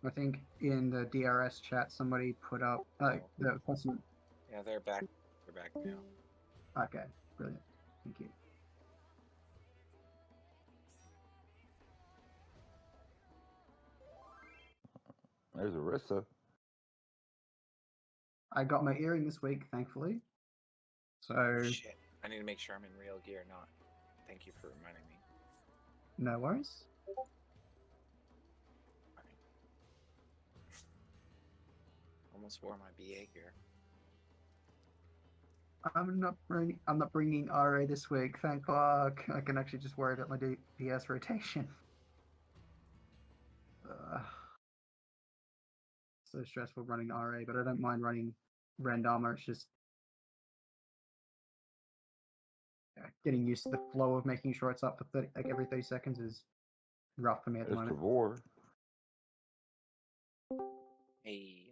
I think in the DRS chat somebody put up the person. Yeah, they're back. They're back now. Okay, brilliant. Thank you. There's Arissa. I got my earring this week, thankfully. So Oh, shit. I need to make sure I'm in real gear, not. Thank you for reminding me. no worries. Right. Almost wore my BA gear. I'm not bringing RA this week. Thank God. I can actually just worry about my DPS rotation. So stressful running RA, but I don't mind running Rend Armor. It's just getting used to the flow of making sure it's up for every 30 seconds is rough for me at the There's moment. Tavor. Hey.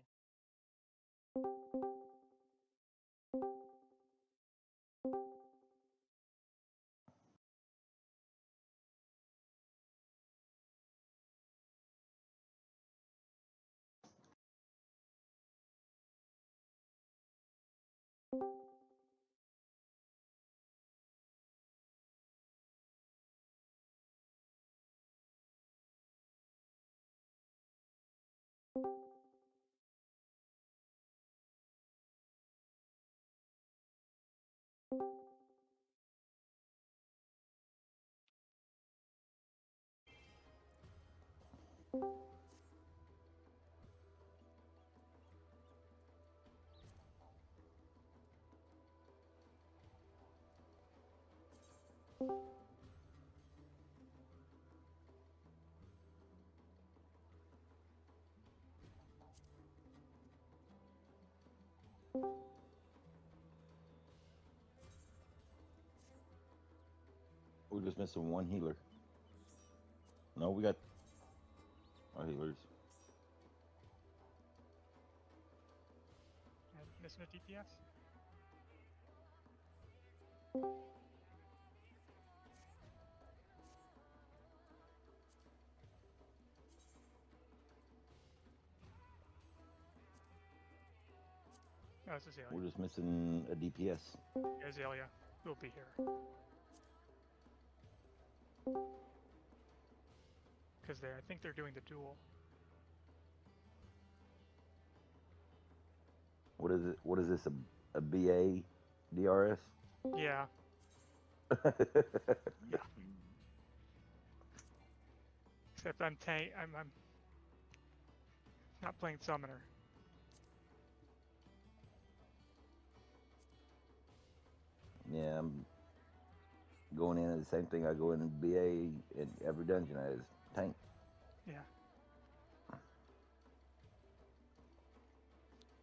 We're just missing one healer. No, we got our healers. Missing a DPS? Oh, it's Azalea. We're just missing a DPS. Yeah, Azalea will be here. Because I think they're doing the duel. What is it? What is this? A BA DRS? Yeah. Yeah. Except I'm not playing Summoner. Yeah, I'm going in at the same thing I go in BA in every dungeon as tank. Yeah.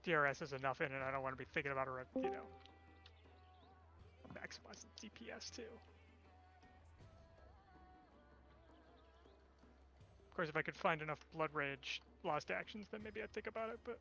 DRS is enough in it. I don't want to be thinking about maximizing DPS too. Of course, if I could find enough Blood Rage Lost Actions, then maybe I'd think about it, but...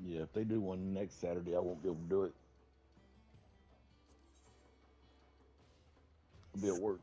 Yeah, if they do one next Saturday, I won't be able to do it. I'll be at work.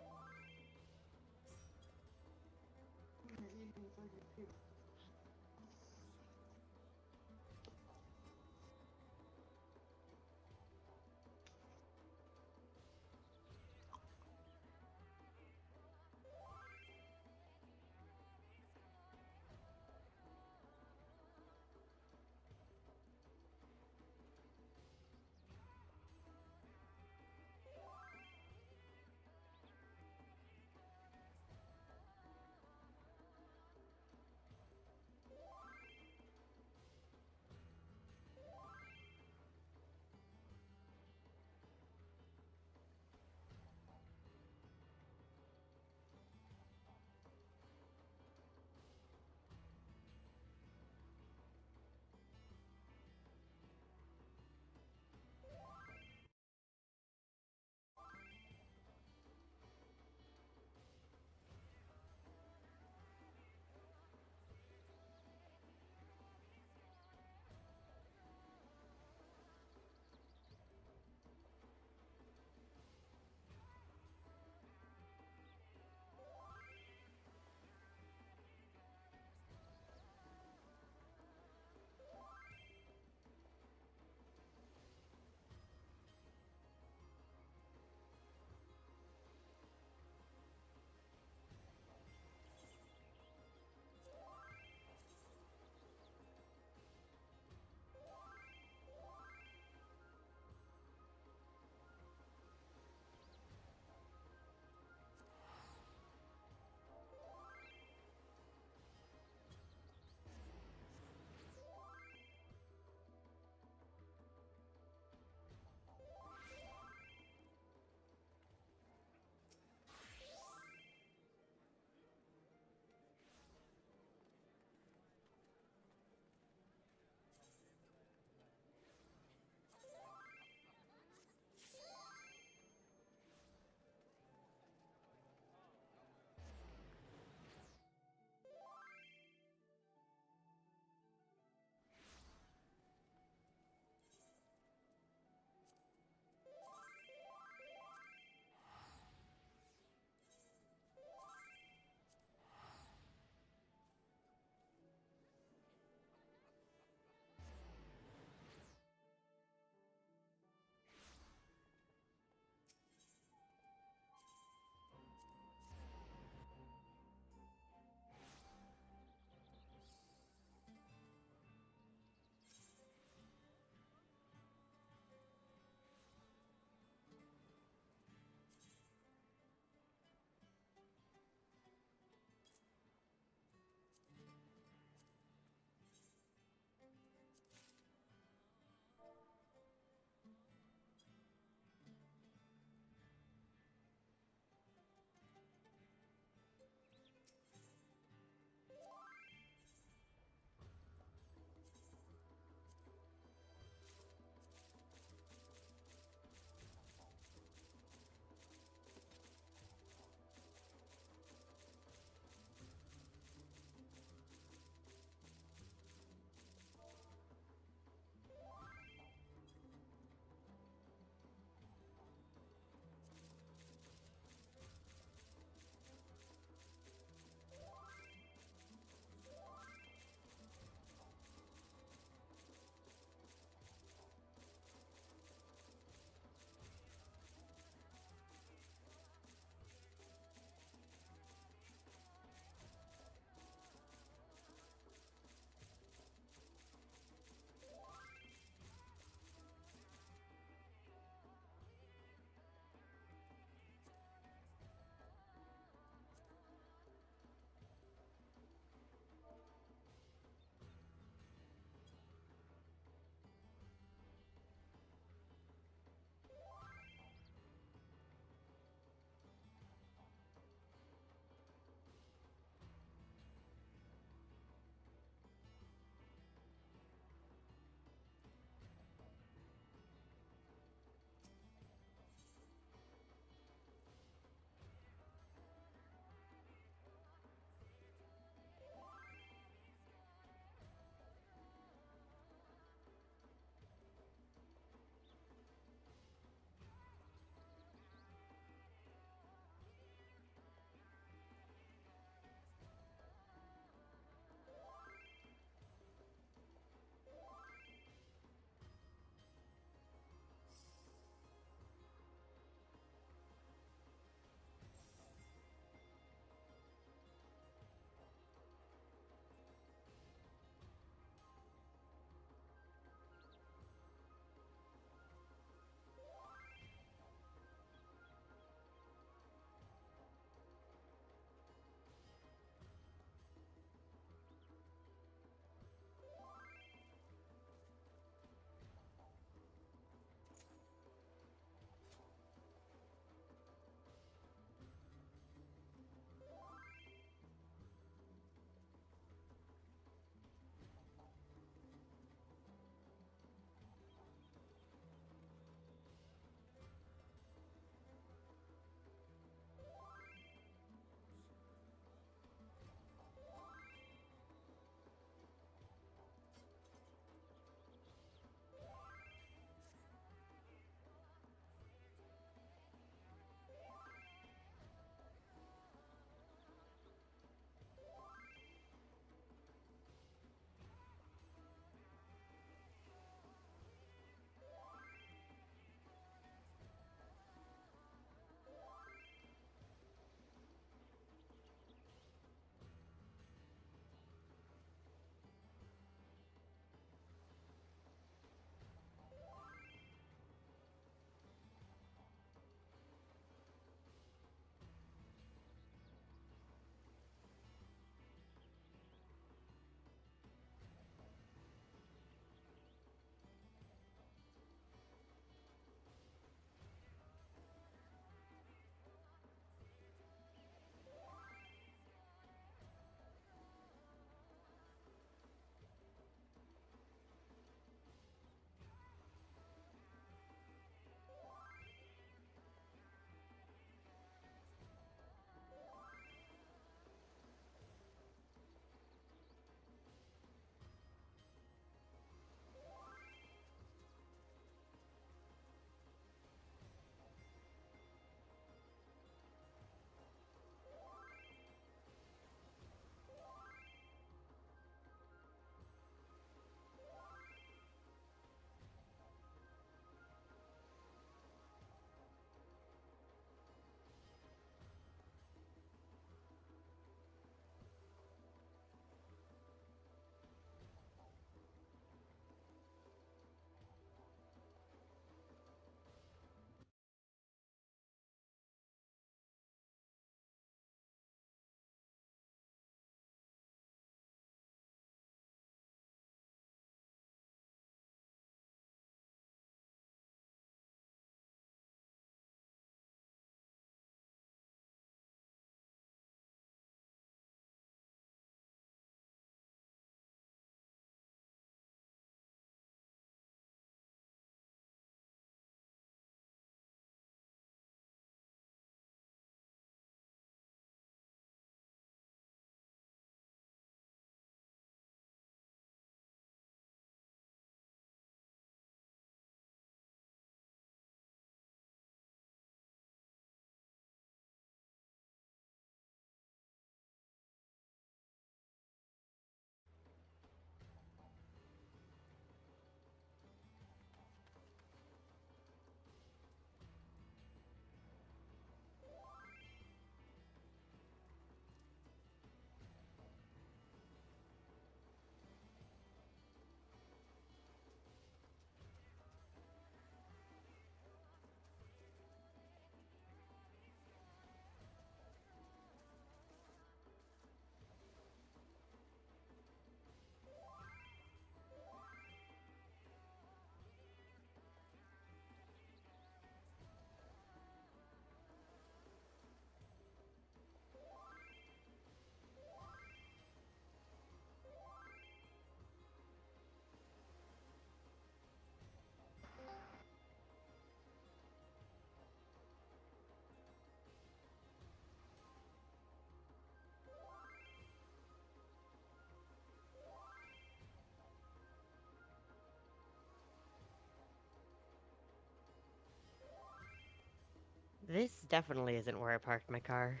This definitely isn't where I parked my car.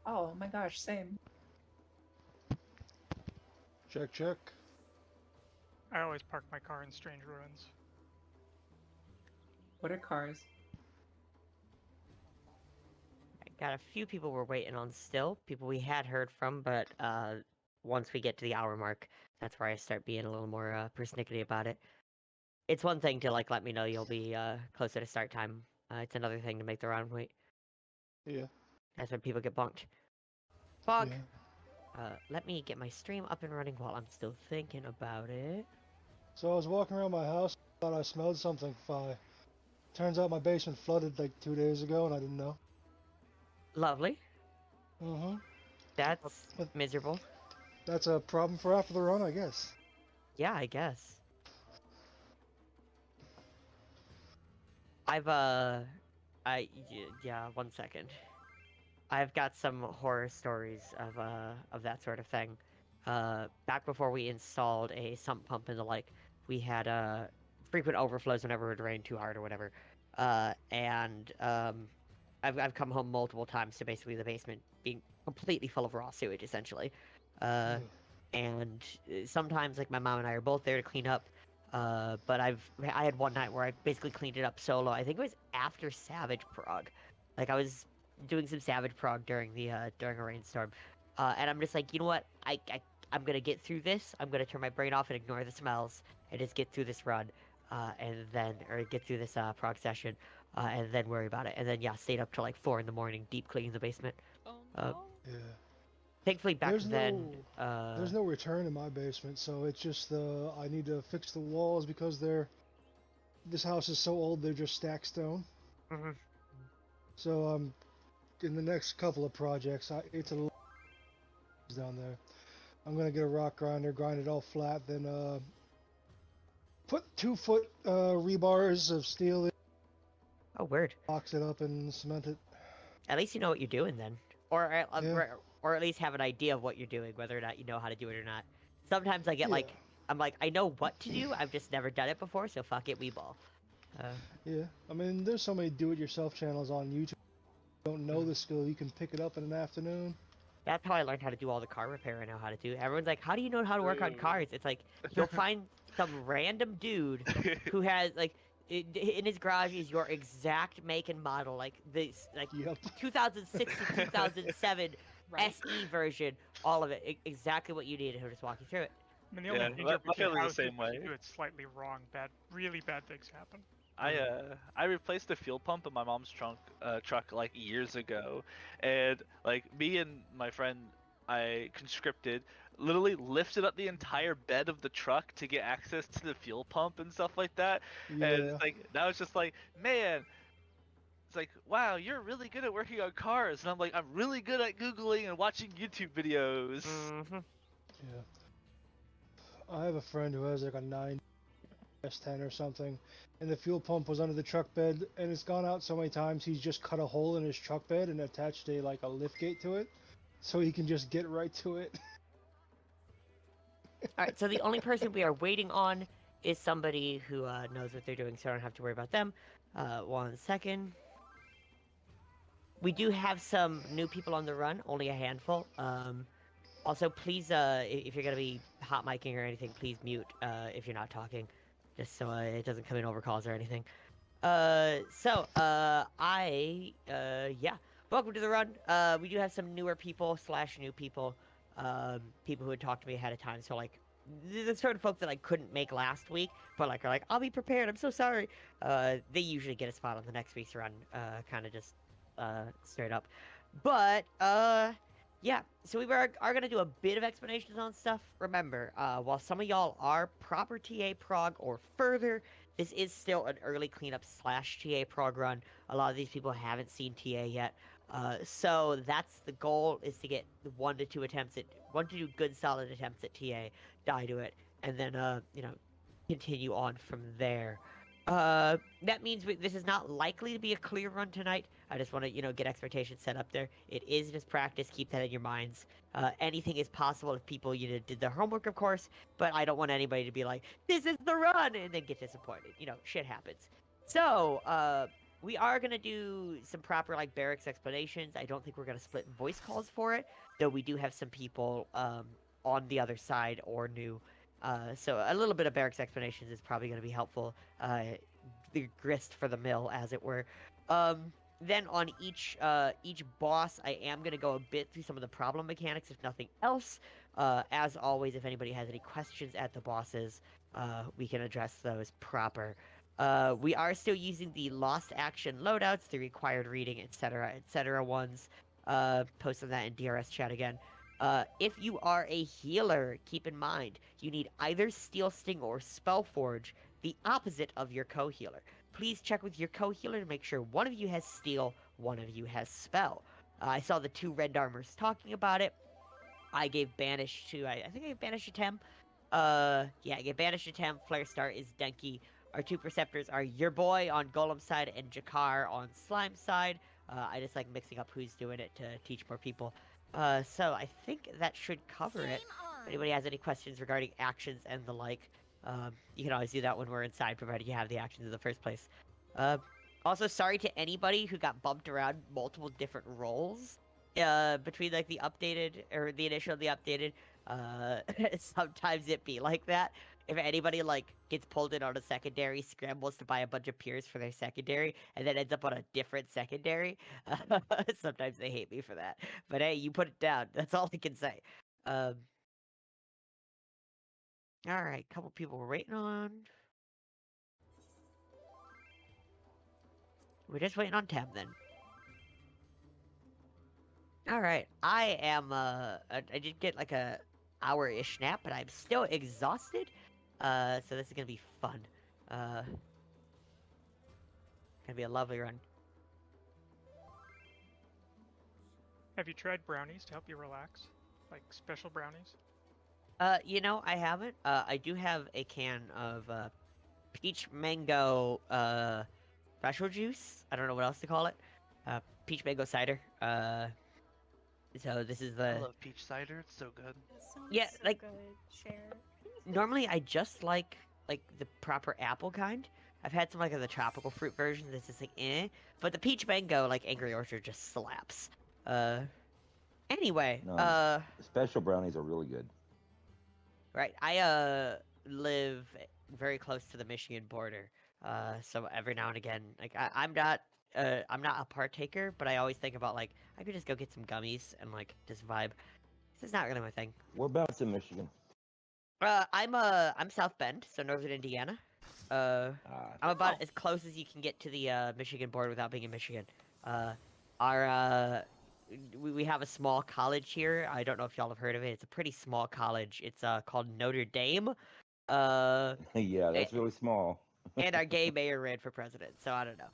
Oh my gosh, same. Check, check. I always park my car in strange ruins. What are cars? I got a few people we're waiting on still, people we had heard from, but once we get to the hour mark, that's where I start being a little more persnickety about it. It's one thing to let me know you'll be closer to start time. It's another thing to make the round wait. Yeah. That's when people get bonked. Bonk! Yeah. Let me get my stream up and running while I'm still thinking about it. So I was walking around my house, thought I smelled something fine. Turns out my basement flooded like 2 days ago, and I didn't know. Lovely. Mm-hmm. That's But miserable. that's a problem for after the run, I guess. Yeah, I guess. I've yeah, 1 second. I've got some horror stories of that sort of thing. Back before we installed a sump pump and the like, we had frequent overflows whenever it would rain too hard or whatever. And I've come home multiple times to basically the basement being completely full of raw sewage, essentially. Ugh. And sometimes like my mom and I are both there to clean up. But I had one night where I basically cleaned it up solo. I think it was after Savage Prog. Like I was doing some Savage Prog during a rainstorm, and I'm just like, you know what? I'm gonna get through this. I'm gonna turn my brain off and ignore the smells and just get through this run, or get through this prog session, and then worry about it. And then yeah, stayed up till like 4 in the morning, deep cleaning the basement. Oh no. Yeah. Thankfully back There's then, There's no return in my basement, so it's just I need to fix the walls because this house is so old they're just stacked stone. Mhm. So in the next couple of projects, it's a little down there. I'm gonna get a rock grinder, grind it all flat, then put 2-foot rebars of steel in, Oh, weird. box it up, and cement it. At least you know what you're doing then, or Yeah. or at least have an idea of what you're doing, whether or not you know how to do it or not. Sometimes I get Yeah. I'm like, I know what to do, I've just never done it before, so fuck it, we ball. Yeah, I mean, there's so many do-it-yourself channels on YouTube. If you don't know the skill, you can pick it up in an afternoon. That's how I learned how to do all the car repair I know how to do. Everyone's like, how do you know how to work on cars? It's like, you'll find some random dude who has, in his garage is your exact make and model, Yep. 2006 to 2007 Right. SE version, all of it, exactly what you need, and he'll just walk you through it. I mean, the only Yeah, danger my with your family's the house same is if way. you do it slightly wrong, really bad things happen. I replaced the fuel pump in my mom's truck like years ago, and like me and my friend I conscripted literally lifted up the entire bed of the truck to get access to the fuel pump and stuff like that. Yeah. And it's like now it's just like, man, it's like, wow, you're really good at working on cars, and I'm like, I'm really good at googling and watching YouTube videos. Mm-hmm. Yeah. I have a friend who has like a 9 S10 or something, and the fuel pump was under the truck bed, and it's gone out so many times he's just cut a hole in his truck bed and attached a lift gate to it, so he can just get right to it. Alright, so the only person we are waiting on is somebody who knows what they're doing, so I don't have to worry about them. 1 second. We do have some new people on the run, only a handful. Also, please, if you're gonna be hot micing or anything, please mute if you're not talking, just so it doesn't come in over calls or anything. Yeah. Welcome to the run. We do have some newer people / new people, people who had talked to me ahead of time. So like, the sort of folks that I couldn't make last week, but are like, I'll be prepared. I'm so sorry. They usually get a spot on the next week's run, kind of just straight up. But yeah, so we are going to do a bit of explanations on stuff. Remember, while some of y'all are proper TA prog or further, this is still an early cleanup / TA prog run. A lot of these people haven't seen TA yet. So that's the goal, is to get 1 to 2 attempts at 1 to 2 good solid attempts at TA, die to it, and then continue on from there. That means this is not likely to be a clear run tonight. I just want to, get expectations set up there. It is just practice. Keep that in your minds. Anything is possible if people, did their homework, of course, but I don't want anybody to be like, this is the run, and then get disappointed. Shit happens. So, we are gonna do some proper like barracks explanations. I don't think we're gonna split voice calls for it, though we do have some people on the other side or new. So a little bit of barracks explanations is probably gonna be helpful. The grist for the mill, as it were. Then on each boss, I am gonna go a bit through some of the problem mechanics, if nothing else. As always, if anybody has any questions at the bosses, we can address those proper. We are still using the lost action loadouts, the required reading, etc. ones. Posting that in DRS chat again. If you are a healer, keep in mind you need either Steel Sting or Spellforge, the opposite of your co-healer. Please check with your co-healer to make sure one of you has Steel, one of you has Spell. I saw the two red armors talking about it. I gave Banish to, I think I gave Banish to Tem. Yeah, I gave Banish to Tem. Flare Star is Denki. Our two Preceptors are your boy on Golem side and Jakar on Slime side. I just like mixing up who's doing it to teach more people. So I think that should cover it. If anybody has any questions regarding actions and the like, you can always do that when we're inside, provided you have the actions in the first place. Also, sorry to anybody who got bumped around multiple different roles between like the updated or the initial and the updated. Sometimes it be like that. If anybody like gets pulled in on a secondary, scrambles to buy a bunch of peers for their secondary, and then ends up on a different secondary, sometimes they hate me for that. But hey, you put it down. That's all I can say. All right, couple people we're waiting on. We're just waiting on Tem then. All right, I am. I did get like a hour-ish nap, but I'm still exhausted. So this is gonna be fun. Gonna be a lovely run. Have you tried brownies to help you relax? Like special brownies? You know, I haven't. I do have a can of peach mango special juice. I don't know what else to call it. Peach mango cider. So this is I the. love peach cider. It's so good. That sounds Yeah, so like- good. Share. Normally, I just like the proper apple kind. I've had some like of the tropical fruit version that's just like eh, but the peach mango like Angry Orchard just slaps. Anyway, No, Special brownies are really good. right, I live very close to the Michigan border. So every now and again, like I'm not a partaker, but I always think about like I could just go get some gummies and like just vibe. This is not really my thing. Whereabouts in Michigan? I'm South Bend, so northern Indiana. I'm about Oh. as close as you can get to the Michigan border without being in Michigan. We have a small college here. I don't know if y'all have heard of it. It's a pretty small college. It's called Notre Dame. Yeah, that's really small. And our gay mayor ran for president, so I don't know.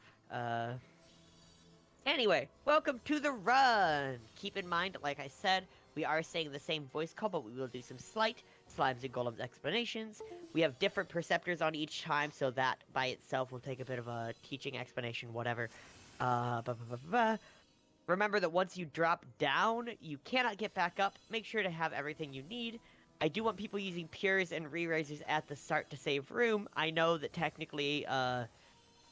Anyway, welcome to the run. Keep in mind, like I said, we are saying the same voice call, but we will do some slight Slimes and Golems explanations. We have different Preceptors on each time, so that by itself will take a bit of a teaching explanation, whatever. Remember that once you drop down, you cannot get back up. Make sure to have everything you need. I do want people using Pures and Re-Raisers at the start to save room. I know that technically,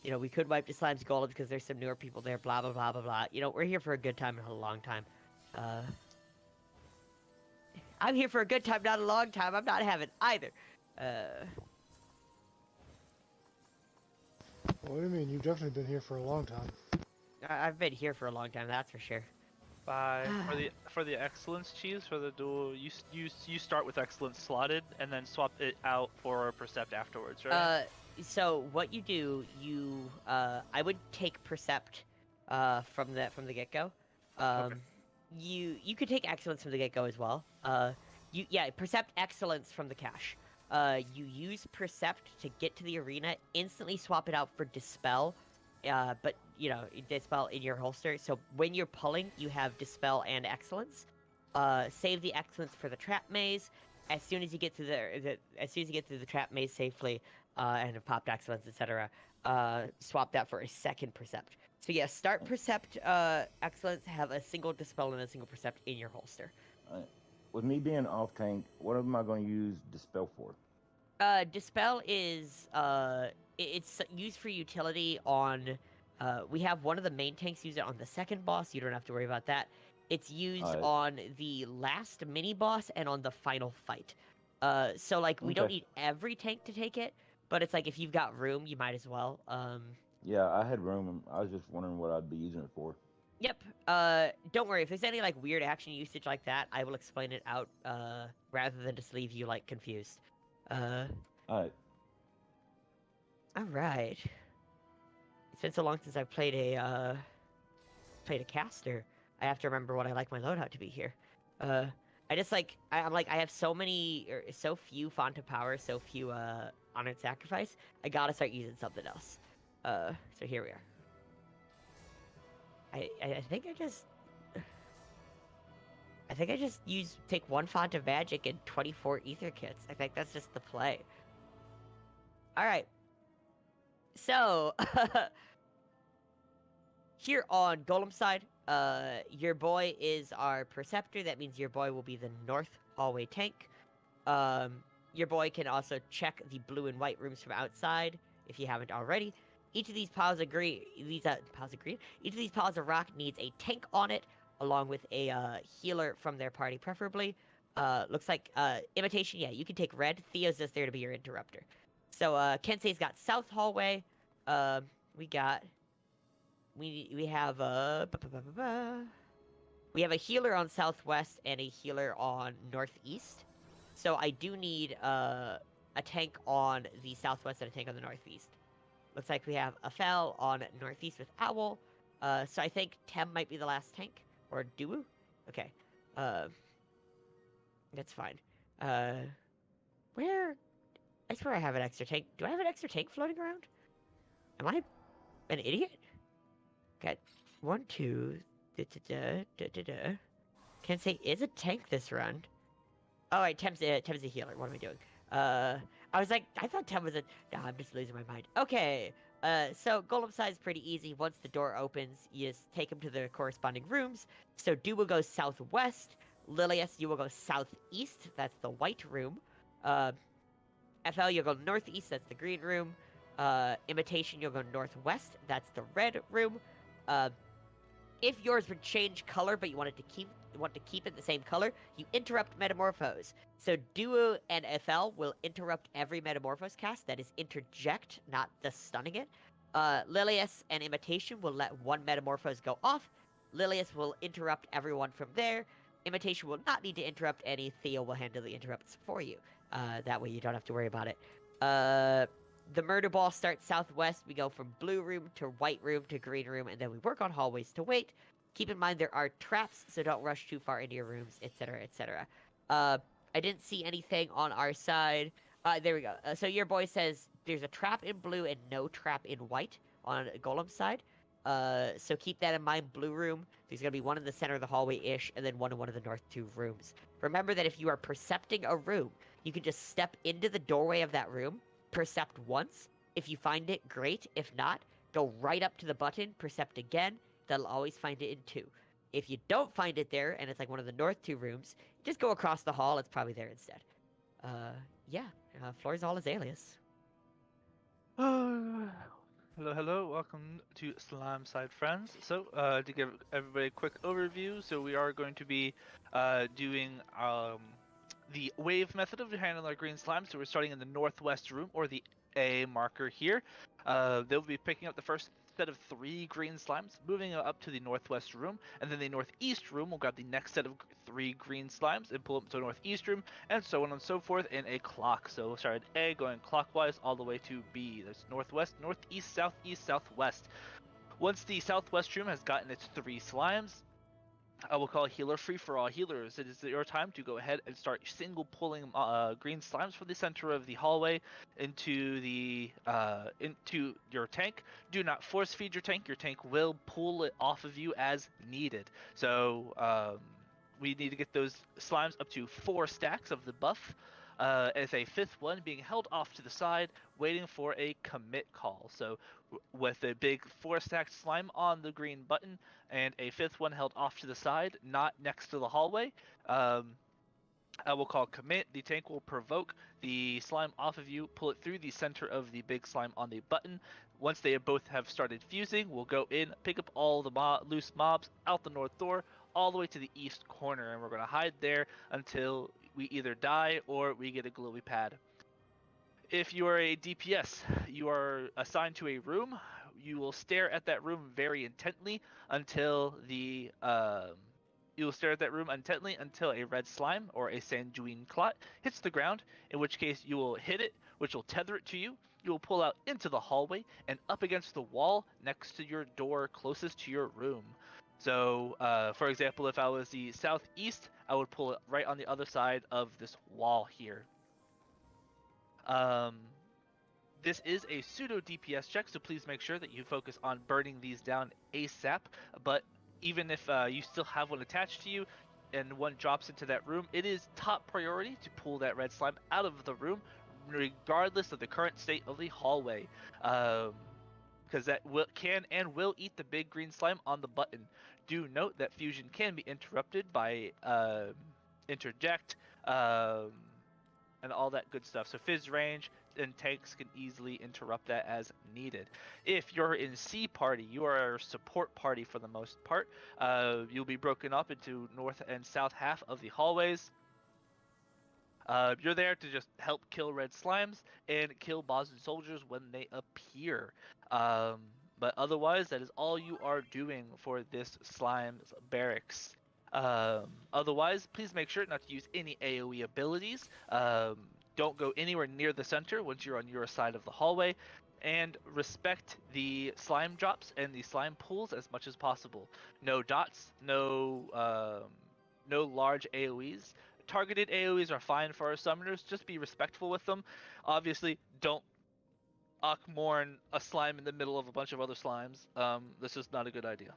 you know, we could wipe the Slimes Golems because there's some newer people there, blah, blah, blah, blah, blah. You know, we're here for a good time, not a long time. I'm here for a good time, not a long time. I'm not having either. What do you mean? You've definitely been here for a long time. I've been here for a long time, that's for sure. For the excellence cheese for the dual, you start with excellence slotted and then swap it out for Percept afterwards, right? So what you do, I would take Percept, from the get-go. Okay. You could take Excellence from the get-go as well. Percept Excellence from the cache. You use Percept to get to the arena, instantly swap it out for Dispel, but, you know, Dispel in your holster. So when you're pulling, you have Dispel and Excellence. Save the Excellence for the Trap Maze. As soon as you get through the Trap Maze safely, and have popped Excellence, etc., swap that for a second Percept. So yeah, start Percept Excellence, have a single Dispel and a single Percept in your holster. With me being off tank, what am I going to use Dispel for? Dispel is it's used for utility on We have one of the main tanks use it on the second boss. You don't have to worry about that. It's used Alright. on the last mini boss and on the final fight. So like we don't Okay. need every tank to take it, but it's like if you've got room, you might as well. Yeah, I had room. I was just wondering what I'd be using it for. Yep. Don't worry if there's any like weird action usage like that. I will explain it out. Rather than just leave you like confused. Alright. All right. It's been so long since I've played a caster. I have to remember what I like my loadout to be here. I just like I'm like I have so many or so few font of power, so few honored sacrifice. I gotta start using something else. So here we are. I think I just take one font of magic and 24 ether kits. I think that's just the play. All right. So here on Golem side, your boy is our Perceptor. That means your boy will be the north hallway tank. Your boy can also check the blue and white rooms from outside if you haven't already. Each of these piles of green, each of these piles of rock needs a tank on it, along with a healer from their party, preferably. Looks like imitation. Yeah, you can take red. Theo's just there to be your interrupter. So Kensei's got south hallway. We have we have a healer on southwest and a healer on northeast. So I do need a tank on the southwest and a tank on the northeast. Looks like we have a Fel on northeast with Owl. So I think Tem might be the last tank. Or Duwu? Okay. That's fine. Where? I swear I have an extra tank. Do I have an extra tank floating around? Am I an idiot? Got 1, 2. Kensei is a tank this run. Oh, wait, Tem's a healer. What am I doing? I was like, I thought Tem was a... No, I'm just losing my mind. Okay, so Golem side is pretty easy. Once the door opens, you just take him to the corresponding rooms. So Du will go southwest. Lilius, you will go southeast. That's the white room. FL, you'll go northeast. That's the green room. Imitation, you'll go northwest. That's the red room. If yours would change color, but you want to keep it the same color, you interrupt Metamorphose. So Duo and FL will interrupt every Metamorphose cast. That is interject, not the stunning it. Lilius and Imitation will let one Metamorphose go off. Lilius will interrupt everyone from there. Imitation will not need to interrupt any. Theo will handle the interrupts for you. That way you don't have to worry about it. The murder ball starts southwest. We go from blue room to white room to green room, and then we work on hallways to wait. Keep in mind there are traps, so don't rush too far into your rooms, etc., etc. I didn't see anything on our side. There we go. So your boy says there's a trap in blue and no trap in white on Golem's side. So keep that in mind. Blue room, there's going to be one in the center of the hallway-ish, and then one in one of the north 2 rooms. Remember that if you are percepting a room, you can just step into the doorway of that room, percept once. If you find it, great. If not, go right up to the button, percept again. That'll always find it in 2. If you don't find it there, and it's like one of the north 2 rooms, just go across the hall. It's probably there instead. Yeah. Floor's all Azaleas. Hello, hello. Welcome to Slime Side Friends. So, to give everybody a quick overview, so we are going to be doing the wave method of handling our green slime. So we're starting in the northwest room, or the A marker here. They'll be picking up the first set of 3 green slimes, moving up to the northwest room, and then the northeast room will grab the next set of 3 green slimes and pull up to the northeast room, and so on and so forth in a clock. So we'll start at A, going clockwise all the way to B. There's northwest, northeast, southeast, southwest. Once the southwest room has gotten its 3 slimes, I will call healer free for all healers. It is your time to go ahead and start single pulling green slimes from the center of the hallway into your tank. Do not force feed your tank. Your tank will pull it off of you as needed. So we need to get those slimes up to 4 stacks of the buff. As a 5th one being held off to the side, waiting for a commit call. So with a big 4-stacked slime on the green button and a 5th one held off to the side, not next to the hallway, I will call commit. The tank will provoke the slime off of you, pull it through the center of the big slime on the button. Once they both have started fusing, we'll go in, pick up all the loose mobs out the north door, all the way to the east corner, and we're going to hide there until we either die or we get a glowy pad. If you are a DPS, you are assigned to a room. You will stare at that room very intently until until a red slime or a sanguine clot hits the ground, in which case you will hit it, which will tether it to you. You will pull out into the hallway and up against the wall next to your door closest to your room. So, for example, if I was the southeast, I would pull it right on the other side of this wall here. This is a pseudo DPS check, so please make sure that you focus on burning these down ASAP. But even if you still have one attached to you and one drops into that room, it is top priority to pull that red slime out of the room, regardless of the current state of the hallway. Because that can and will eat the big green slime on the button. Do note that fusion can be interrupted by interject, and all that good stuff. So fizz range and tanks can easily interrupt that as needed. If you're in C party, you are a support party for the most part. You'll be broken up into north and south half of the hallways. You're there to just help kill red slimes and kill boss and soldiers when they appear. But otherwise, that is all you are doing for this slime's barracks. Otherwise, please make sure not to use any AoE abilities. Don't go anywhere near the center once you're on your side of the hallway, and respect the slime drops and the slime pools as much as possible. No dots, no large AoEs. Targeted AoEs are fine for our summoners, just be respectful with them. Obviously, don't Akmorn a slime in the middle of a bunch of other slimes. This is not a good idea.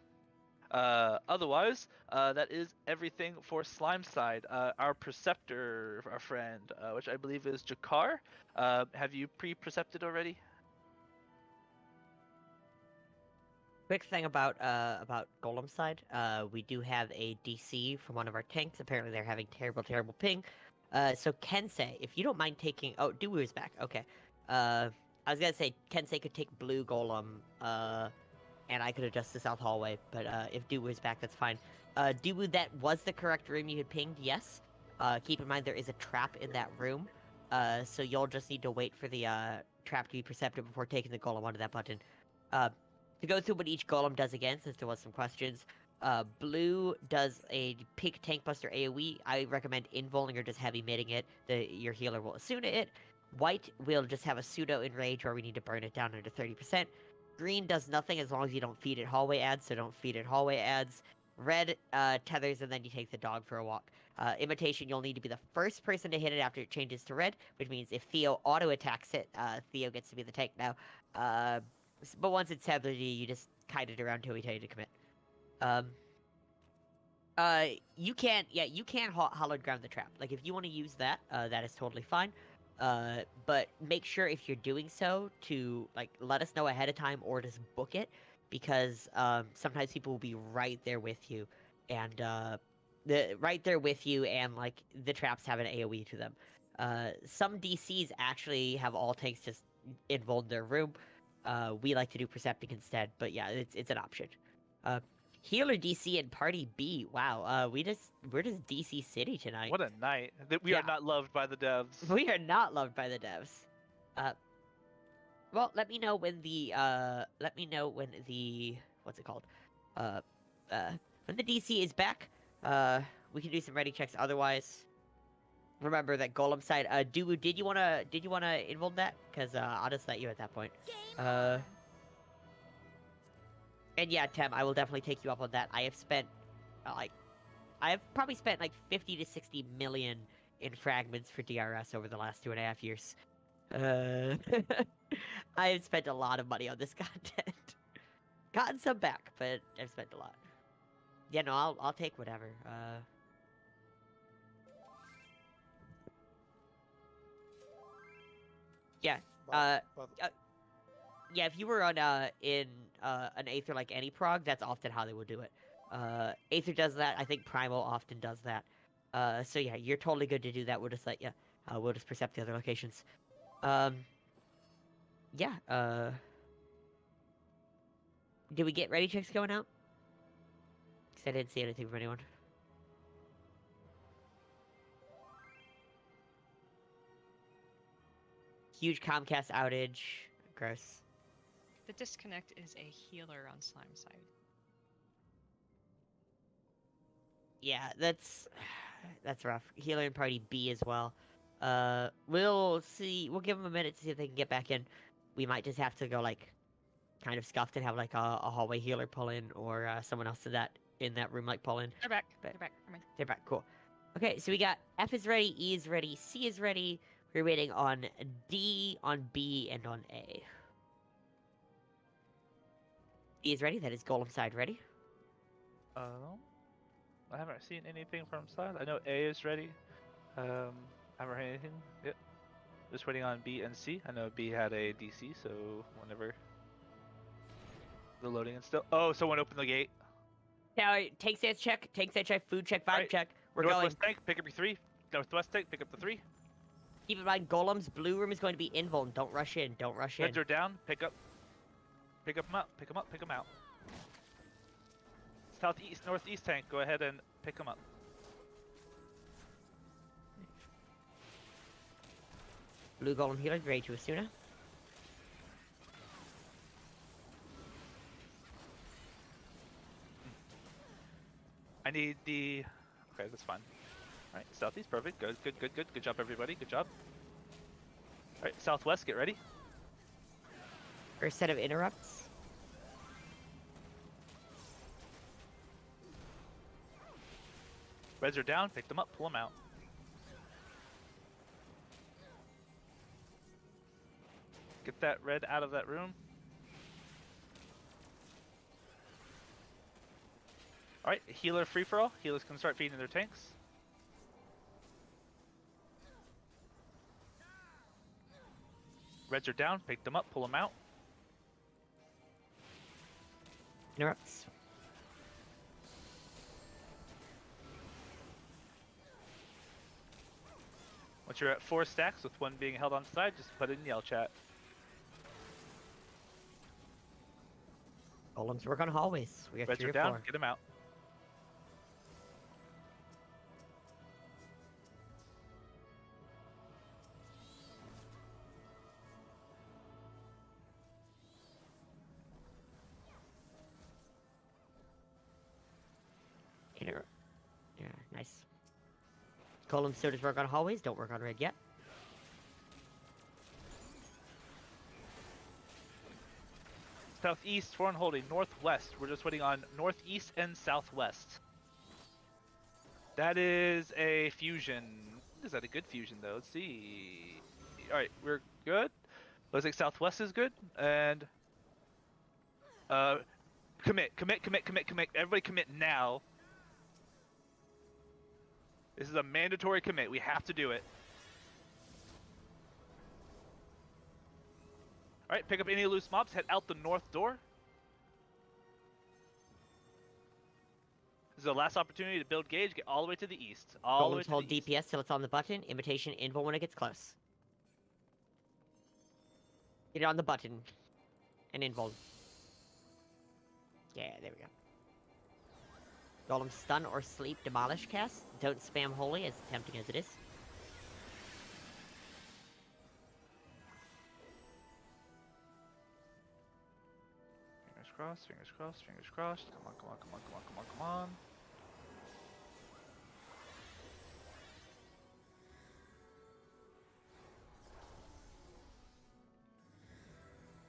Otherwise, that is everything for slime side. Our preceptor, our friend, which I believe is Jakar, have you pre-precepted already? Quick thing about Golem side, we do have a DC from one of our tanks. Apparently they're having terrible ping. So Kensei, if you don't mind taking... Oh, Duwu is back. Okay. I was gonna say Kensei could take blue Golem, and I could adjust the south hallway, but if Duwu is back, that's fine. Duwu, that was the correct room you had pinged, yes. Keep in mind there is a trap in that room, so you'll just need to wait for the trap to be perceptive before taking the Golem onto that button. To go through what each Golem does again, since there was some questions, blue does a pink tank buster AoE. I recommend invulning or just heavy mitting it. Your healer will assume it. White will just have a pseudo enrage where we need to burn it down under 30%. Green does nothing as long as you don't feed it hallway ads, so don't feed it hallway ads. Red tethers, and then you take the dog for a walk. Imitation, you'll need to be the first person to hit it after it changes to red, which means if Theo auto-attacks it, Theo gets to be the tank now. But once it's tethered, you just kite it around till we tell you to commit. You can hollowed ground the trap. Like, if you want to use that, that is totally fine. But make sure if you're doing so to, like, let us know ahead of time or just book it, because, sometimes people will be right there with you, and, like, the traps have an AoE to them. Some DCs actually have all tanks just invuln their room. We like to do Percepting instead, but yeah, it's an option. Healer DC and Party B. Wow, we're just DC City tonight. What a night! We are not loved by the devs. We are not loved by the devs. Well, let me know when the what's it called? When the DC is back, we can do some ready checks. Otherwise, remember that Golem side. Duwu, did you wanna invuln that? Cause I'll just let you at that point. And yeah, Tem, I will definitely take you up on that. I have spent, I have probably spent like 50 to 60 million in fragments for DRS over the last 2.5 years. I have spent a lot of money on this content. Gotten some back, but I've spent a lot. Yeah, no, I'll take whatever. Yeah. Yeah, if you were on in an Aether like any prog, that's often how they would do it. Aether does that. I think Primal often does that. So yeah, you're totally good to do that. We'll just let you. We'll just percept the other locations. Yeah. Did we get ready checks going out? Because I didn't see anything from anyone. Huge Comcast outage. Gross. The disconnect is a healer on slime side. Yeah, that's rough. Healer in party B as well. We'll see. We'll give them a minute to see if they can get back in. We might just have to go like, kind of scuffed and have like a hallway healer pull in, or someone else in that room like pull in. They're back. But- They're back. Come in. They're back. Cool. Okay, so we got F is ready, E is ready, C is ready. We're waiting on D, on B, and on A. E is ready. That is Golem side ready. I haven't seen anything from side. I know A is ready. I haven't heard anything. Yep. Just waiting on B and C. I know B had a DC, so whenever the loading and still. Oh, someone opened the gate. Now, tank stats check, food check, vibe Alright, check. We're going. Northwest tank, pick up your 3. Northwest tank, pick up the 3. Keep in mind, Golem's blue room is going to be invuln. Don't rush in. Don't rush in. Heads are down. Pick up them up. Pick them up. Pick them out. Southeast, northeast tank. Go ahead and pick them up. Blue Golem healer, ready to Asuna. I need the. Okay, that's fine. All right, southeast, perfect. Good, good, good, good. Good job, everybody. Good job. All right, southwest, get ready. First set of interrupts. Reds are down. Pick them up. Pull them out. Get that red out of that room. Alright, healer free for all. Healers can start feeding their tanks. Reds are down. Pick them up. Pull them out. Interrupts. Once you're at 4 stacks with one being held on side, just put it in yell chat. Golems work on hallways. We have Reds 3 are or down. 4. Get them out. Yeah, nice. Golem still work on hallways. Don't work on red yet. Southeast, foreign holding. Northwest. We're just waiting on northeast and southwest. That is a fusion. Is that a good fusion though? Let's see. Alright, we're good. Looks like southwest is good. And commit. Everybody commit now. This is a mandatory commit. We have to do it. Alright, pick up any loose mobs. Head out the north door. This is the last opportunity to build gauge. Get all the way to the east. All the way Golems to hold the east. DPS till it's on the button. Imitation invul when it gets close. Get it on the button. And invul. Yeah, there we go. Golem stun or sleep demolish cast. Don't spam holy, as tempting as it is. Fingers crossed, fingers crossed, fingers crossed. Come on, come on, come on, come on, come on, come on.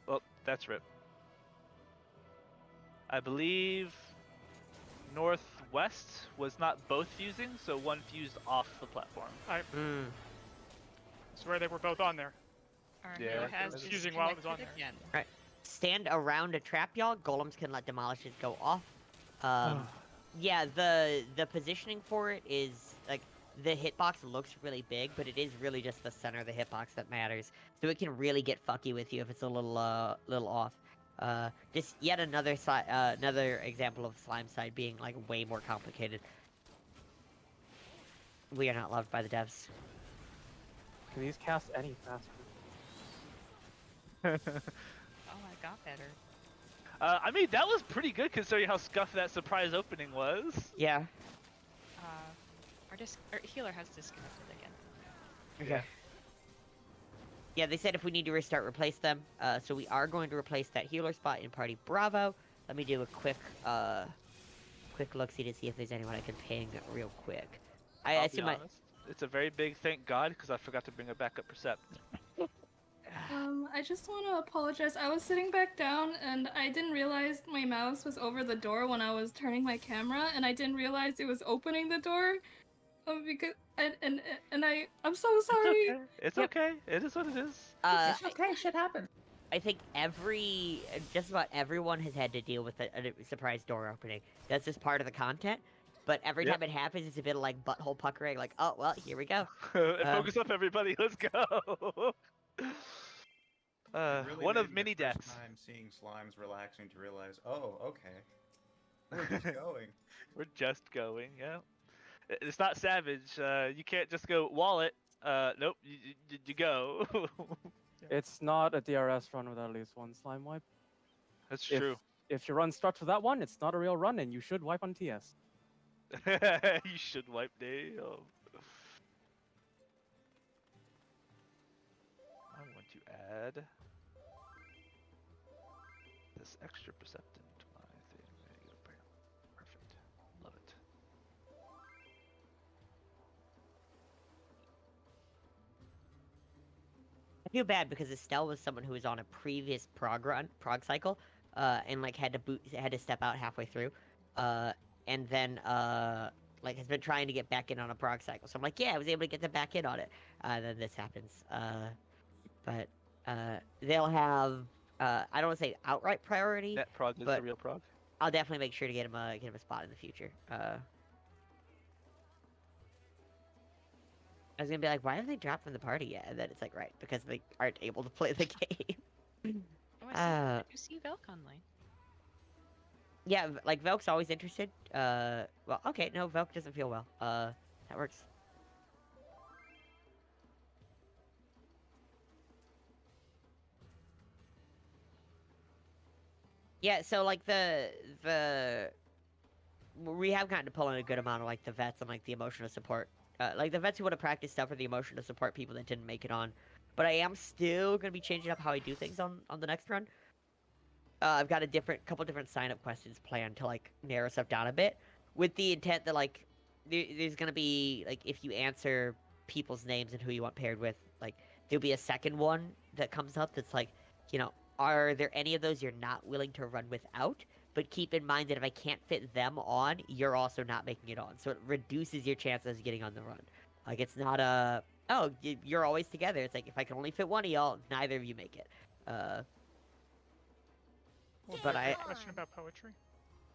Well, that's rip. I believe northwest was not both fusing, so one fused off the platform. Swear they were both on there. Our Yeah, hero it has was using while it was on disconnected there. again. Stand around a trap, y'all. Golems can let demolishes go off. Yeah, the positioning for it is like the hitbox looks really big, but it is really just the center of the hitbox that matters. So it can really get fucky with you if it's a little off. Just yet another another example of slime side being like way more complicated. We are not loved by the devs. Can these cast any faster? Oh, I got better. I mean, that was pretty good considering how scuffed that surprise opening was. Yeah. Our healer has disconnected again. Okay. Yeah, they said if we need to restart, replace them. So we are going to replace that healer spot in Party Bravo. Let me do a quick look-see to see if there's anyone I can ping real quick. I I'll assume be honest. It's a very big thank God because I forgot to bring a backup Percept. I just want to apologize. I was sitting back down and I didn't realize my mouse was over the door when I was turning my camera, and I didn't realize it was opening the door. Because I'm so sorry. It's okay. It is what it is. It's okay, shit happens. I think just about everyone has had to deal with a surprise door opening. That's just part of the content. But every time it happens, it's a bit of like butthole puckering, like, oh, well, here we go. Focus up, everybody. Let's go. Really One made of many my first deaths. time seeing slimes relaxing to realize, oh, okay. We're just going. We're just going, yeah. It's not savage. You can't just go wallet. Nope, you go. It's not a DRS run without at least one slime wipe. That's true. If you run struct for that one, it's not a real run, and you should wipe on TS. You should wipe day. Oh. I want to add this extra perceptant to my thing. There you go. Bam. Perfect. Love it. I feel bad because Estelle was someone who was on a previous prog cycle, and like had to step out halfway through, and then like has been trying to get back in on a prog cycle. So I'm like, yeah, I was able to get them back in on it. Then this happens. But they'll have I don't want to say outright priority. That prog is but the real prog. I'll definitely make sure to get him a spot in the future. I was gonna be like, why haven't they dropped from the party yet? And then it's like, right, because they aren't able to play the game. I do see Velk online. Yeah, like Velk's always interested. Well, okay, no, Velk doesn't feel well. That works. Yeah, so like we have gotten to pull in a good amount of like the vets and like the emotional support. Like the vets who want to practice stuff or the emotional support people that didn't make it on. But I am still gonna be changing up how I do things on the next run. I've got couple different sign-up questions planned to like narrow stuff down a bit, with the intent that like there's gonna be like if you answer people's names and who you want paired with, like there'll be a second one that comes up that's like, you know, are there any of those you're not willing to run without? But keep in mind that if I can't fit them on, you're also not making it on. So it reduces your chances of getting on the run. Like, it's not a, oh, you're always together. It's like, if I can only fit one of y'all, neither of you make it. But I... Question about poetry?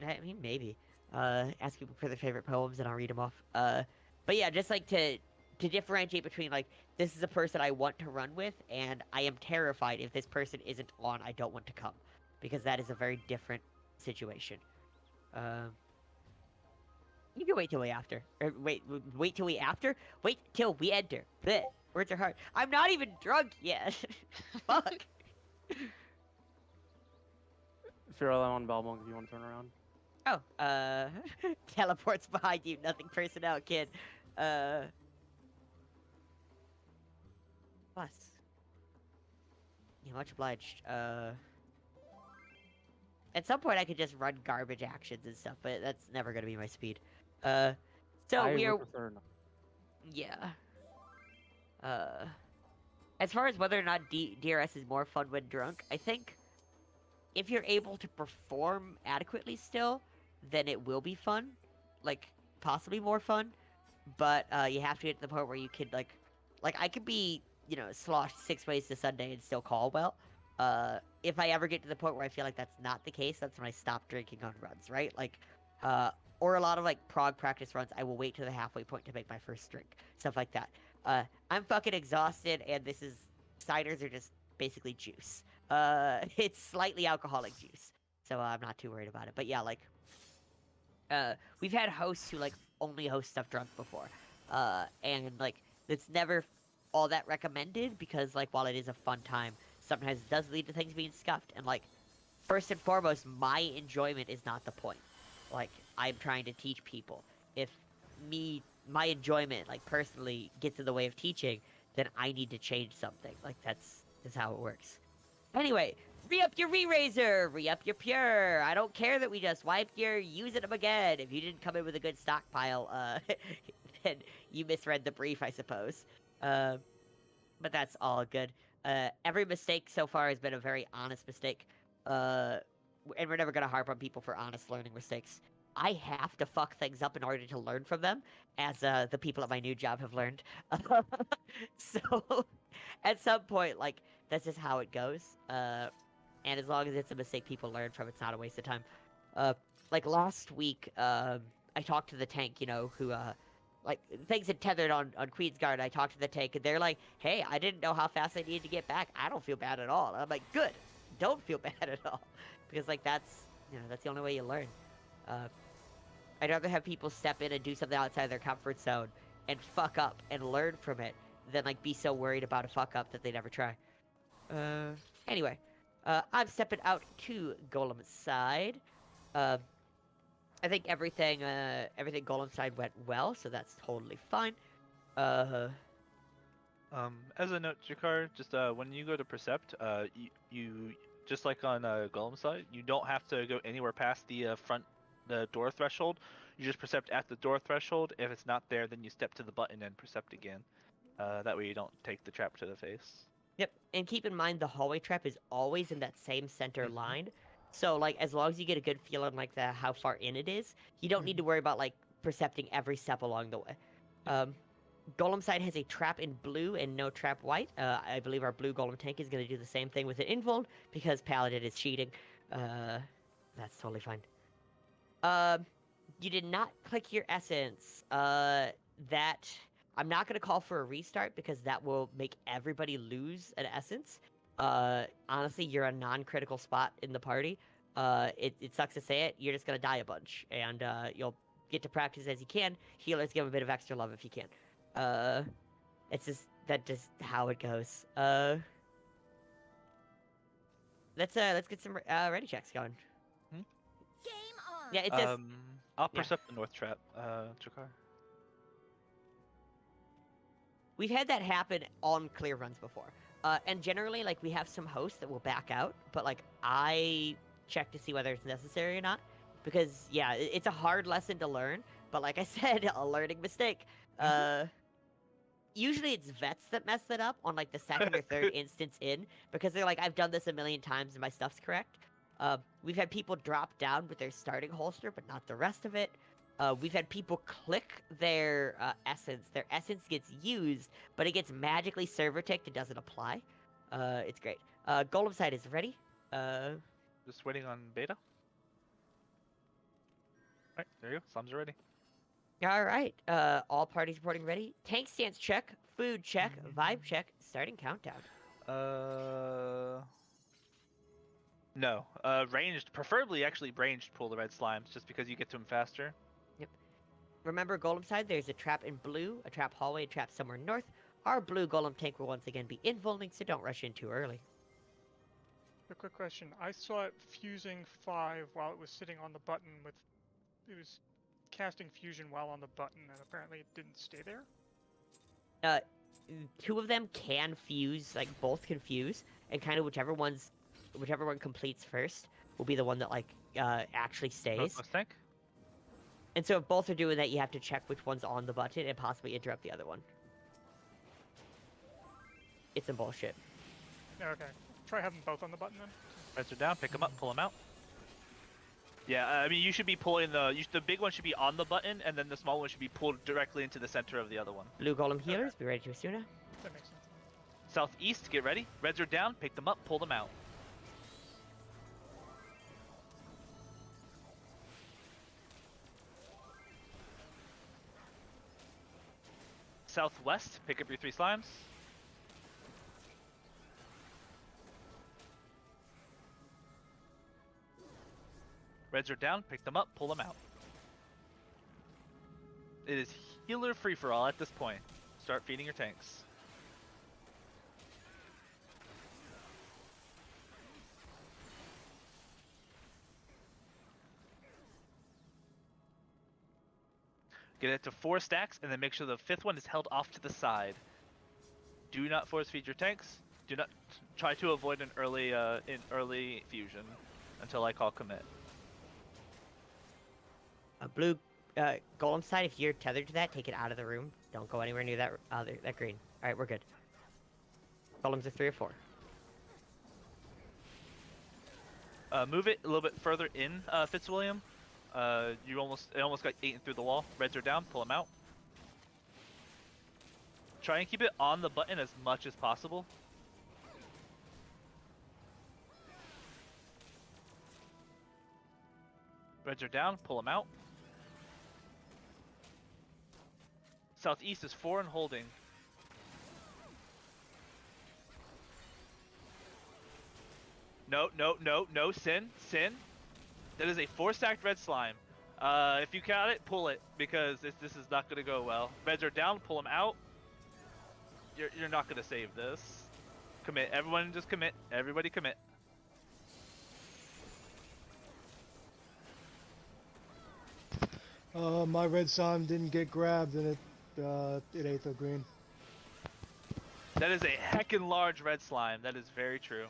I mean, maybe. Ask people for their favorite poems and I'll read them off. But yeah, just like to differentiate between, like, this is a person I want to run with, and I am terrified if this person isn't on, I don't want to come. Because that is a very different situation. You can wait till we after. Or wait till we after? Wait till we enter. Blech. Words are hard. I'm not even drunk yet. Fuck. Feral on Belmont if you want to turn around. Oh, teleports behind you, nothing personnel, kid. Plus. Yeah, much obliged. At some point I could just run garbage actions and stuff, but that's never gonna be my speed. So we are... Yeah. As far as whether or not DRS is more fun when drunk, I think if you're able to perform adequately still, then it will be fun. Like, possibly more fun. But, you have to get to the point where you could, like I could be, you know, sloshed 6 ways to Sunday and still call well. If I ever get to the point where I feel like that's not the case, that's when I stop drinking on runs, right? Like, or a lot of, like, prog practice runs, I will wait to the halfway point to make my first drink. Stuff like that. I'm fucking exhausted, and ciders are just basically juice. It's slightly alcoholic juice, so I'm not too worried about it. But yeah, like, we've had hosts who, like, only host stuff drunk before. And, like, it's never all that recommended, because, like, while it is a fun time, sometimes it does lead to things being scuffed, and, like, first and foremost, my enjoyment is not the point. Like, I'm trying to teach people. If my enjoyment, like, personally gets in the way of teaching, then I need to change something. Like, that's how it works. Anyway, re-up your re-razor, re-up your pure. I don't care that we just wiped your using them again. If you didn't come in with a good stockpile, then you misread the brief, I suppose. But that's all good. Every mistake so far has been a very honest mistake. And we're never gonna harp on people for honest learning mistakes. I have to fuck things up in order to learn from them, as the people at my new job have learned. So, at some point, like, that's just how it goes. And as long as it's a mistake people learn from, it's not a waste of time. Like last week, I talked to the tank, you know, who, like, things had tethered on Queensguard. I talked to the tank, and they're like, hey, I didn't know how fast I needed to get back. I don't feel bad at all. And I'm like, good. Don't feel bad at all. Because, like, that's the only way you learn. I'd rather have people step in and do something outside their comfort zone and fuck up and learn from it than, like, be so worried about a fuck up that they never try. Anyway, I'm stepping out to Golem's side. I think everything Golem's side went well, so that's totally fine. As a note, Jakar, just when you go to Percept, you just like on Golem side, you don't have to go anywhere past the the door threshold. You just Percept at the door threshold. If it's not there, then you step to the button and Percept again. That way you don't take the trap to the face. Yep, and keep in mind the hallway trap is always in that same center line. So, like, as long as you get a good feel on, like, how far in it is, you don't need to worry about, like, percepting every step along the way. Golem side has a trap in blue and no trap white. I believe our blue Golem tank is going to do the same thing with an invuln, because Paladin is cheating. That's totally fine. You did not click your essence. That... I'm not going to call for a restart because that will make everybody lose an essence. Honestly, you're a non-critical spot in the party. It sucks to say it. You're just going to die a bunch. And you'll get to practice as you can. Healers give a bit of extra love if you can. It's just how it goes. Let's get some ready checks going. Hmm? Game on! Yeah, it says... I'll Percept the north trap, Jakar. We've had that happen on clear runs before. And generally, like, we have some hosts that will back out, but, like, I check to see whether it's necessary or not. Because, yeah, it's a hard lesson to learn, but like I said, a learning mistake. Usually it's vets that mess it up on, like, the second or third instance in, because they're like, I've done this a million times and my stuff's correct. We've had people drop down with their starting holster, but not the rest of it. We've had people click their essence. Their essence gets used, but it gets magically server ticked. It doesn't apply. It's great. Golem side is ready. Just waiting on beta. Alright, there you go. Slums are ready. All right. All parties reporting ready. Tank stance check. Food check. Vibe check. Starting countdown. No. Ranged, preferably actually ranged pull the red slimes, just because you get to them faster. Yep. Remember, Golem side, there's a trap in blue, a trap hallway, a trap somewhere north. Our blue Golem tank will once again be invulning, so don't rush in too early. A quick question. I saw it fusing 5 while it was sitting on the button with... It was casting fusion while on the button, and apparently it didn't stay there? 2 of them can fuse, like, both can fuse, and kind of whichever one completes first will be the one that, like, actually stays. Tank? And so if both are doing that, you have to check which one's on the button and possibly interrupt the other one. It's some bullshit. Okay. Try having both on the button then. Reds are down, pick them up, pull them out. Yeah, I mean, you should be pulling the big one should be on the button, and then the small one should be pulled directly into the center of the other one. Blue Golem healers, be ready to Asuna. That makes sense. Southeast, get ready. Reds are down, pick them up, pull them out. Southwest, pick up your 3 slimes. Reds are down, pick them up, pull them out. It is healer free-for-all at this point. Start feeding your tanks. Get it to 4 stacks, and then make sure the 5th one is held off to the side. Do not force feed your tanks. Do not try to avoid an early fusion until I call commit. Blue, golem side. If you're tethered to that, take it out of the room. Don't go anywhere near that green. All right, we're good. Golems are 3 or 4. Move it a little bit further in, Fitzwilliam. It almost got eaten through the wall. Reds are down. Pull them out. Try and keep it on the button as much as possible. Reds are down. Pull them out. Southeast is 4 and holding. No, Sin. That is a 4-stacked red slime. If you count it, pull it, because this is not going to go well. Reds are down, pull them out. You're not going to save this. Commit. Everyone just commit. Everybody commit. My red slime didn't get grabbed and it ate the green. That is a heckin' large red slime. That is very true.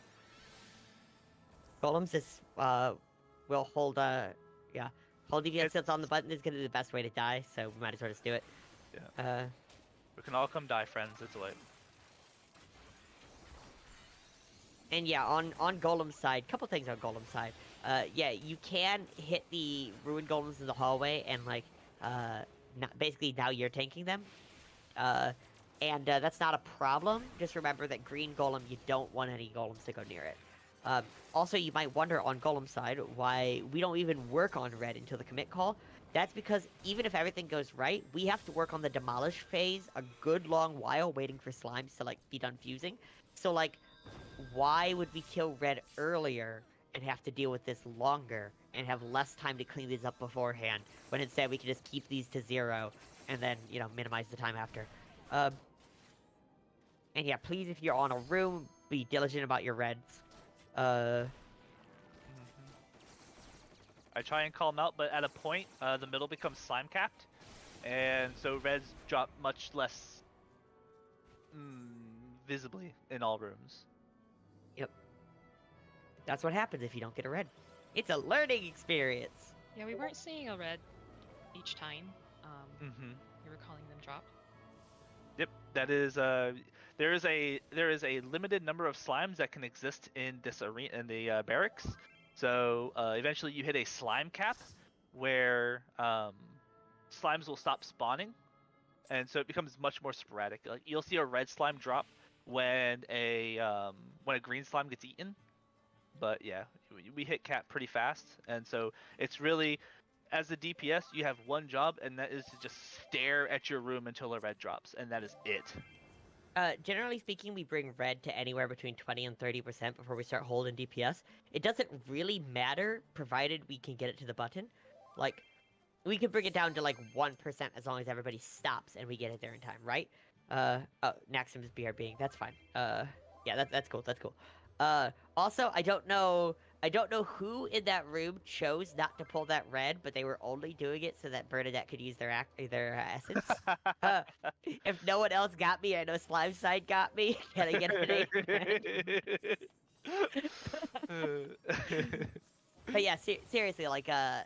Golems is will hold hold DPS tilts on the button is gonna be the best way to die, so we might as well just do it. Yeah. We can all come die, friends. It's late. And yeah, on Golem's side, couple things on Golem's side. Yeah, you can hit the ruined golems in the hallway and like basically now you're tanking them. And that's not a problem. Just remember that green golem, you don't want any golems to go near it. Also, you might wonder on Golem's side why we don't even work on red until the commit call. That's because even if everything goes right, we have to work on the demolish phase a good long while waiting for slimes to like be done fusing. So like, why would we kill red earlier and have to deal with this longer and have less time to clean these up beforehand, when instead we can just keep these to 0 and then, you know, minimize the time after. And yeah, please, if you're on a room, be diligent about your reds. I try and call them out, but at a point, the middle becomes slime capped, and so reds drop much less visibly in all rooms. Yep. That's what happens if you don't get a red. It's a learning experience. Yeah, we weren't seeing a red each time. We were calling them dropped. Yep, that is there is a limited number of slimes that can exist in this arena, in the barracks. So eventually you hit a slime cap where slimes will stop spawning, and so it becomes much more sporadic. Like you'll see a red slime drop when a green slime gets eaten, but yeah, we hit cap pretty fast, and so it's really, as the DPS, you have one job, and that is to just stare at your room until a red drops, and that is it. Generally speaking, we bring red to anywhere between 20 and 30% before we start holding DPS. It doesn't really matter, provided we can get it to the button. Like, we can bring it down to like 1% as long as everybody stops and we get it there in time, right? Oh, Naxim's BRBing, that's fine. Yeah, that's cool, that's cool. Also, I don't know who in that room chose not to pull that red, but they were only doing it so that Bernadette could use their essence. If no one else got me, I know Slime Side got me. Can I get a But yeah, seriously, like I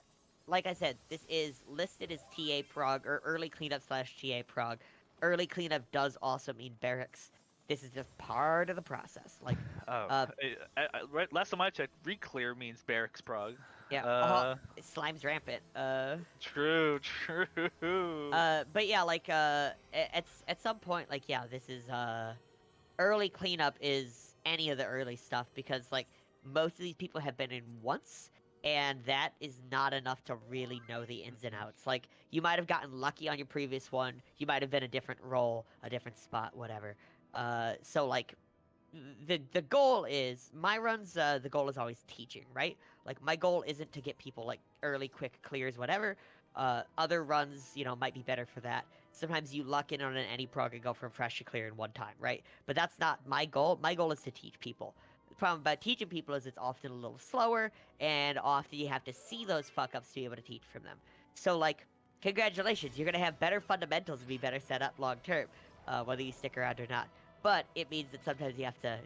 said, this is listed as TA prog, or early cleanup / TA prog. Early cleanup does also mean barracks. This is just part of the process. Like, right, last time I checked, re-clear means barracks prog. Yeah, slime's rampant. True. But yeah, like, at some point, like, yeah, this is, early cleanup is any of the early stuff, because, like, most of these people have been in once, and that is not enough to really know the ins and outs. Like, you might have gotten lucky on your previous one, you might have been a different role, a different spot, whatever. So, like, the goal is, my runs, the goal is always teaching, right? Like, my goal isn't to get people, like, early, quick clears, whatever. Other runs, you know, might be better for that. Sometimes you luck in on an any prog and go from fresh to clear in one time, right? But that's not my goal. My goal is to teach people. The problem about teaching people is it's often a little slower, and often you have to see those fuck-ups to be able to teach from them. So, like, congratulations, you're gonna have better fundamentals and be better set up long term, whether you stick around or not. But it means that sometimes you have to,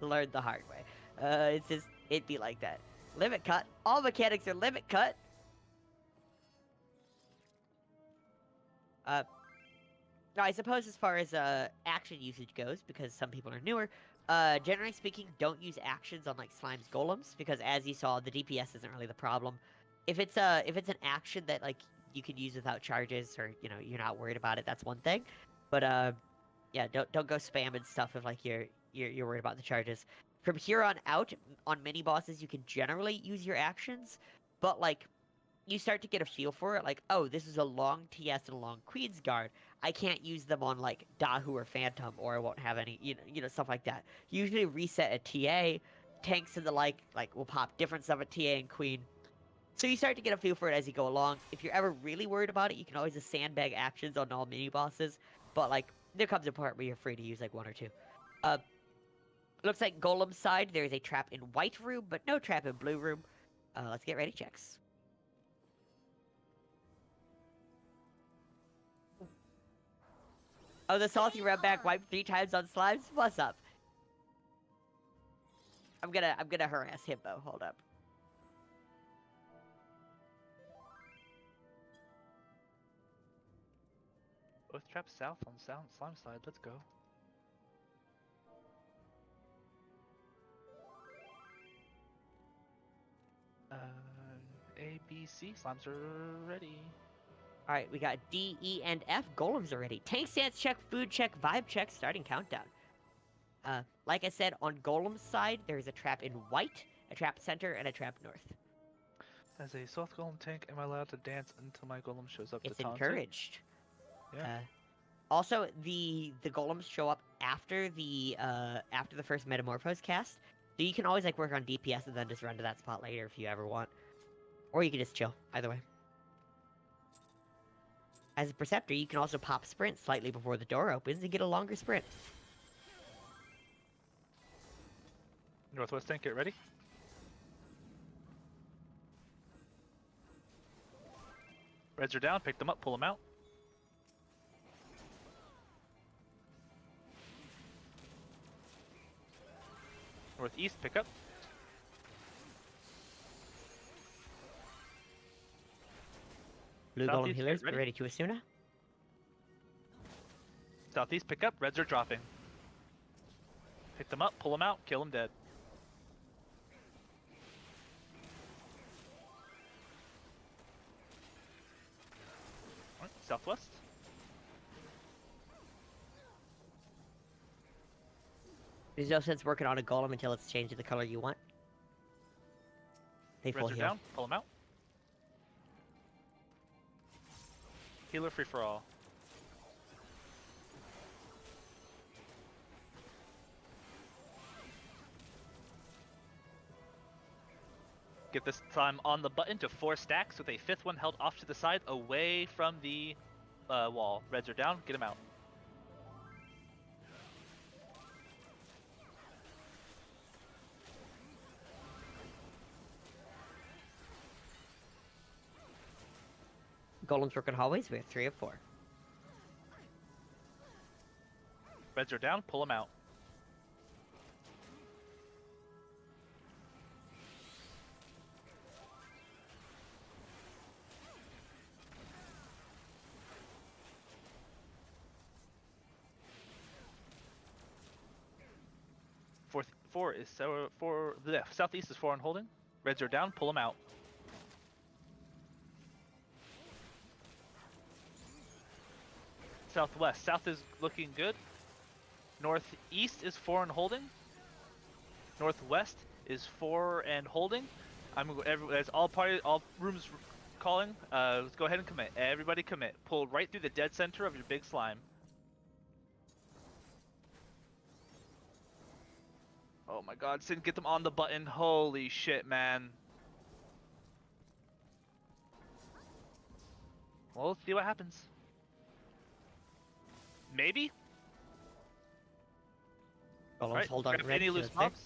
learn the hard way. It'd be like that. Limit cut. All mechanics are limit cut. Now, I suppose as far as action usage goes, because some people are newer, generally speaking, don't use actions on like slimes golems, because as you saw, the DPS isn't really the problem. If it's an action that like you can use without charges, or you're not worried about it, that's one thing. But yeah, don't go spamming stuff if like you're worried about the charges. From here on out, on mini bosses, you can generally use your actions, but like you start to get a feel for it, like, oh, this is a long TS and a long Queen's Guard. I can't use them on, like, Dahu or Phantom, or I won't have any, stuff like that. Usually reset a TA, tanks and the like, will pop different stuff at TA and Queen. So you start to get a feel for it as you go along. If you're ever really worried about it, you can always just sandbag actions on all mini-bosses, but, like, there comes a part where you're free to use, like, one or two. Looks like Golem's side, there is a trap in white room, but no trap in blue room. Let's get ready checks. Oh, the salty red back wiped 3 times on slimes? What's up? I'm gonna harass Himbo. Hold up. Both traps south on slime side. Let's go. A, B, C. Slimes are ready. Alright, we got D, E, and F. Golems are ready. Tank stance check, food check, vibe check, starting countdown. Like I said, on Golem's side, there's a trap in white, a trap center, and a trap north. As a soft golem tank, am I allowed to dance until my golem shows up It's to taunt it? encouraged. Yeah. Also, the golems show up after the first Metamorphose cast, so you can always like work on DPS and then just run to that spot later if you ever want. Or you can just chill, either way. As a Preceptor, you can also pop sprint slightly before the door opens and get a longer sprint. Northwest tank, get ready. Reds are down, pick them up, pull them out. Northeast, pick up. Blue Southeast, Golem healers, ready. get ready to Asuna. Southeast, pick up, reds are dropping. Pick them up, pull them out, kill them dead. Alright, southwest. There's no sense working on a golem until it's changed to the color you want. They full Reds are heal. down, pull them out. Healer free for all. Get this time on the button to 4 stacks with a 5th one held off to the side away from the wall. Reds are down, get them out. Golems working hallways, we have 3 of 4. Reds are down, pull them out. Four is four. The southeast is 4 on holding. Reds are down. Pull them out. Southwest. South is looking good. Northeast is 4 and holding. Northwest is 4 and holding. As all rooms calling. Let's go ahead and commit. Everybody commit. Pull right through the dead center of your big slime. Oh my god, Sin, get them on the button. Holy shit, man. Well, let's see what happens. Maybe? Well, Alright, hold on. grab any loose mobs.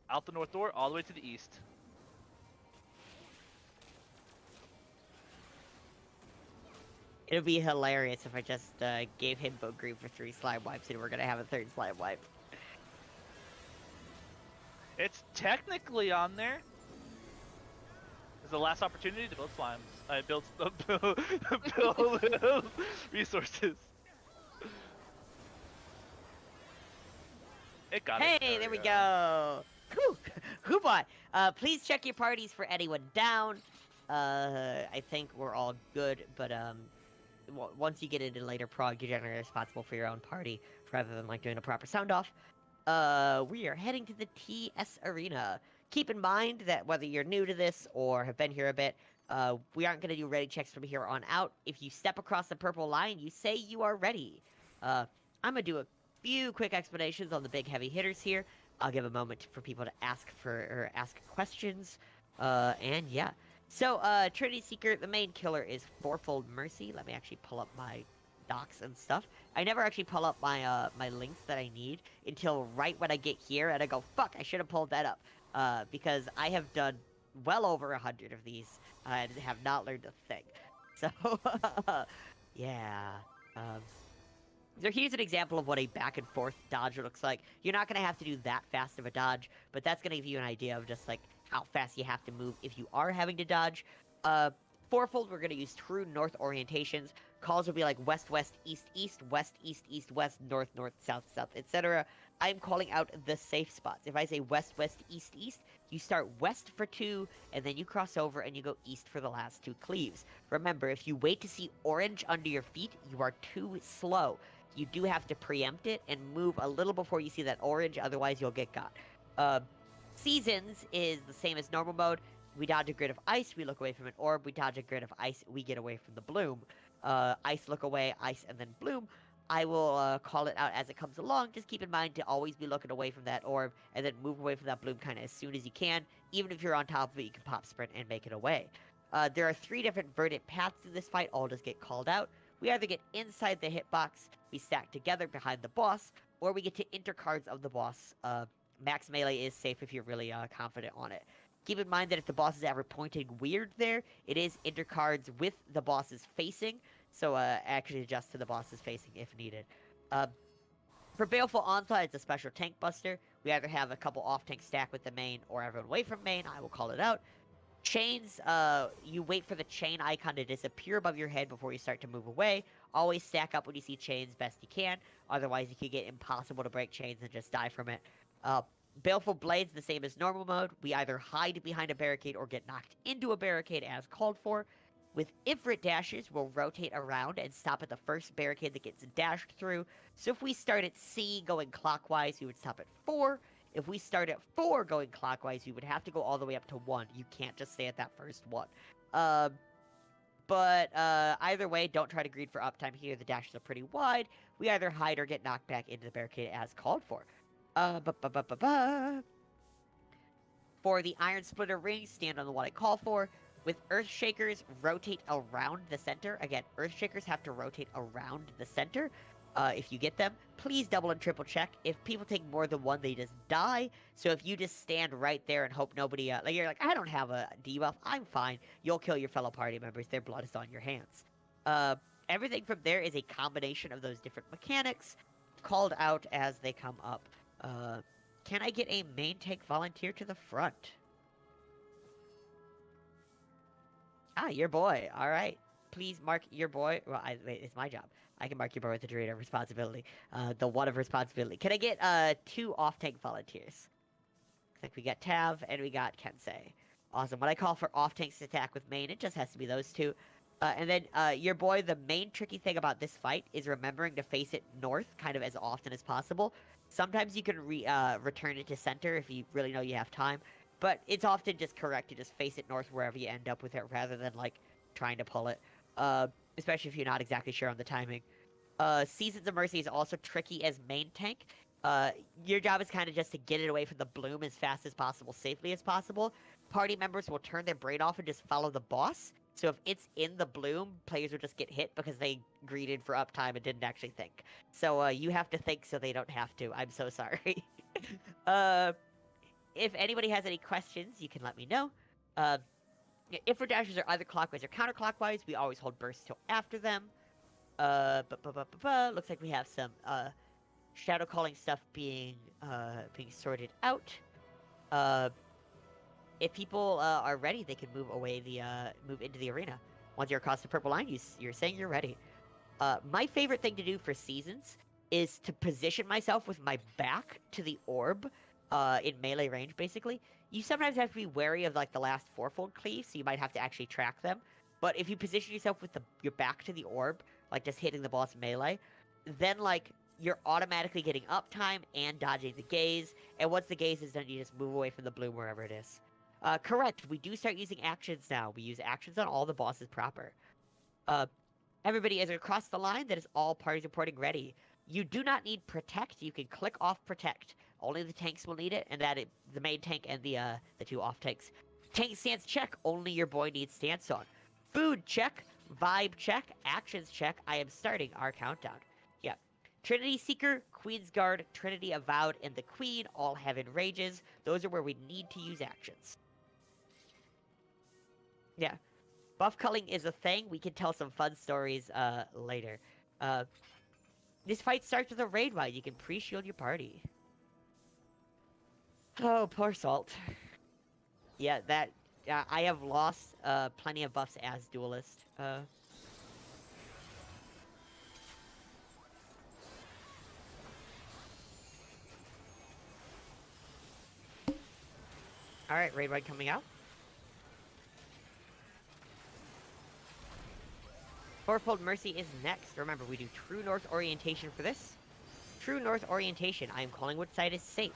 Out the north door, all the way to the east. It'll be hilarious if I just gave him boat green for 3 slime wipes and we're gonna have a 3rd slime wipe. It's technically on there. It's the last opportunity to build slimes. I built build resources. It got it. Hey, there we go. Whew, Hoobot. Please check your parties for anyone down. I think we're all good, but once you get into later prog, you're generally responsible for your own party rather than like doing a proper sound off. We are heading to the TS Arena. Keep in mind that whether you're new to this or have been here a bit, we aren't going to do ready checks from here on out. If you step across the purple line, you say you are ready. I'm going to do a few quick explanations on the big heavy hitters here. I'll give a moment for people to ask questions. And yeah. So, Trinity Seeker, the main killer is Fourfold Mercy. Let me actually pull up my docs and stuff. I never actually pull up my my links that I need until right when I get here, and I go, fuck, I should have pulled that up. Because I have done well over 100 of these and have not learned a thing. So, yeah. So here's an example of what a back and forth dodge looks like. You're not going to have to do that fast of a dodge, but that's going to give you an idea of just like how fast you have to move if you are having to dodge. Fourfold, we're going to use true north orientations. Calls will be like west, west, east, east, west, east, east, west, north, north, south, south, etc. I'm calling out the safe spots. If I say west, west, east, east, you start west for 2, and then you cross over and you go east for the last 2 cleaves. Remember, if you wait to see orange under your feet, you are too slow. You do have to preempt it and move a little before you see that orange, otherwise you'll get got. Seasons is the same as normal mode. We dodge a grid of ice, we look away from an orb. We dodge a grid of ice, we get away from the bloom. Ice, look away, ice, and then bloom. I will call it out as it comes along. Just keep in mind to always be looking away from that orb, and then move away from that bloom kind of as soon as you can. Even if you're on top of it, you can pop sprint and make it away. There are 3 different verdant paths in this fight, all just get called out. We either get inside the hitbox, we stack together behind the boss, or we get to enter cards of the boss. Max melee is safe if you're really confident on it. Keep in mind that if the boss is ever pointing weird there, it is enter cards with the boss's facing, so actually adjust to the boss's facing if needed. For Baleful Onslaught, it's a special tank buster. We either have a couple off-tank stack with the main or everyone away from main, I will call it out. Chains, you wait for the chain icon to disappear above your head before you start to move away. Always stack up when you see chains best you can, otherwise you could get impossible to break chains and just die from it. Baleful Blades, the same as normal mode. We either hide behind a barricade or get knocked into a barricade as called for. With Ifrit dashes, we'll rotate around and stop at the first barricade that gets dashed through. So if we start at C going clockwise, we would stop at 4. If we start at 4 going clockwise, we would have to go all the way up to 1. You can't just stay at that first one. But either way, don't try to greed for uptime here. The dashes are pretty wide. We either hide or get knocked back into the barricade as called for. For the Iron Splitter ring, stand on the one I call for. With Earth Shakers, rotate around the center. Again, Earth Shakers have to rotate around the center. If you get them, please double and triple check. If people take more than one, they just die. So if you just stand right there and hope nobody, like you're like, I don't have a debuff, I'm fine. You'll kill your fellow party members. Their blood is on your hands. Everything from there is a combination of those different mechanics, called out as they come up. Can I get a main tank volunteer to the front? Ah, your boy. All right. Please mark your boy. Well, wait, it's my job. I can mark your boy with the degree of responsibility. The one of responsibility. Can I get 2 off-tank volunteers? Looks like we got Tav and we got Kensei. Awesome. When I call for off-tanks to attack with main, it just has to be those 2. And then your boy, the main tricky thing about this fight is remembering to face it north kind of as often as possible. Sometimes you can return it to center if you really know you have time. But it's often just correct to just face it north wherever you end up with it rather than, like, trying to pull it. Especially if you're not exactly sure on the timing. Seasons of Mercy is also tricky as main tank. Your job is kind of just to get it away from the bloom as fast as possible, safely as possible. Party members will turn their brain off and just follow the boss. So if it's in the bloom, players will just get hit because they greeted for uptime and didn't actually think. So you have to think so they don't have to. I'm so sorry. If anybody has any questions, you can let me know. If our dashes are either clockwise or counterclockwise, we always hold bursts till after them. Looks like we have some shadow calling stuff being sorted out. If people are ready, they can move away move into the arena. Once you're across the purple line, you're saying you're ready. My favorite thing to do for seasons is to position myself with my back to the orb, in melee range, basically. You sometimes have to be wary of, like, the last fourfold cleave, so you might have to actually track them. But if you position yourself with your back to the orb, like just hitting the boss melee, then, like, you're automatically getting uptime and dodging the gaze, and once the gaze is done, you just move away from the bloom wherever it is. Correct, we do start using actions now. We use actions on all the bosses proper. Everybody is across the line. That is all parties reporting ready. You do not need protect. You can click off protect. Only the tanks will need it, and the main tank and the 2 off tanks. Tank stance check. Only your boy needs stance on. Food check. Vibe check. Actions check. I am starting our countdown. Yeah. Trinity Seeker, Queen's Guard, Trinity Avowed, and the Queen all have enrages. Those are where we need to use actions. Yeah. Buff culling is a thing. We can tell some fun stories later. This fight starts with a raid wild. You can pre-shield your party. Oh, poor Salt. Yeah, that... I have lost plenty of buffs as duelist. Alright, raid wild coming out. Fourfold Mercy is next. Remember, we do true north orientation for this. True north orientation. I am calling which side is safe.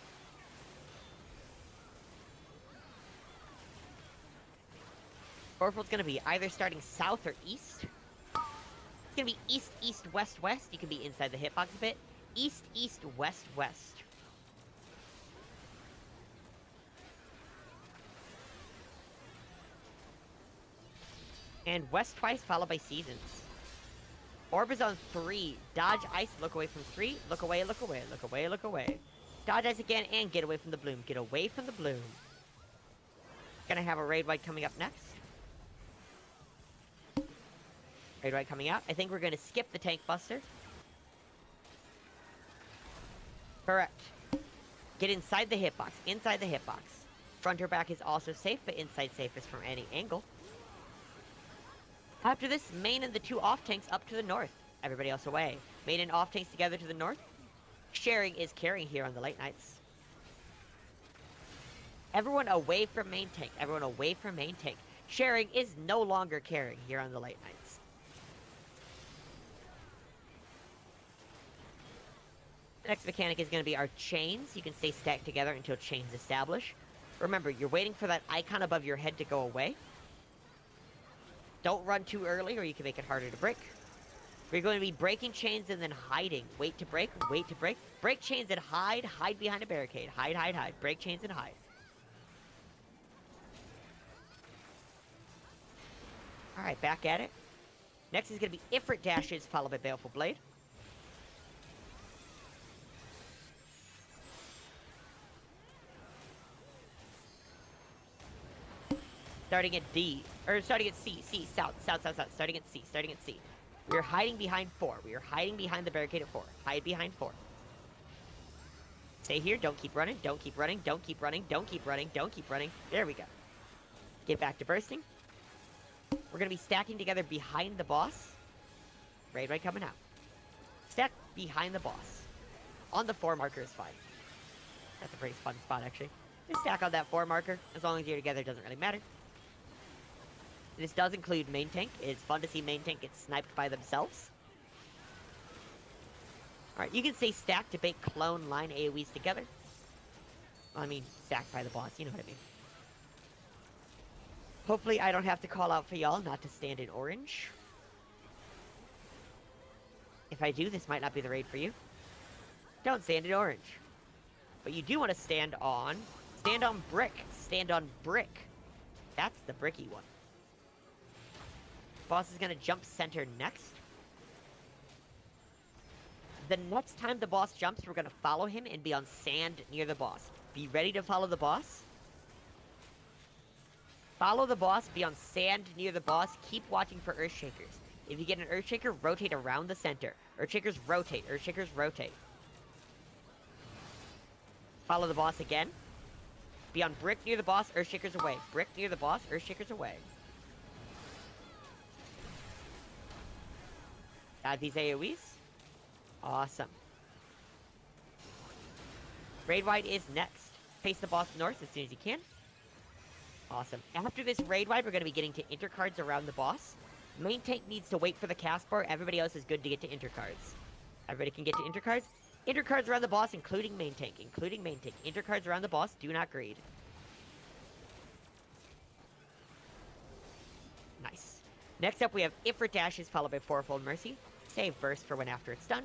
Fourfold's gonna be either starting south or east. It's gonna be east, east, west, west. You can be inside the hitbox a bit. East, east, west, west. And west twice, followed by seasons. Orb is on 3. Dodge ice, look away from 3. Look away, look away, look away, look away. Dodge ice again, and get away from the bloom. Get away from the bloom. Gonna have a raid wight coming up next. Raid wight coming out. I think we're gonna skip the tank buster. Correct. Get inside the hitbox. Inside the hitbox. Front or back is also safe, but inside safe is from any angle. After this, main and the 2 off tanks up to the north. Everybody else away. Main and off tanks together to the north. Sharing is carrying here on the late nights. Everyone away from main tank. Everyone away from main tank. Sharing is no longer carrying here on the late nights. The next mechanic is going to be our chains. You can stay stacked together until chains establish. Remember, you're waiting for that icon above your head to go away. Don't run too early or you can make it harder to break. We're going to be breaking chains and then hiding. Wait to break, wait to break. Break chains and hide. Hide behind a barricade. Hide, hide, hide. Break chains and hide. Alright, back at it. Next is going to be Ifrit dashes, followed by Baleful Blade. Starting at D, or starting at C, south, starting at C. We are hiding behind 4. We are hiding behind the barricade at 4. Hide behind 4. Stay here, don't keep running, don't keep running, don't keep running, don't keep running, don't keep running. There we go. Get back to bursting. We're gonna be stacking together behind the boss. Raid right coming out. Stack behind the boss. On the 4 marker is fine. That's a pretty fun spot, actually. Just stack on that 4 marker. As long as you're together, it doesn't really matter. This does include main tank. It's fun to see main tank get sniped by themselves. Alright, you can say stack to bait clone line AoEs together. Well, I mean, stacked by the boss, you know what I mean. Hopefully I don't have to call out for y'all not to stand in orange. If I do, this might not be the raid for you. Don't stand in orange. But you do want to stand on brick. Stand on brick. That's the bricky one. Boss is going to jump center next. The next time the boss jumps, we're going to follow him and be on sand near the boss. Be ready to follow the boss. Follow the boss, be on sand near the boss. Keep watching for Earthshakers. If you get an Earthshaker, rotate around the center. Earthshakers rotate. Earthshakers rotate. Follow the boss again. Be on brick near the boss, Earthshakers away. Brick near the boss, Earthshakers away. Got these AoEs. Awesome. Raid wide is next. Face the boss north as soon as you can. Awesome. After this raid wide, we're going to be getting to intercards around the boss. Main tank needs to wait for the cast bar. Everybody else is good to get to intercards. Everybody can get to intercards. Intercards around the boss, including main tank. Including main tank. Intercards around the boss, do not greed. Nice. Next up, we have Ifrit Dashes, followed by Fourfold Mercy. Save Burst for when after it's done.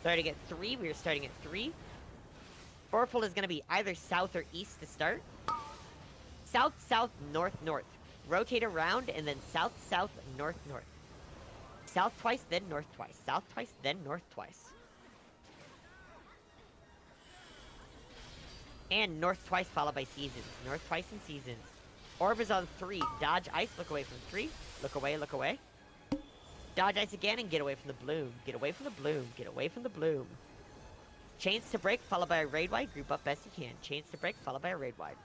Starting at 3, we are starting at 3. Fourfold is going to be either south or east to start. South, south, north, north. Rotate around, and then south, south, north, north. South twice, then north twice. South twice, then north twice. And north twice, followed by seasons. North twice and seasons. Orb is on 3. Dodge ice, look away from 3. Look away, look away. Dodge ice again and get away from the bloom. Get away from the bloom. Get away from the bloom. Chains to break, followed by a raid wide. Group up best you can. Chains to break, followed by a raid wide.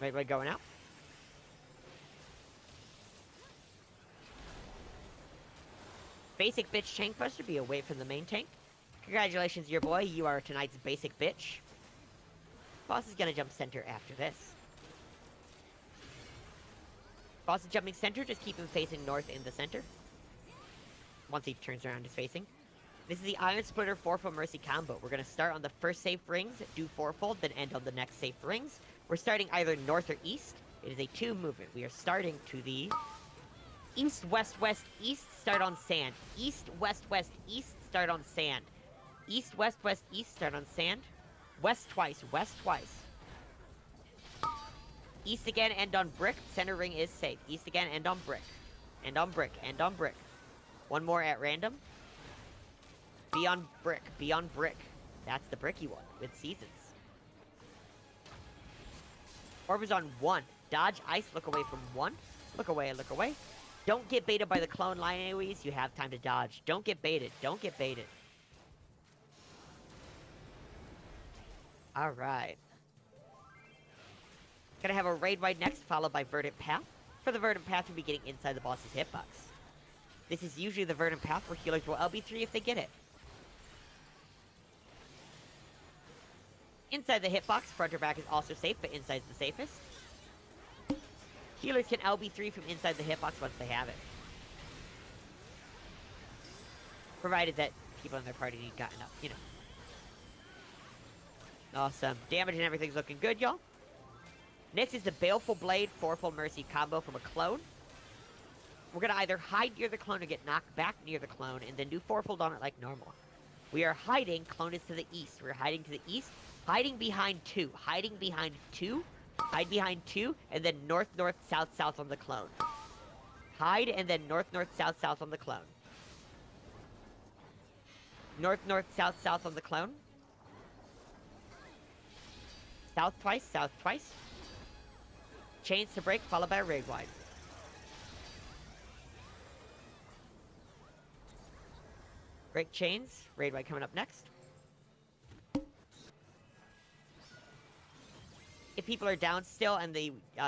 Raid wide going out. Basic bitch tank buster, be away from the main tank. Congratulations, your boy. You are tonight's basic bitch. Boss is gonna jump center after this. Boss is jumping center, just keep him facing north in the center. Once he turns around, he's facing. This is the Iron Splitter Fourfold Mercy combo. We're gonna start on the first safe rings, do fourfold, then end on the next safe rings. We're starting either north or east. It is a 2 movement. We are starting to the east, west, west, east, start on sand. East, west, west, east, start on sand. East, west, west, east, start on sand. West twice, west twice. East again, end on brick. Center ring is safe. East again, end on brick. End on brick, end on brick. One more at random. Be on brick, be on brick. That's the bricky one with seasons. Orb is on 1. Dodge ice, look away from 1. Look away, look away. Don't get baited by the clone line AoEs. You have time to dodge. Don't get baited. Don't get baited. Alright. Gonna have a raid wide next, followed by Verdant Path. For the Verdant Path, we'll be getting inside the boss's hitbox. This is usually the Verdant Path where healers will LB3 if they get it. Inside the hitbox, front or back is also safe, but inside's the safest. Healers can LB3 from inside the hitbox once they have it. Provided that people in their party need gotten up, you know. Awesome. Damage and everything's looking good, y'all. Next is the Baleful Blade Fourfold Mercy combo from a clone. We're going to either hide near the clone or get knocked back near the clone, and then do fourfold on it like normal. We are hiding. Clone is to the east. We're hiding to the east. Hiding behind 2. Hiding behind 2. Hide behind 2, and then north, north, south, south on the clone. Hide, and then north, north, south, south on the clone. North, north, south, south on the clone. South twice, south twice. Chains to break, followed by a raid wide. Break chains, raid wide coming up next. If people are down still and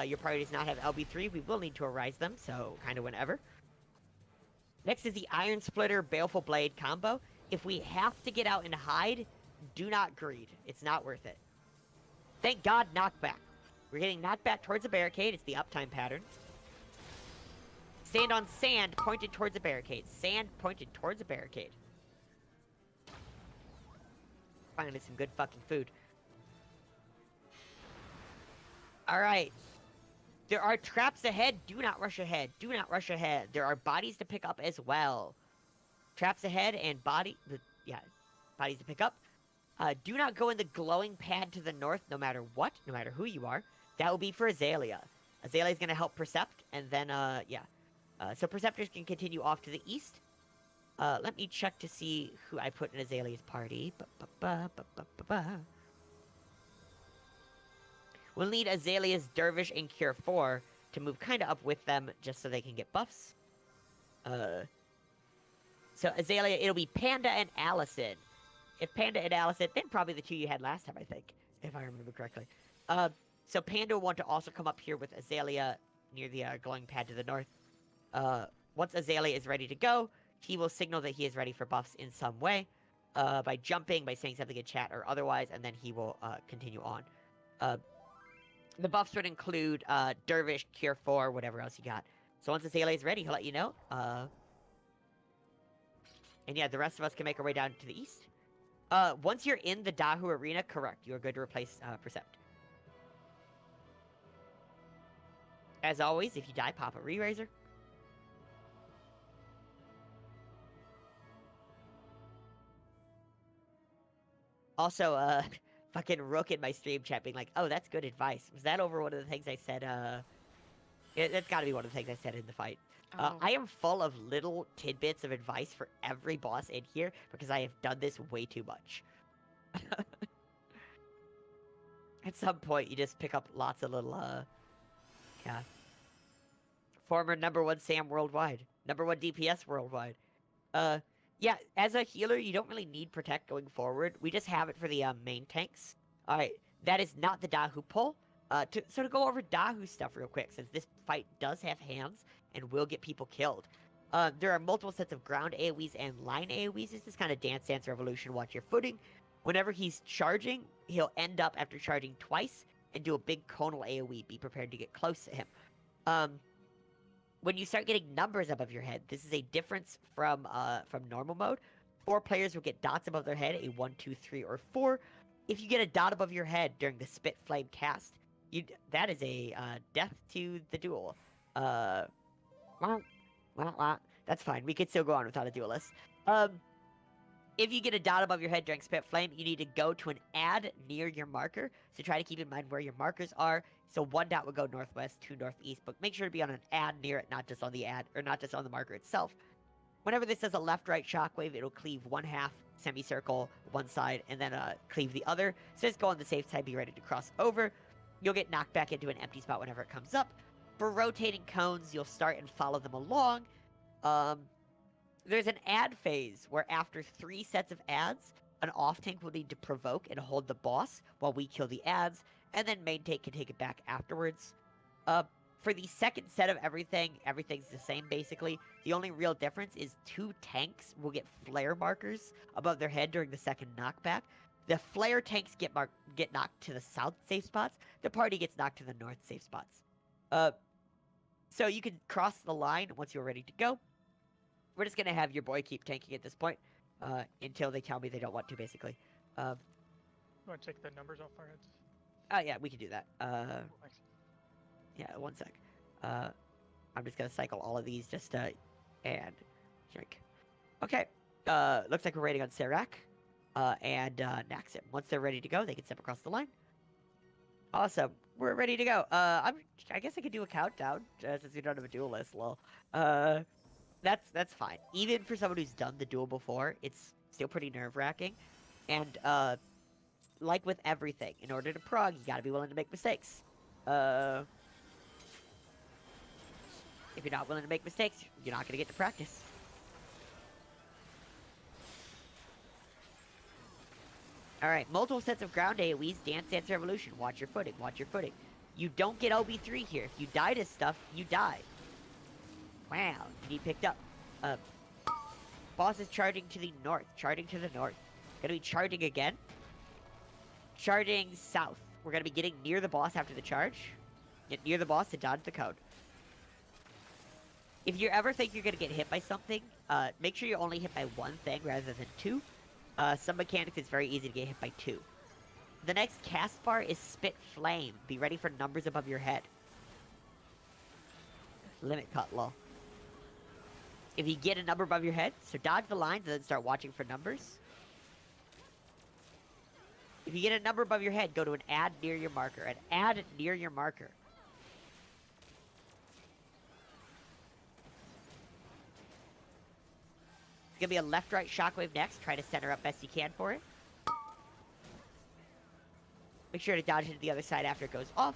your party does not have LB3, we will need to arise them, so kind of whenever. Next is the Iron Splitter Baleful Blade combo. If we have to get out and hide, do not greed. It's not worth it. Thank God, knockback. We're getting knocked back towards a barricade. It's the uptime pattern. Stand on sand pointed towards a barricade. Sand pointed towards a barricade. Finding some good fucking food. Alright. There are traps ahead. Do not rush ahead. Do not rush ahead. There are bodies to pick up as well. Traps ahead and bodies to pick up. Do not go in the glowing pad to the north, no matter what, no matter who you are. That will be for Azalea. Azalea's gonna help Percept, and then, yeah. So Perceptors can continue off to the east. Let me check to see who I put in Azalea's party. We'll need Azalea's Dervish and Cure 4 to move kind of up with them just so they can get buffs. So Azalea, it'll be Panda and Allison. If Panda and Allison, then probably the two you had last time, I think, if I remember correctly. So Panda will want to also come up here with Azalea near the glowing pad to the north. Once Azalea is ready to go, he will signal that he is ready for buffs in some way, by jumping, by saying something in chat, or otherwise, and then he will continue on. The buffs would include Dervish, Cure 4, whatever else you got. So once Azalea is ready, he'll let you know. And yeah, the rest of us can make our way down to the east. Once you're in the Dahu Arena, correct, you are good to replace Percept. As always, if you die, pop a re-raiser. Also, fucking Rook in my stream chat being like, oh, that's good advice. Was that over one of the things I said, that's gotta be one of the things I said in the fight. Oh. I am full of little tidbits of advice for every boss in here because I have done this way too much. At some point, you just pick up lots of little, yeah. Former #1 Sam worldwide. #1 DPS worldwide. Yeah, as a healer, you don't really need Protect going forward. We just have it for the main tanks. Alright, that is not the Dahu pull. So to go over Dahu stuff real quick, since this fight does have hands and will get people killed. There are multiple sets of ground AoEs and line AoEs. This is kind of Dance Dance Revolution, watch your footing. Whenever he's charging, he'll end up after charging twice and do a big conal AoE. Be prepared to get close to him. When you start getting numbers above your head, this is a difference from normal mode. 4 players will get dots above their head, a 1, 2, 3, or 4. If you get a dot above your head during the Spit Flame cast, that is a death to the duel. That's fine. We could still go on without a duelist. If you get a dot above your head during Spit Flame, you need to go to an ad near your marker. So try to keep in mind where your markers are. So 1 dot would go northwest, 2 northeast, but make sure to be on an ad near it, not just on the ad, or not just on the marker itself. Whenever this does a left-right shockwave, it'll cleave 1/2 semicircle one side, and then cleave the other. So just go on the safe side, be ready to cross over. You'll get knocked back into an empty spot whenever it comes up. For rotating cones, you'll start and follow them along. There's an ad phase where after 3 sets of ads, an off tank will need to provoke and hold the boss while we kill the ads, and then main tank can take it back afterwards. For the second set of everything's the same basically. The only real difference is 2 tanks will get flare markers above their head during the second knockback. The flare tanks get knocked to the south safe spots. The party gets knocked to the north safe spots. So you can cross the line once you're ready to go. We're just gonna have your boy keep tanking at this point, until they tell me they don't want to, basically. You want to take the numbers off our heads? Oh yeah, we can do that. Thanks. Yeah, 1 sec. I'm just gonna cycle all of these just and shrink. Okay. Looks like we're waiting on Serac, and Naxim. Once they're ready to go, they can step across the line. Awesome. We're ready to go. I guess I could do a countdown, since we don't have a duel list, lol. That's fine. Even for someone who's done the duel before, it's still pretty nerve-wracking. And, like with everything, in order to prog, you gotta be willing to make mistakes. If you're not willing to make mistakes, you're not gonna get to practice. Alright, multiple sets of ground AoEs, Dance Dance Revolution. Watch your footing, watch your footing. You don't get OB3 here. If you die to stuff, you die. Wow, you need picked up. Boss is charging to the north. Charging to the north. Gonna be charging again. Charging south. We're gonna be getting near the boss after the charge. Get near the boss to dodge the code. If you ever think you're gonna get hit by something, make sure you're only hit by 1 thing rather than 2. Some mechanics, it's very easy to get hit by 2. The next cast bar is Spit Flame. Be ready for numbers above your head. Limit cut, lol. If you get a number above your head, so dodge the lines and then start watching for numbers. If you get a number above your head, go to an ad near your marker. An ad near your marker. gonna be a left-right shockwave next. Try to center up best you can for it. Make sure to dodge it to the other side after it goes off.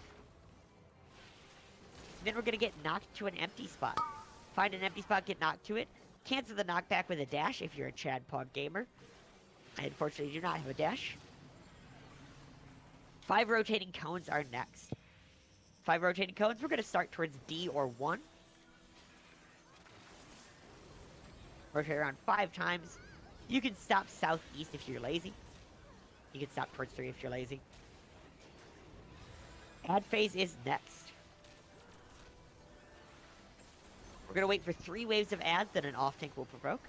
Then we're gonna get knocked to an empty spot. Find an empty spot, get knocked to it. Cancel the knockback with a dash if you're a Chad Pog gamer. I unfortunately do not have a dash. 5 rotating cones are next. 5 rotating cones, we're gonna start towards D or 1. Rotate around 5 times. You can stop southeast if you're lazy. You can stop towards 3 if you're lazy. Add phase is next. We're gonna wait for 3 waves of ads that an off tank will provoke.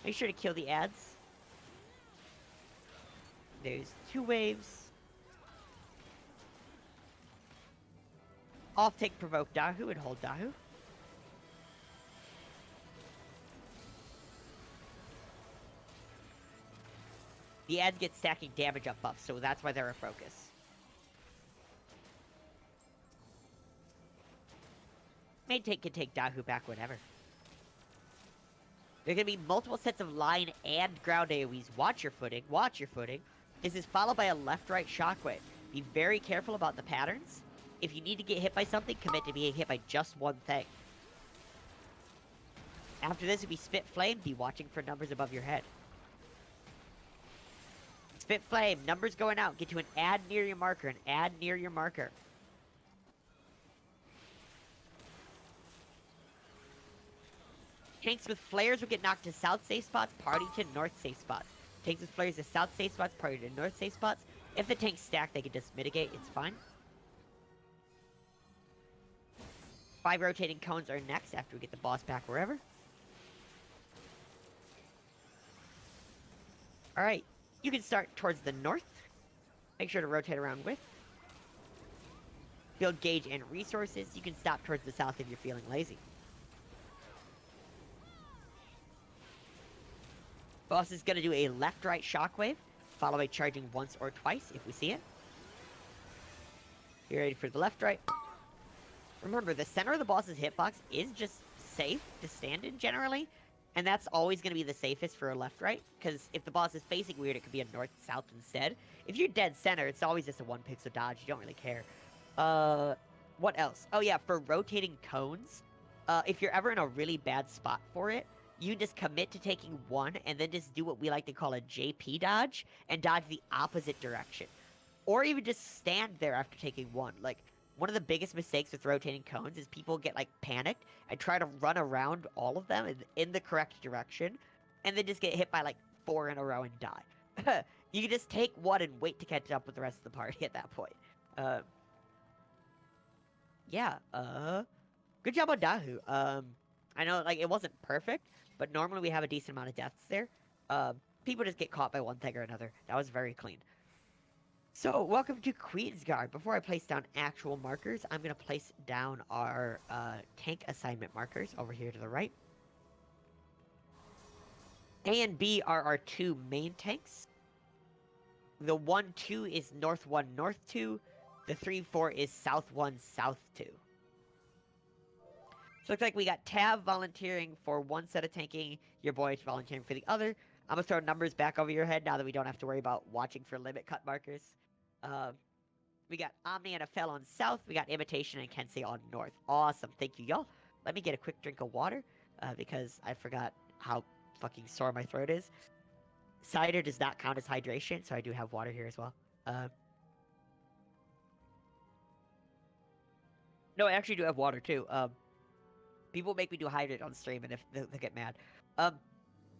Make sure to kill the ads. There's 2 waves. Off tank provoke Dahu and hold Dahu. The ads get stacking damage up buffs, so that's why they're a focus. Main tank can take Dahu back whenever. There are going to be multiple sets of line and ground AoEs. Watch your footing. Watch your footing. This is followed by a left-right shockwave. Be very careful about the patterns. If you need to get hit by something, commit to being hit by just one thing. After this will be Spit Flame. Be watching for numbers above your head. Spit Flame. Numbers going out. Get to an ad near your marker. An ad near your marker. Tanks with flares will get knocked to south safe spots, party to north safe spots. Tanks with flares to south safe spots, party to north safe spots. If the tanks stack, they can just mitigate. It's fine. 5 rotating cones are next after we get the boss back wherever. Alright, you can start towards the north. Make sure to rotate around with. Build gauge and resources. You can stop towards the south if you're feeling lazy. Boss is going to do a left-right shockwave, followed by charging once or twice if we see it. You're ready for the left-right. Remember, the center of the boss's hitbox is just safe to stand in generally, and that's always going to be the safest for a left-right, because if the boss is facing weird, it could be a north-south instead. If you're dead center, it's always just a 1-pixel dodge. You don't really care. What else? Oh yeah, for rotating cones, if you're ever in a really bad spot for it, you just commit to taking 1 and then just do what we like to call a JP dodge and dodge the opposite direction. Or even just stand there after taking 1. Like, one of the biggest mistakes with rotating cones is people get, like, panicked and try to run around all of them in the correct direction and then just get hit by, like, 4 in a row and die. You can just take 1 and wait to catch up with the rest of the party at that point. Good job on Dahu. I know, like, it wasn't perfect, but normally we have a decent amount of deaths there. People just get caught by one thing or another. That was very clean. So, welcome to Queensguard. Before I place down actual markers, I'm going to place down our tank assignment markers over here to the right. A and B are our 2 main tanks. The 1-2 is North 1, North 2. The 3-4 is South 1, South 2. So looks like we got Tav volunteering for 1 set of tanking, your boy is volunteering for the other. I'm going to throw numbers back over your head now that we don't have to worry about watching for limit cut markers. We got Omni and Afel on south, we got Imitation and Kensei on north. Awesome, thank you y'all. Let me get a quick drink of water, because I forgot how fucking sore my throat is. Cider does not count as hydration, so I do have water here as well. No, I actually do have water too. People make me do hydrate on stream, and if they get mad.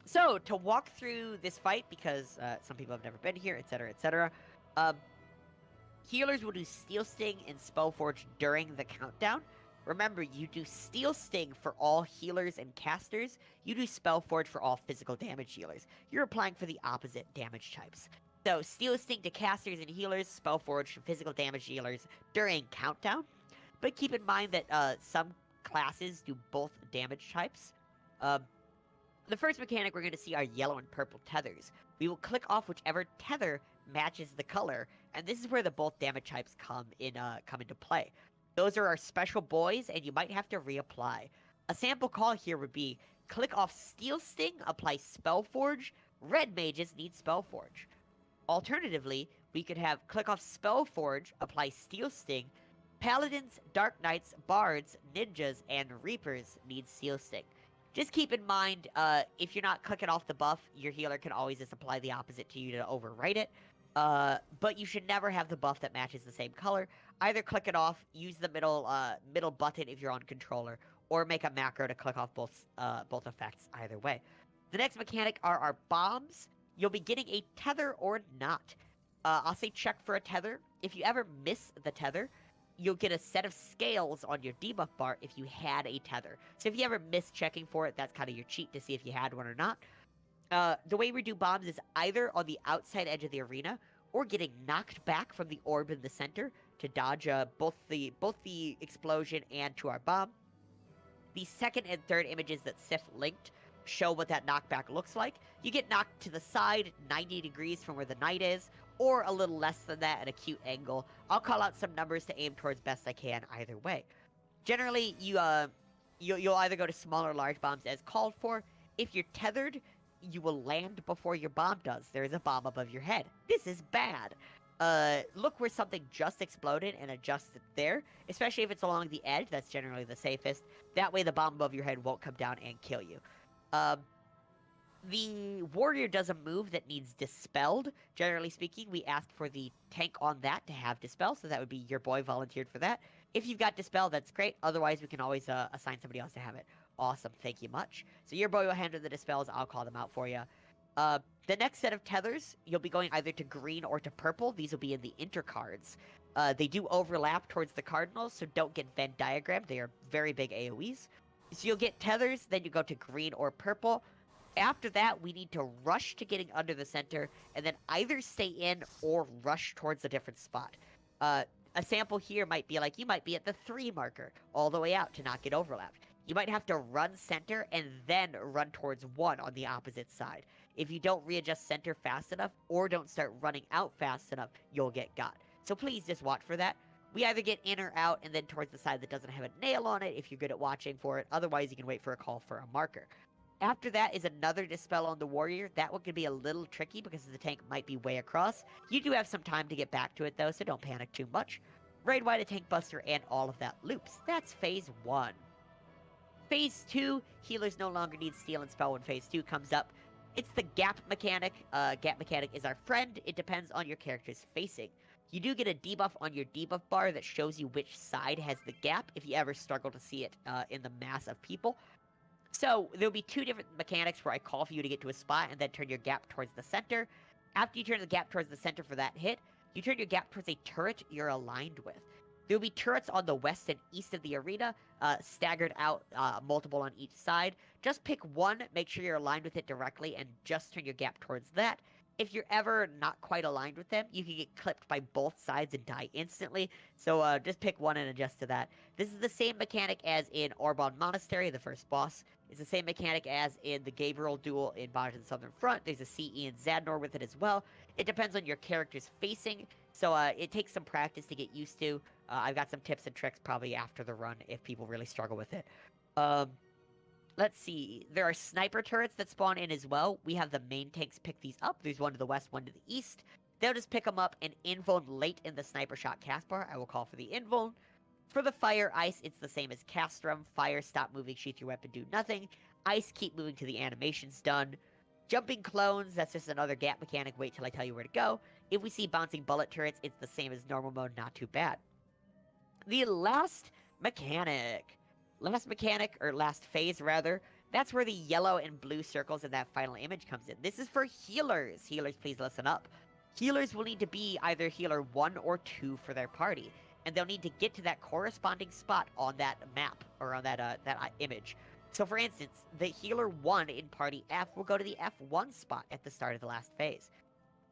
So, to walk through this fight, because some people have never been here, etc., etc., healers will do Steel Sting and Spellforge during the countdown. Remember, you do Steel Sting for all healers and casters. You do Spellforge for all physical damage healers. You're applying for the opposite damage types. So, Steel Sting to casters and healers, Spellforge to physical damage healers during countdown. But keep in mind that some classes do both damage types. The first mechanic we're going to see are yellow and purple tethers. We will click off whichever tether matches the color, and this is where the both damage types come into play. Those are our special boys, and you might have to reapply. A sample call here would be click off Steel Sting, apply Spellforge. Red mages need Spellforge. Alternatively, we could have click off Spellforge, apply Steel Sting. Paladins, Dark Knights, Bards, Ninjas, and Reapers need Steel Sting. Just keep in mind, if you're not clicking off the buff, your healer can always just apply the opposite to you to overwrite it. But you should never have the buff that matches the same color. Either click it off, use the middle button if you're on controller, or make a macro to click off both effects. Either way. The next mechanic are our bombs. You'll be getting a tether or not. I'll say check for a tether. If you ever miss the tether, you'll get a set of scales on your debuff bar if you had a tether. So if you ever miss checking for it, that's kind of your cheat to see if you had one or not. The way we do bombs is either on the outside edge of the arena or getting knocked back from the orb in the center to dodge both the explosion and to our bomb. The second and third images that Sif linked show what that knockback looks like. You get knocked to the side 90 degrees from where the knight is, or a little less than that at a cute angle. I'll call out some numbers to aim towards best I can either way. Generally, you'll either go to small or large bombs as called for. If you're tethered, you will land before your bomb does. There is a bomb above your head. This is bad. Look where something just exploded and adjust it there, especially if it's along the edge. That's generally the safest. That way the bomb above your head won't come down and kill you. The warrior does a move that needs dispelled. Generally speaking, we ask for the tank on that to have dispel, so that would be your boy volunteered for that. If you've got dispel, that's great. Otherwise, we can always assign somebody else to have it. Awesome, thank you much. So your boy will handle the dispels. I'll call them out for you. The next set of tethers, you'll be going either to green or to purple. These will be in the intercards. They do overlap towards the cardinals, so don't get Venn diagrammed. They are very big AoEs. So you'll get tethers, then you go to green or purple. After that, we need to rush to getting under the center, and then either stay in or rush towards a different spot. A sample here might be like, you might be at the 3 marker, all the way out to not get overlapped. You might have to run center and then run towards 1 on the opposite side. If you don't readjust center fast enough, or don't start running out fast enough, you'll get got. So please just watch for that. We either get in or out, and then towards the side that doesn't have a nail on it if you're good at watching for it. Otherwise, you can wait for a call for a marker. After that is another dispel on the warrior. That one can be a little tricky because the tank might be way across. You do have some time to get back to it though, so don't panic too much. Raid wide a tank buster and all of that loops. That's phase 1. Phase 2, healers no longer need steal and spell when phase 2 comes up. It's the gap mechanic. Gap mechanic is our friend. It depends on your character's facing. You do get a debuff on your debuff bar that shows you which side has the gap if you ever struggle to see it in the mass of people. So, there'll be 2 different mechanics where I call for you to get to a spot and then turn your gap towards the center. After you turn the gap towards the center for that hit, you turn your gap towards a turret you're aligned with. There'll be turrets on the west and east of the arena, staggered out, multiple on each side. Just pick one, make sure you're aligned with it directly, and just turn your gap towards that. If you're ever not quite aligned with them, you can get clipped by both sides and die instantly. So just pick one and adjust to that. This is the same mechanic as in Orbon Monastery, the first boss. It's the same mechanic as in the Gabriel duel in Bajan Southern Front. There's a CE and Zadnor with it as well. It depends on your character's facing, so it takes some practice to get used to. I've got some tips and tricks probably after the run if people really struggle with it. Let's see. There are sniper turrets that spawn in as well. We have the main tanks pick these up. There's one to the west, one to the east. They'll just pick them up and invuln late in the sniper shot cast bar. I will call for the invuln. For the fire ice, it's the same as Castrum. Fire, stop moving, sheath your weapon, do nothing. Ice, keep moving till the animation's done. Jumping clones, that's just another gap mechanic. Wait till I tell you where to go. If we see bouncing bullet turrets, it's the same as normal mode, not too bad. The last mechanic, or last phase rather, that's where the yellow and blue circles in that final image comes in. This is for healers. Healers, please listen up. Healers will need to be either healer 1 or 2 for their party, and they'll need to get to that corresponding spot on that map, or on that image. So for instance, the healer 1 in party F will go to the F1 spot at the start of the last phase.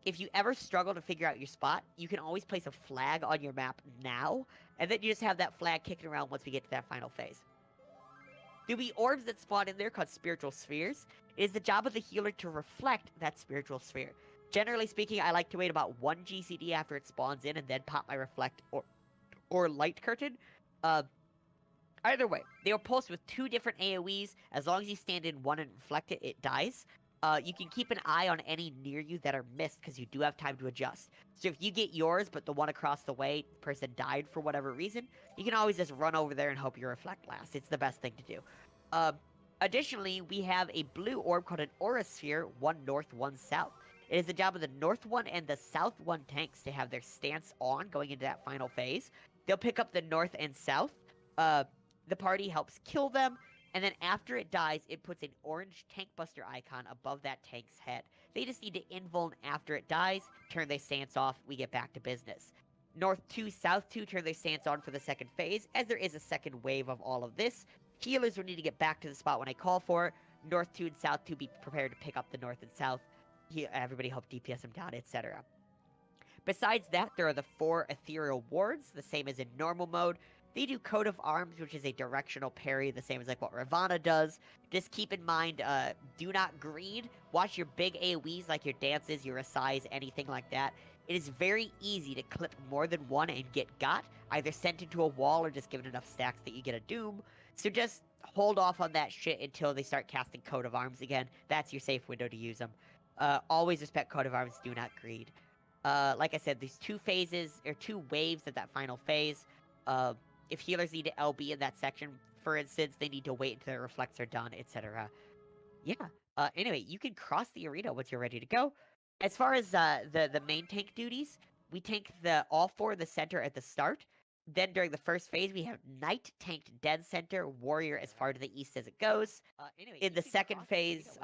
If you ever struggle to figure out your spot, you can always place a flag on your map now, and then you just have that flag kicking around once we get to that final phase. There'll be orbs that spawn in there called spiritual spheres. It is the job of the healer to reflect that spiritual sphere. Generally speaking, I like to wait about 1 GCD after it spawns in and then pop my reflect or light curtain. I Either way, they will pulse with 2 different AoEs. As long as you stand in one and reflect it, it dies. You can keep an eye on any near you that are missed because you do have time to adjust. So if you get yours, but the one across the way person died for whatever reason, you can always just run over there and hope your reflect lasts. It's the best thing to do. Additionally, we have a blue orb called an Aura Sphere, 1 north, 1 south. It is the job of the north one and the south one tanks to have their stance on going into that final phase. They'll pick up the north and south. The party helps kill them, and then after it dies, it puts an orange tank buster icon above that tank's head. They just need to invuln after it dies, turn their stance off, we get back to business. North 2, South 2 turn their stance on for the second phase, as there is a second wave of all of this. Healers will need to get back to the spot when I call for it. North 2 and South 2 be prepared to pick up the North and South. Everybody help DPS them down, etc. Besides that, there are the 4 ethereal wards, the same as in normal mode. They do Coat of Arms, which is a directional parry, the same as like what Ravana does. Just keep in mind, do not greed. Watch your big AoEs like your dances, your Asais, anything like that. It is very easy to clip more than one and get got, either sent into a wall or just given enough stacks that you get a doom. So just hold off on that shit until they start casting Coat of Arms again. That's your safe window to use them. Always respect Coat of Arms, do not greed. Like I said, there's 2 phases, or 2 waves at that final phase. If healers need to LB in that section, for instance, they need to wait until their reflects are done, etc. Yeah. Anyway, you can cross the arena once you're ready to go. As far as the main tank duties, we tank all 4 in the center at the start. Then during the first phase, we have Knight tanked dead center, Warrior as far to the east as it goes. In the second phase,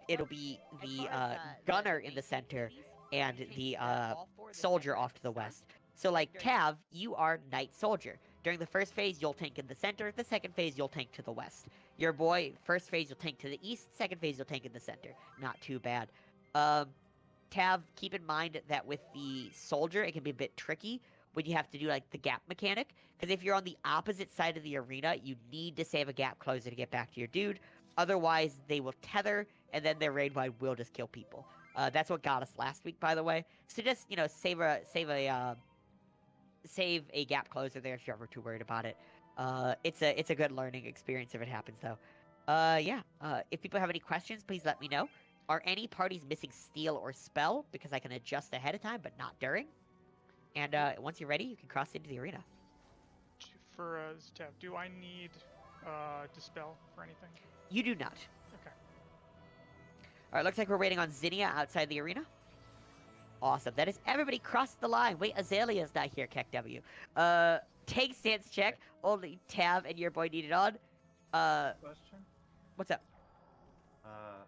it'll be the Gunner in the center and the Soldier off to the west. So like Tav, you are Knight Soldier. During the first phase, you'll tank in the center. The second phase, you'll tank to the west. Your boy, first phase, you'll tank to the east. Second phase, you'll tank in the center. Not too bad. Tav, keep in mind that with the Soldier, it can be a bit tricky when you have to do like the gap mechanic. Because if you're on the opposite side of the arena, you need to save a gap closer to get back to your dude. Otherwise, they will tether, and then their raid wide will just kill people. That's what got us last week, by the way. So just, you know, save a gap closer there if you're ever too worried about it. It's a good learning experience if it happens, though. Yeah. If people have any questions, please let me know. Are any parties missing steal or spell? Because I can adjust ahead of time, but not during. And once you're ready, you can cross into the arena. For Tav, do I need dispel for anything? You do not. Okay. Alright, looks like we're waiting on Zinnia outside the arena. Awesome. That is everybody crossed the line. Wait, Azalea's not here, KekW. Take stance check. Only Tav and your boy need it on. Question? What's up?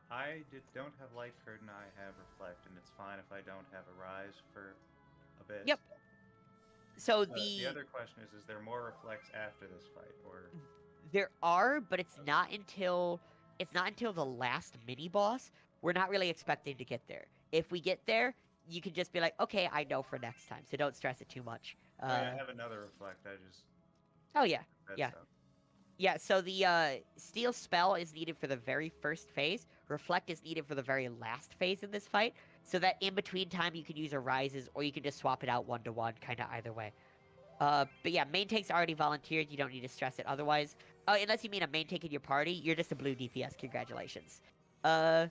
I don't have Light Curtain, I have Reflect, and it's fine if I don't have a Rise for a bit. Yep. So the other question is there more Reflects after this fight, or...? There are, but it's not until the last mini-boss. We're not really expecting to get there. If we get there, you can just be like, okay, I know for next time, so don't stress it too much. I have another Reflect, I just... Oh, yeah, yeah. Yeah, so the Steal spell is needed for the very first phase. Reflect is needed for the very last phase in this fight. So that in between time you can use a Rises, or you can just swap it out 1-to-1, kind of either way. But yeah, main tank's already volunteered. You don't need to stress it otherwise. Unless you mean a main tank in your party, you're just a blue DPS. Congratulations. Yeah,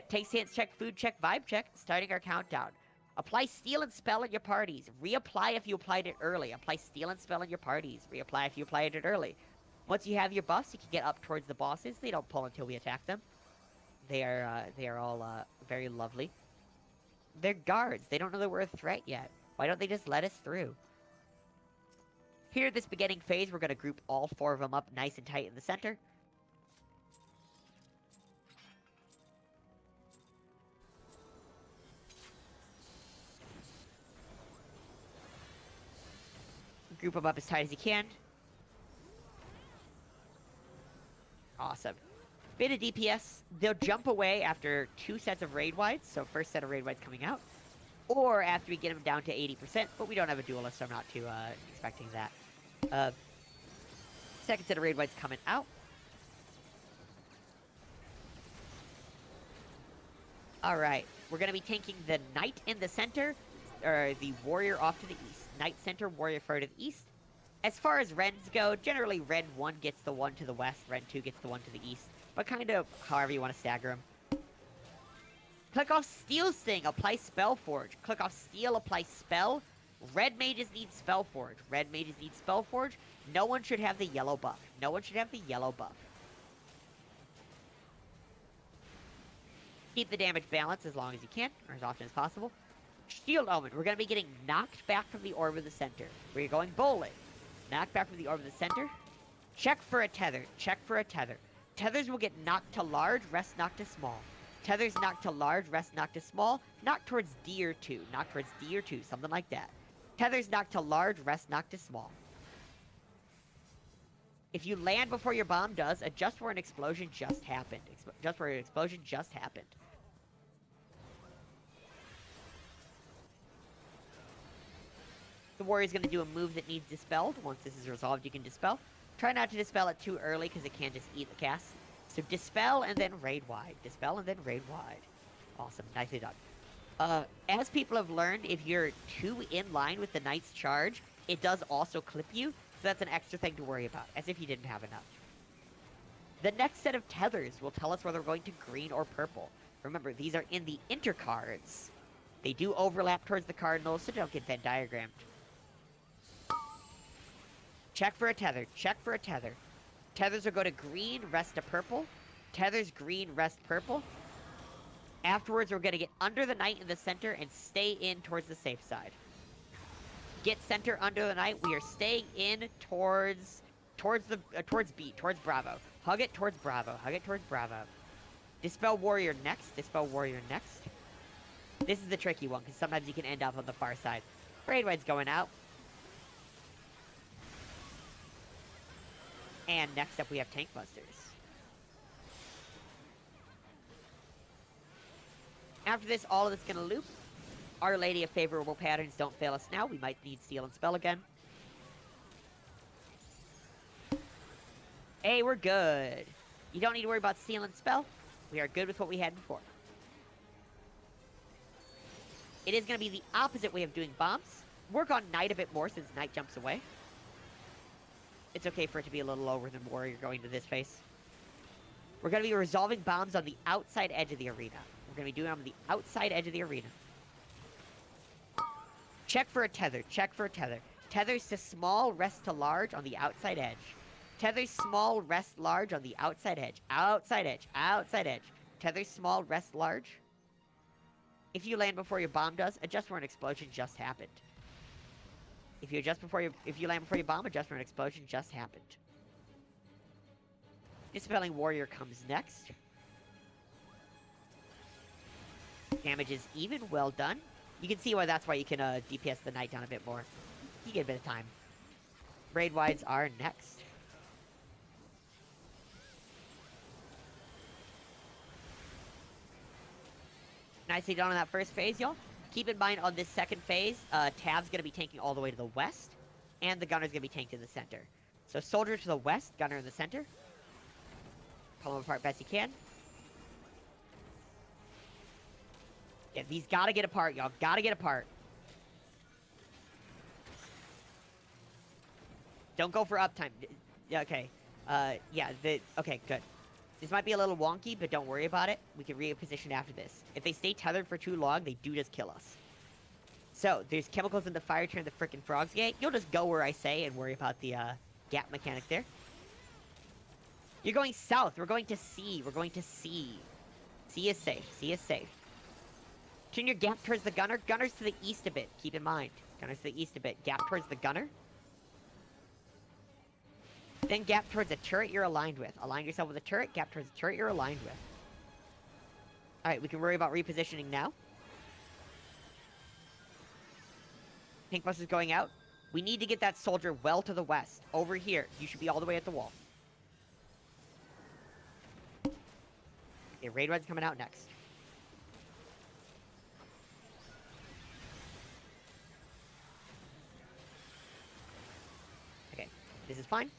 take stance check, food check, vibe check. Starting our countdown. Apply Steal and Spell in your parties. Reapply if you applied it early. Apply Steal and Spell in your parties. Reapply if you applied it early. Once you have your buffs, you can get up towards the bosses. They don't pull until we attack them. They are all very lovely. They're guards. They don't know that we're a threat yet. Why don't they just let us through? Here at this beginning phase, we're going to group all 4 of them up nice and tight in the center. Group them up as tight as you can. Awesome. Bit of DPS. They'll jump away after 2 sets of raid wides, so first set of raid wides coming out. Or after we get them down to 80%, but we don't have a duelist, so I'm not too expecting that. Second set of raid wides coming out. Alright, we're going to be tanking the Knight in the center, or the Warrior off to the east. Knight center, Warrior far to the east. As far as Rens go, generally Ren 1 gets the one to the west, Ren 2 gets the one to the east. But kind of however you want to stagger them. Click off Steel Sting, apply Spellforge. Click off Steel, apply Spell. Red mages need Spellforge. Red mages need Spellforge. No one should have the yellow buff. No one should have the yellow buff. Keep the damage balance as long as you can, or as often as possible. Shield Omen, we're going to be getting knocked back from the orb of the center. We're going bowling. Knocked back from the orb of the center. Check for a tether. Check for a tether. Tethers will get knocked to large, rest knocked to small. Tethers knocked to large, rest knocked to small. Knock towards D or 2. Knock towards D or 2. Something like that. Tethers knocked to large, rest knocked to small. If you land before your bomb does, adjust where an explosion just happened. Just where an explosion just happened. The warrior's going to do a move that needs dispelled. Once this is resolved, you can dispel. Try not to dispel it too early, because it can just eat the cast. So dispel and then raid wide. Dispel and then raid wide. Awesome. Nicely done. As people have learned, if you're too in line with the knight's charge, it does also clip you. So that's an extra thing to worry about, as if you didn't have enough. The next set of tethers will tell us whether we're going to green or purple. Remember, these are in the intercards. They do overlap towards the cardinals, so don't get Venn diagrammed. Check for a tether. Check for a tether. Tethers will go to green, rest to purple. Tethers green, rest purple. Afterwards, we're going to get under the knight in the center and stay in towards the safe side. Get center under the knight. We are staying in towards B, towards Bravo. Hug it towards Bravo. Hug it towards Bravo. Dispel warrior next. Dispel warrior next. This is the tricky one, because sometimes you can end up on the far side. Raid Wide's going out. And next up we have Tank Busters. After this, all of this is going to loop. Our Lady of Favorable Patterns don't fail us now. We might need Seal and Spell again. Hey, we're good. You don't need to worry about Seal and Spell. We are good with what we had before. It is going to be the opposite way of doing bombs. Work on Knight a bit more since Knight jumps away. It's okay for it to be a little lower than Warrior going to this phase. We're going to be resolving bombs on the outside edge of the arena. We're going to be doing it on the outside edge of the arena. Check for a tether. Check for a tether. Tethers to small, rest to large on the outside edge. Tethers small, rest large on the outside edge. Outside edge. Outside edge. Tethers small, rest large. If you land before your bomb does, adjust where an explosion just happened. If you land before your bomb, adjust where an explosion just happened. Dispelling Warrior comes next. Damage is even. Well done. You can see why that's why you can DPS the knight down a bit more. You get a bit of time. Raid Wides are next. Nicely done on that first phase, y'all. Keep in mind on this second phase, Tav's going to be tanking all the way to the west, and the Gunner's going to be tanked in the center. So Soldier to the west, Gunner in the center. Pull them apart best you can. Yeah, these gotta get apart, y'all. Gotta get apart. Don't go for uptime. Yeah, okay. Okay, good. This might be a little wonky, but don't worry about it. We can reposition after this. If they stay tethered for too long, they do just kill us. So, there's chemicals in the fire turn the frickin' frogs gate. You'll just go where I say and worry about the, gap mechanic there. You're going south. We're going to C. We're going to C. C is safe. C is safe. Turn your gap towards the Gunner. Gunner's to the east a bit. Keep in mind. Gunner's to the east a bit. Gap towards the Gunner. Then gap towards a turret you're aligned with. Align yourself with a turret. Gap towards a turret you're aligned with. Alright, we can worry about repositioning now. Tank Bus is going out. We need to get that soldier well to the west. Over here. You should be all the way at the wall. Okay, Raid Red's coming out next. Okay, this is fine.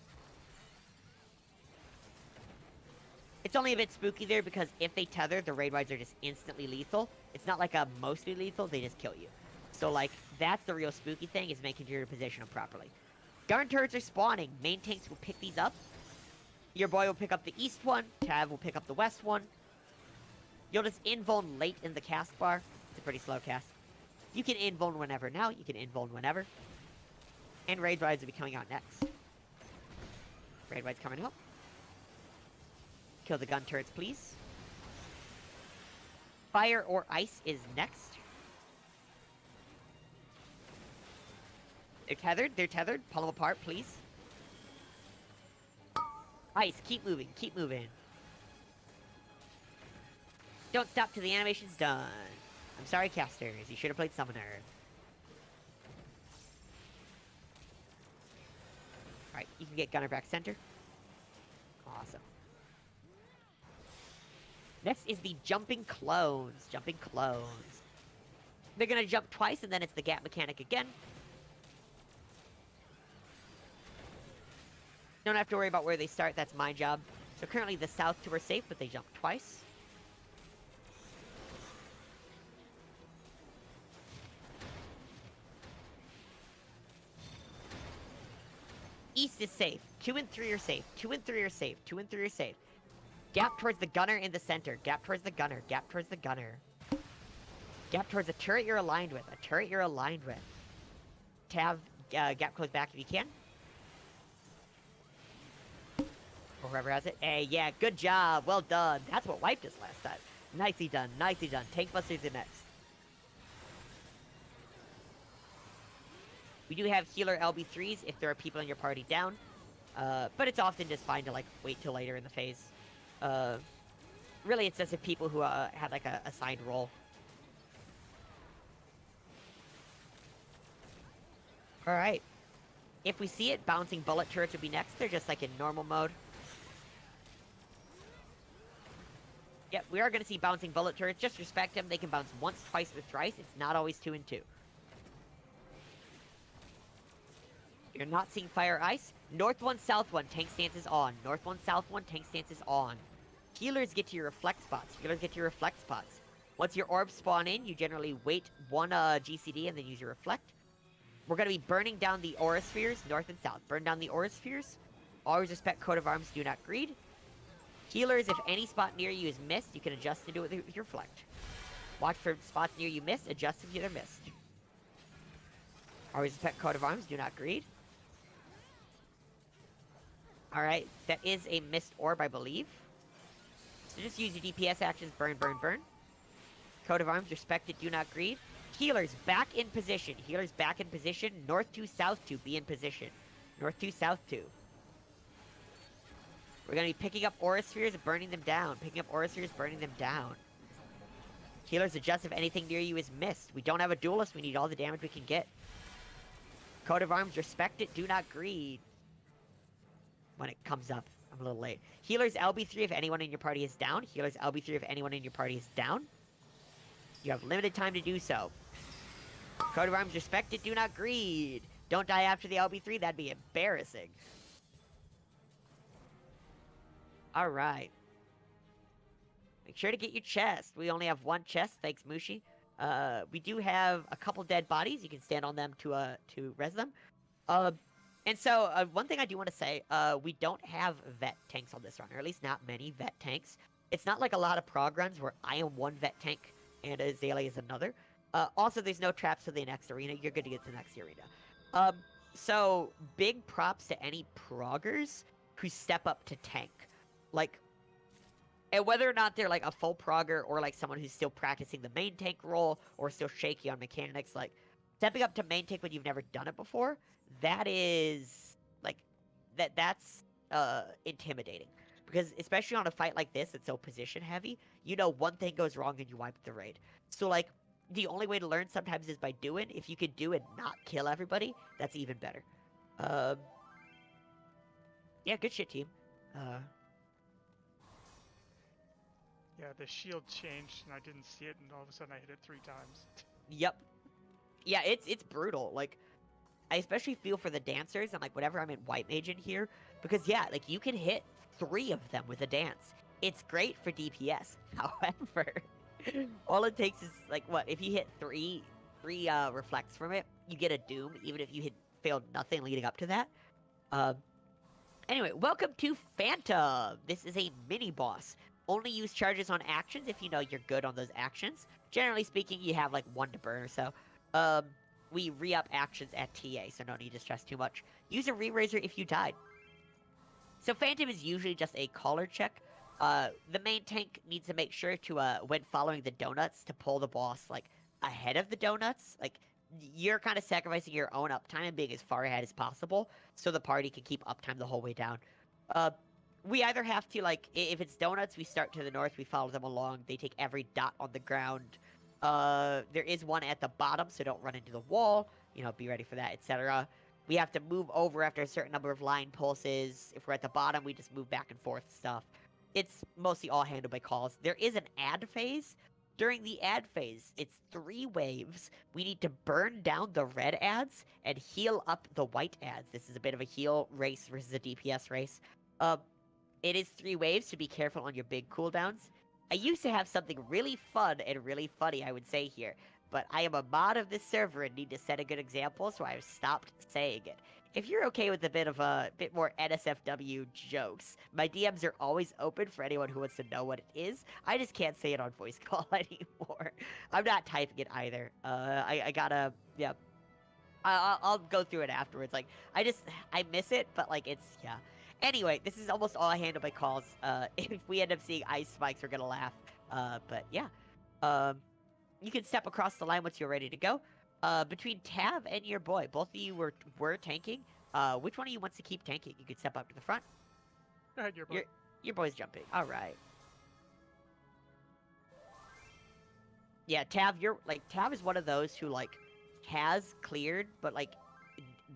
It's only a bit spooky there because if they tether, the Raid Rides are just instantly lethal. It's not like a mostly lethal, they just kill you. So, like, that's the real spooky thing, is making sure you position them properly. Gun turrets are spawning. Main tanks will pick these up. Your boy will pick up the east one. Tav will pick up the west one. You'll just invuln late in the cast bar. It's a pretty slow cast. You can invuln whenever now. You can invuln whenever. And raid rides will be coming out next. Raid rides coming up. Kill the gun turrets, please. Fire or ice is next. They're tethered. They're tethered. Pull them apart, please. Ice, keep moving. Keep moving. Don't stop till the animation's done. I'm sorry, casters. You should have played Summoner. Alright, you can get Gunner back center. Awesome. Next is the Jumping Clones. Jumping Clones. They're gonna jump twice, and then it's the gap mechanic again. Don't have to worry about where they start, that's my job. So currently the south two are safe, but they jump twice. East is safe. 2 and 3 are safe. 2 and 3 are safe. 2 and 3 are safe. Gap towards the gunner in the center. Gap towards the gunner. Gap towards the gunner. Gap towards a turret you're aligned with. A turret you're aligned with. Tav, gap close back if you can. Or whoever has it. Hey, yeah, good job. Well done. That's what wiped us last time. Nicely done. Nicely done. Tank Busters are next. We do have healer LB3s if there are people in your party down. But it's often just fine to, like, wait till later in the phase. Really, it's just if people who had, like, a assigned role. Alright. If we see it, bouncing bullet turrets will be next. They're just, like, in normal mode. Yep, we are going to see bouncing bullet turrets. Just respect them. They can bounce once, twice, or thrice. It's not always 2 and 2. You're not seeing fire ice. North 1, south 1, tank stance is on. North 1, south 1, tank stance is on. Healers get to your reflect spots. Healers get to your reflect spots. Once your orbs spawn in, you generally wait one GCD and then use your reflect. We're going to be burning down the aura spheres, north and south. Burn down the aura spheres. Always respect coat of arms, do not greed. Healers, if any spot near you is missed, you can adjust to do it with your reflect. Watch for spots near you missed, adjust if they're missed. Always respect coat of arms, do not greed. Alright, that is a missed orb, I believe. So just use your DPS actions, burn, burn, burn. Coat of arms, respect it, do not greed. Healers, back in position. Healers, back in position. North 2, south 2, be in position. North 2, south 2. We're going to be picking up aura spheres and burning them down. Picking up aura spheres, burning them down. Healers, adjust if anything near you is missed. We don't have a duelist, we need all the damage we can get. Coat of arms, respect it, do not greed. When it comes up. I'm a little late. Healers LB3 if anyone in your party is down. Healers LB3 if anyone in your party is down. You have limited time to do so. Coat of arms, respect it, do not greed. Don't die after the LB3, that'd be embarrassing. Alright. Make sure to get your chest. We only have one chest, thanks Mushi. We do have a couple dead bodies. You can stand on them to res them. And so, one thing I do want to say, we don't have vet tanks on this run, or at least not many vet tanks. It's not like a lot of prog runs where I am one vet tank and Azalea is another. Also, there's no traps for the next arena. You're good to get to the next arena. So, big props to any proggers who step up to tank. Like, and whether or not they're like a full progger or like someone who's still practicing the main tank role or still shaky on mechanics, like, stepping up to main tank when you've never done it before, that is, like, that's intimidating. Because especially on a fight like this, it's so position heavy, you know one thing goes wrong and you wipe the raid. So, like, the only way to learn sometimes is by doing. If you could do and not kill everybody, that's even better. Yeah, good shit, team. Yeah, the shield changed and I didn't see it, and all of a sudden I hit it 3 times. Yep. Yeah, it's brutal. Like, I especially feel for the dancers and, like, whenever I'm in white mage in here, because, yeah, like, you can hit 3 of them with a dance. It's great for DPS. However, all it takes is, like, what? If you hit three reflects from it, you get a doom, even if you had failed nothing leading up to that. Anyway, welcome to Phantom. This is a mini boss. Only use charges on actions if you know you're good on those actions. Generally speaking, you have like 1 to burn or so. We re-up actions at TA, so no need to stress too much. Use a re-raiser if you died. So Phantom is usually just a collar check. The main tank needs to make sure to, when following the donuts, to pull the boss, like, ahead of the donuts. Like, you're kind of sacrificing your own uptime and being as far ahead as possible, so the party can keep uptime the whole way down. We either have to, like, if it's donuts, we start to the north, we follow them along, they take every dot on the ground. There is one at the bottom, so don't run into the wall, you know, be ready for that, etc. We have to move over after a certain number of line pulses. If we're at the bottom, we just move back and forth stuff. It's mostly all handled by calls. There is an ad phase. During the ad phase, it's 3 waves. We need to burn down the red ads and heal up the white ads. This is a bit of a heal race versus a DPS race. It is 3 waves, so be careful on your big cooldowns. I used to have something really fun and really funny, I would say here, but I am a mod of this server and need to set a good example, so I've stopped saying it. If you're okay with a bit more NSFW jokes, my DMs are always open for anyone who wants to know what it is. I just can't say it on voice call anymore. I'm not typing it either. I gotta, yeah. I'll go through it afterwards. Like, I miss it, but like, it's, yeah. Anyway, this is almost all I handle by calls. If we end up seeing ice spikes, we're gonna laugh. But yeah. You can step across the line once you're ready to go. Between Tav and your boy, both of you were tanking. Which one of you wants to keep tanking? You can step up to the front. Go ahead, your boy. Your boy's jumping. All right. Yeah, Tav, Tav is one of those who like has cleared, but like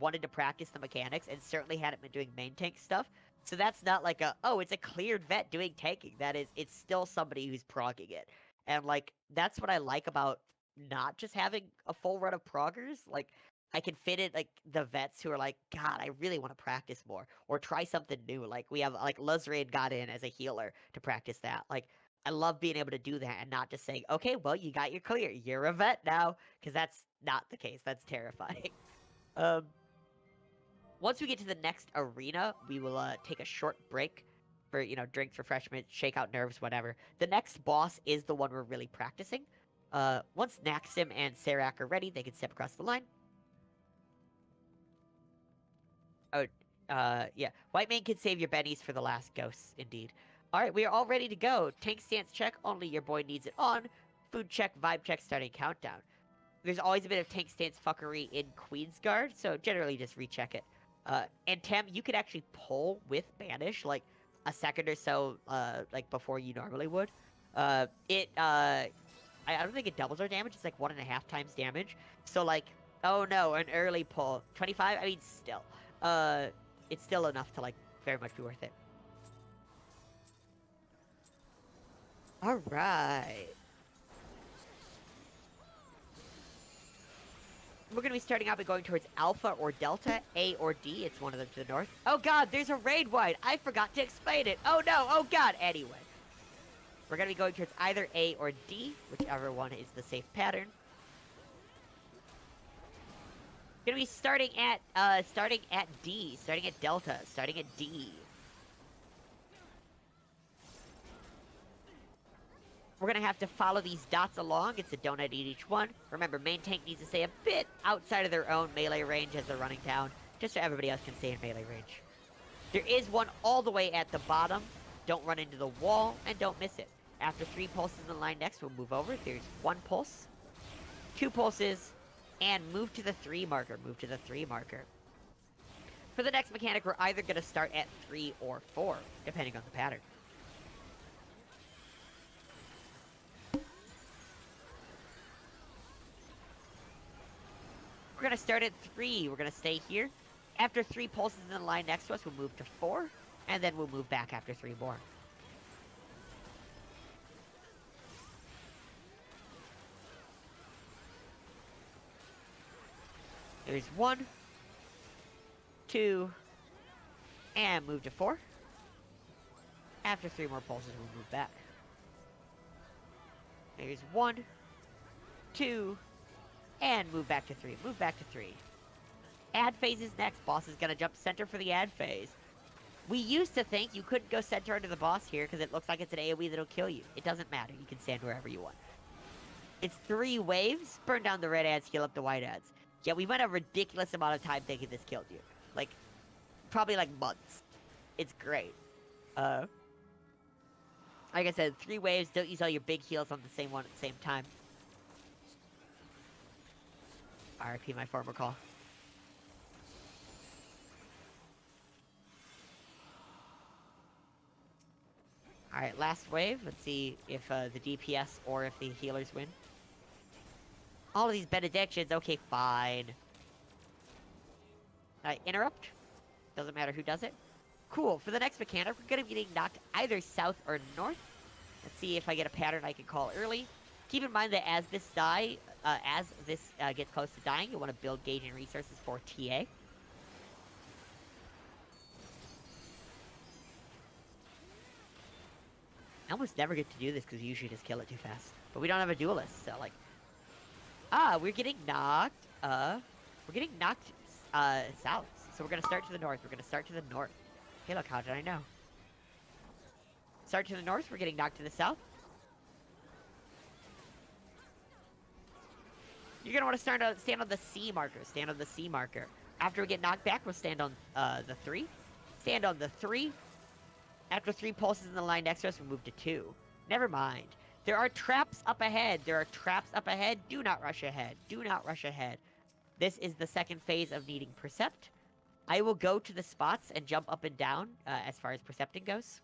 wanted to practice the mechanics and certainly hadn't been doing main tank stuff. So that's not like it's a cleared vet doing tanking. It's still somebody who's progging it. And like that's what I like about not just having a full run of proggers. Like I can fit in like the vets who are like, God, I really want to practice more or try something new. Like we have like Luzrain got in as a healer to practice that. Like I love being able to do that and not just saying, okay, well you got your clear, you're a vet now, because that's not the case. That's terrifying. Once we get to the next arena, we will take a short break for, you know, drinks, refreshment, shake out nerves, whatever. The next boss is the one we're really practicing. Once Naxim and Serac are ready, they can step across the line. Oh, yeah. White man can save your bennies for the last ghosts, indeed. Alright, we are all ready to go. Tank stance check, only your boy needs it on. Food check, vibe check, starting countdown. There's always a bit of tank stance fuckery in Queensguard, so generally just recheck it. And Tem, you could actually pull with Banish, like, a second or so, like, before you normally would. I don't think it doubles our damage, it's like 1.5 times damage. So, like, oh no, an early pull. 25? I mean, still. It's still enough to, like, very much be worth it. Alright. We're going to be starting out by going towards Alpha or Delta, A or D. It's one of them to the north. Oh god, there's a raid wide. I forgot to explain it. Oh no, oh god. Anyway. We're going to be going towards either A or D, whichever one is the safe pattern. We're going to be starting at D, starting at Delta, starting at D. We're going to have to follow these dots along. It's a donut at each one. Remember, main tank needs to stay a bit outside of their own melee range as they're running down, just so everybody else can stay in melee range. There is one all the way at the bottom. Don't run into the wall, and don't miss it. After 3 pulses in the line next, we'll move over. There's 1 pulse, 2 pulses, and move to the 3 marker. Move to the 3 marker. For the next mechanic, we're either going to start at 3 or 4, depending on the pattern. We're going to start at 3. We're going to stay here. After 3 pulses in the line next to us, we'll move to 4. And then we'll move back after 3 more. There's 1, 2, and move to 4. After 3 more pulses, we'll move back. There's 1, 2, and move back to 3. Move back to 3. Ad phase is next. Boss is gonna jump center for the ad phase. We used to think you couldn't go center under the boss here because it looks like it's an AoE that'll kill you. It doesn't matter. You can stand wherever you want. It's 3 waves. Burn down the red ads, heal up the white ads. Yeah, we went a ridiculous amount of time thinking this killed you. Like, probably like months. It's great. Like I said, 3 waves. Don't use all your big heals on the same one at the same time. RIP my former call. Alright, last wave. Let's see if the DPS or if the healers win. All of these benedictions. Okay, fine. Interrupt. Doesn't matter who does it. Cool. For the next mechanic, we're going to be getting knocked either south or north. Let's see if I get a pattern I can call early. Keep in mind that as this gets close to dying, you'll want to build gauge and resources for TA. I almost never get to do this because we usually just kill it too fast. But we don't have a duelist, so like... we're getting knocked, south. So we're gonna start to the north. Hey, look, how did I know? Start to the north, we're getting knocked to the south. You're gonna want to stand on the C marker. After we get knocked back, we'll stand on the 3. Stand on the 3. After 3 pulses in the line next to us, we'll move to 2. Never mind. There are traps up ahead. Do not rush ahead. This is the second phase of needing Percept. I will go to the spots and jump up and down as far as Percepting goes.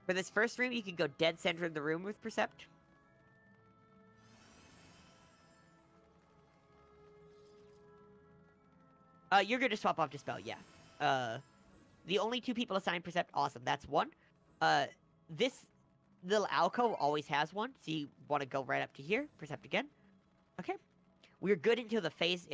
For this first room, you can go dead center of the room with Percept. You're going to swap off Dispel, yeah. The only 2 people assigned Percept, awesome. That's 1. This little alcove always has 1, so you want to go right up to here. Percept again. Okay. We're good into the phase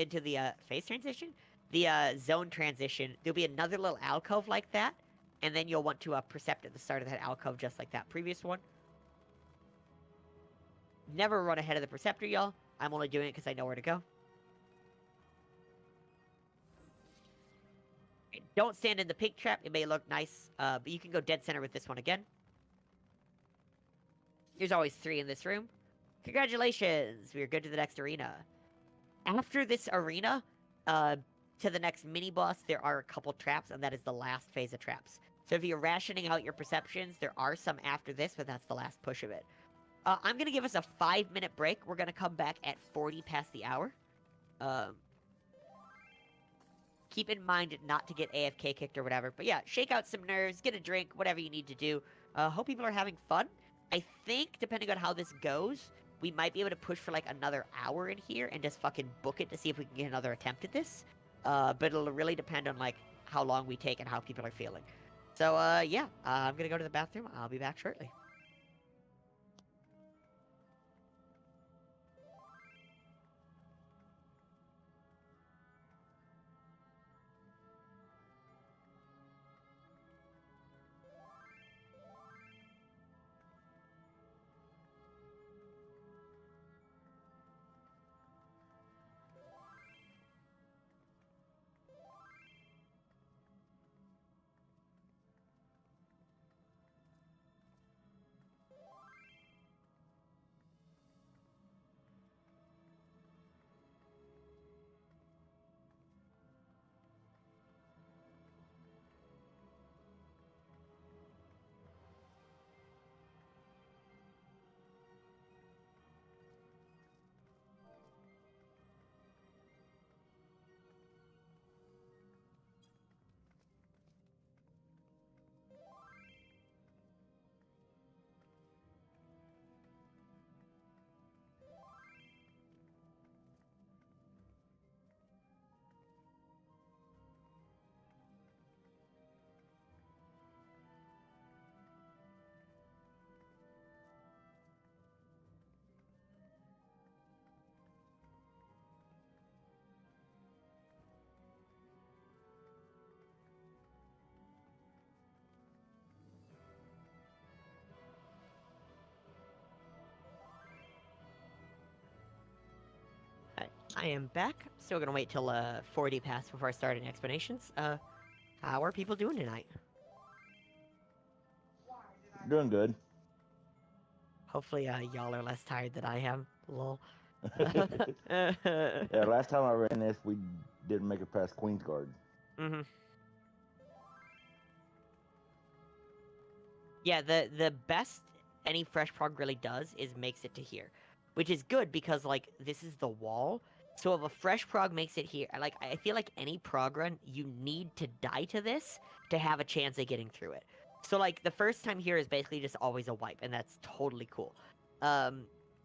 transition. The zone transition. There'll be another little alcove like that, and then you'll want to Percept at the start of that alcove just like that previous one. Never run ahead of the Perceptor, y'all. I'm only doing it because I know where to go. Don't stand in the pig trap. It may look nice, but you can go dead center with this one again. There's always 3 in this room. Congratulations! We are good to the next arena. After this arena, to the next mini-boss, there are a couple traps, and that is the last phase of traps. So if you're rationing out your perceptions, there are some after this, but that's the last push of it. I'm going to give us a 5-minute break. We're going to come back at 40 past the hour. Keep in mind not to get AFK kicked or whatever. But yeah, shake out some nerves, get a drink, whatever you need to do. Hope people are having fun. I think, depending on how this goes, we might be able to push for like another hour in here and just fucking book it to see if we can get another attempt at this. But it'll really depend on like how long we take and how people are feeling. So yeah, I'm gonna go to the bathroom. I'll be back shortly. I am back. Still gonna wait till 40 pass before I start any explanations. How are people doing tonight? Doing good. Hopefully, y'all are less tired than I am. Lol. Yeah, last time I ran this, we didn't make it past Queen's Guard. Mm-hmm. Yeah, the best any fresh prog really does is makes it to here, which is good because like this is the wall. So if a fresh prog makes it here, like I feel like any prog run, you need to die to this to have a chance at getting through it. So like the first time here is basically just always a wipe, and that's totally cool.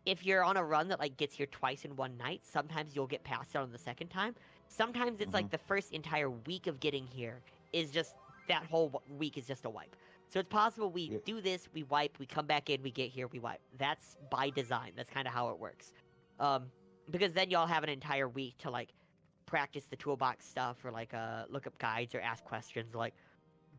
If you're on a run that like gets here twice in one night, sometimes you'll get past it on the second time. Sometimes it's like the first entire week of getting here is just that whole week is just a wipe. So it's possible we do this, we wipe, we come back in, we get here, we wipe. That's by design. That's kind of how it works. Because then y'all have an entire week to like practice the toolbox stuff or like look up guides or ask questions. Like